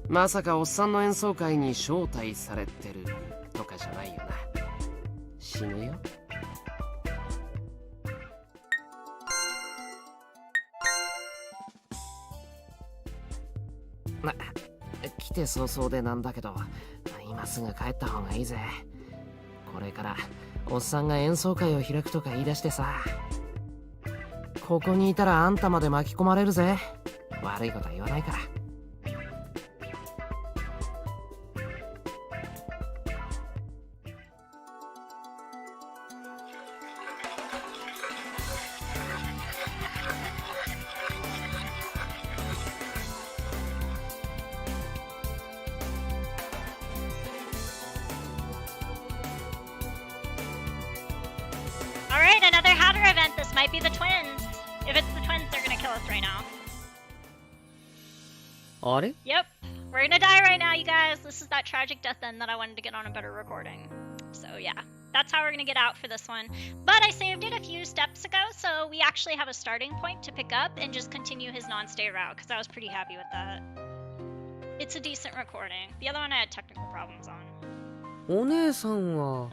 まさかおっさんの演奏会に招待されてるとかじゃないよな。死ぬよ。来て早々でなんだけど、今すぐ帰った方がいいぜ。これからおっさんが演奏会を開くとか言い出してさ。ここにいたらあんたまで巻き込まれるぜ。悪いことは言わないから。Alright, another Hatter event. This might be the twins. If it's the twins, they're gonna kill us right now. あれ Yep. We're gonna die right now, you guys. This is that tragic death end that I wanted to get on a better recording. So yeah, that's how we're gonna get out for this one. But I saved it a few steps ago, so we actually have a starting point to pick up and just continue his non-stay route, because I was pretty happy with that. It's a decent recording. The other one I had technical problems on. お姉さんは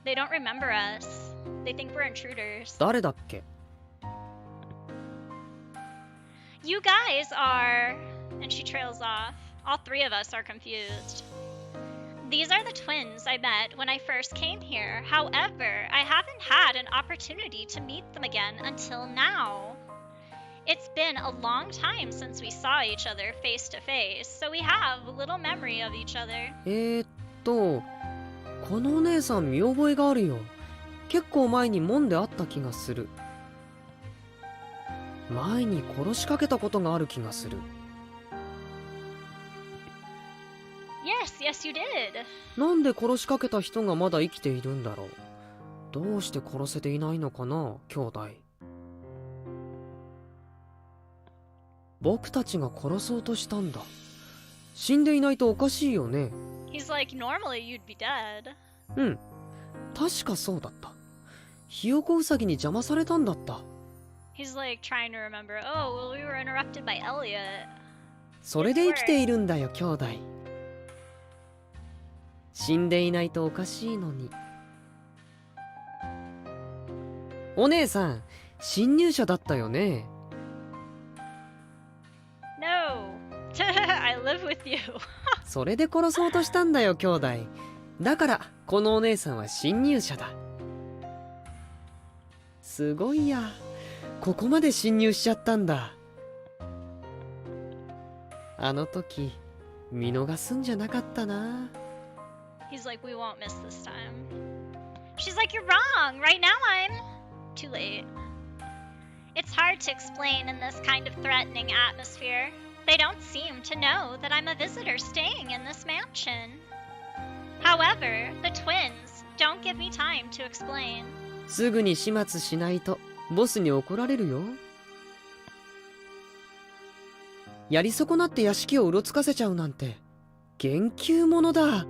They don't remember us. They think we're intruders. 誰だっけ You guys are... And she trails off. All three of us are confused. These are the twins I met when I first came here. However, I haven't had an opportunity to meet them again until now. It's been a long time since we saw each other face to face, so we have little memory of each other. このお姉さん見覚えがあるよ。結構前に門で会った気がする。前に殺しかけたことがある気がする。Yes, yes, you did. なんで殺しかけた人がまだ生きているんだろう。どうして殺せていないのかな、兄弟。僕たちが殺そうとしたんだ。死んでいないとおかしいよね。He's like, normally you'd be dead. うん、確かそうだった。ひよこウサギに邪魔されたんだった。He's like trying to remember, oh, well, we were interrupted by Elliot. それで生きているんだよ、兄弟。死んでいないとおかしいのに。お姉さん、侵入者だったよね。No. I live with you. それで殺そうとしたんだよ、兄弟。だから、このお姉さんは侵入者だ。すごいや。ここまで侵入しちゃったんだ。あの時、見逃すんじゃなかったな。He's like, we won't miss this time. She's like, you're wrong. Right now I'm... Too late. It's hard to explain in this kind of threatening atmosphere. They don't seem to know that I'm a visitor staying in this mansion. However, the twins don't give me time to explain. すぐに始末しないとボスに怒られるよ。やり損なって屋敷をうろつかせちゃうなんて言及者だ。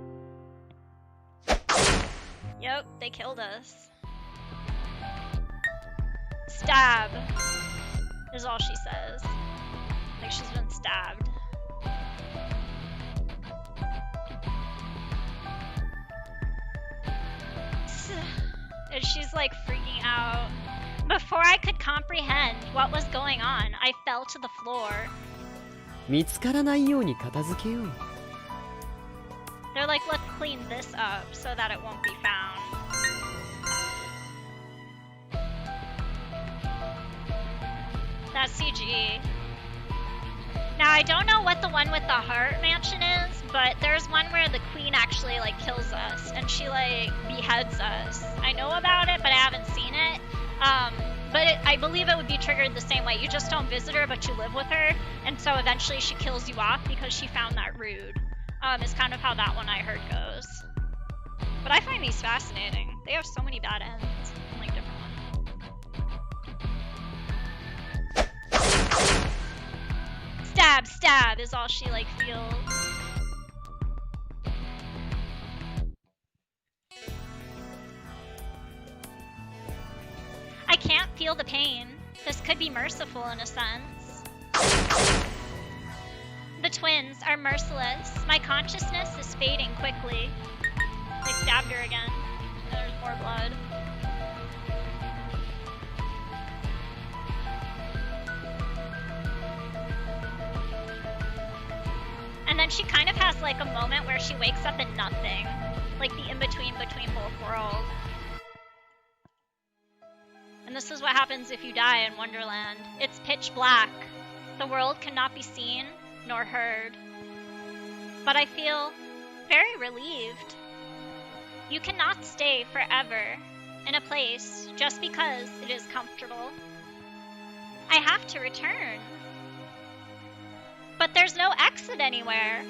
Yep, they killed us. Stab is all she says. Like she's been stabbed. And she's like freaking out. Before I could comprehend what was going on, I fell to the floor. 見つからないように片付けよう。They're like, let's clean this up so that it won't be found. That's CG. Now, I don't know what the one with the heart mansion is, but there's one where the queen actually, like, kills us, and she, like, beheads us. I know about it, but I haven't seen it. I believe it would be triggered the same way. You just don't visit her, but you live with her, and so eventually she kills you off because she found that rude. Is kind of how that one I heard goes. But I find these fascinating. They have so many bad ends in, like, different ones. Stab, stab is all she, like, feels. I can't feel the pain. This could be merciful in a sense. The twins are merciless. My consciousness is fading quickly. They stabbed her again. There's more blood. And then she kind of has like a moment where she wakes up in nothing. Like the in-between between both worlds. And this is what happens if you die in Wonderland. It's pitch black. The world cannot be seen nor heard. But I feel very relieved. You cannot stay forever in a place just because it is comfortable. I have to return. But there's no exit anywhere.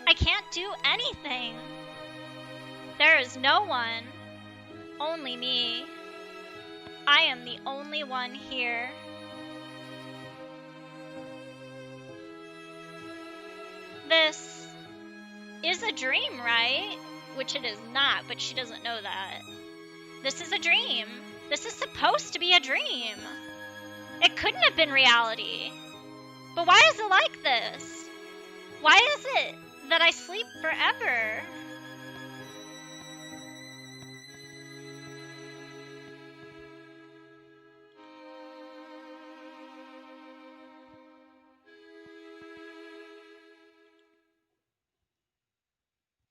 I can't do anything. There is no one, only me. I am the only one here. This is a dream, right? Which it is not, but she doesn't know that. This is a dream. This is supposed to be a dream. It couldn't have been reality. But why is it like this? Why is it that I sleep forever?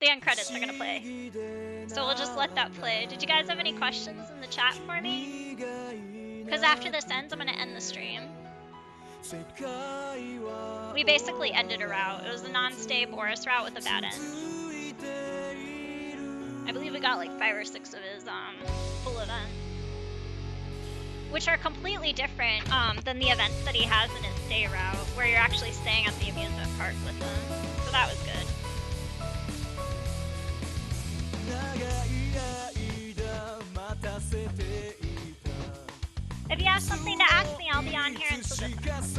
The end credits are gonna play. So we'll just let that play. Did you guys have any questions in the chat for me? Because after this ends, I'm gonna end the stream. We basically ended a route. It was a non-stay Boris route with a bad end. I believe we got like 5 or 6 of his full events. Which are completely different than the events that he has in his day route, where you're actually staying at the amusement park with him. So that was good. If you have something to ask me, I'll be on here until this ends.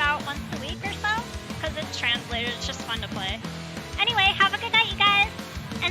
about once a week or so, because it's translated. It's just fun to play. Anyway, have a good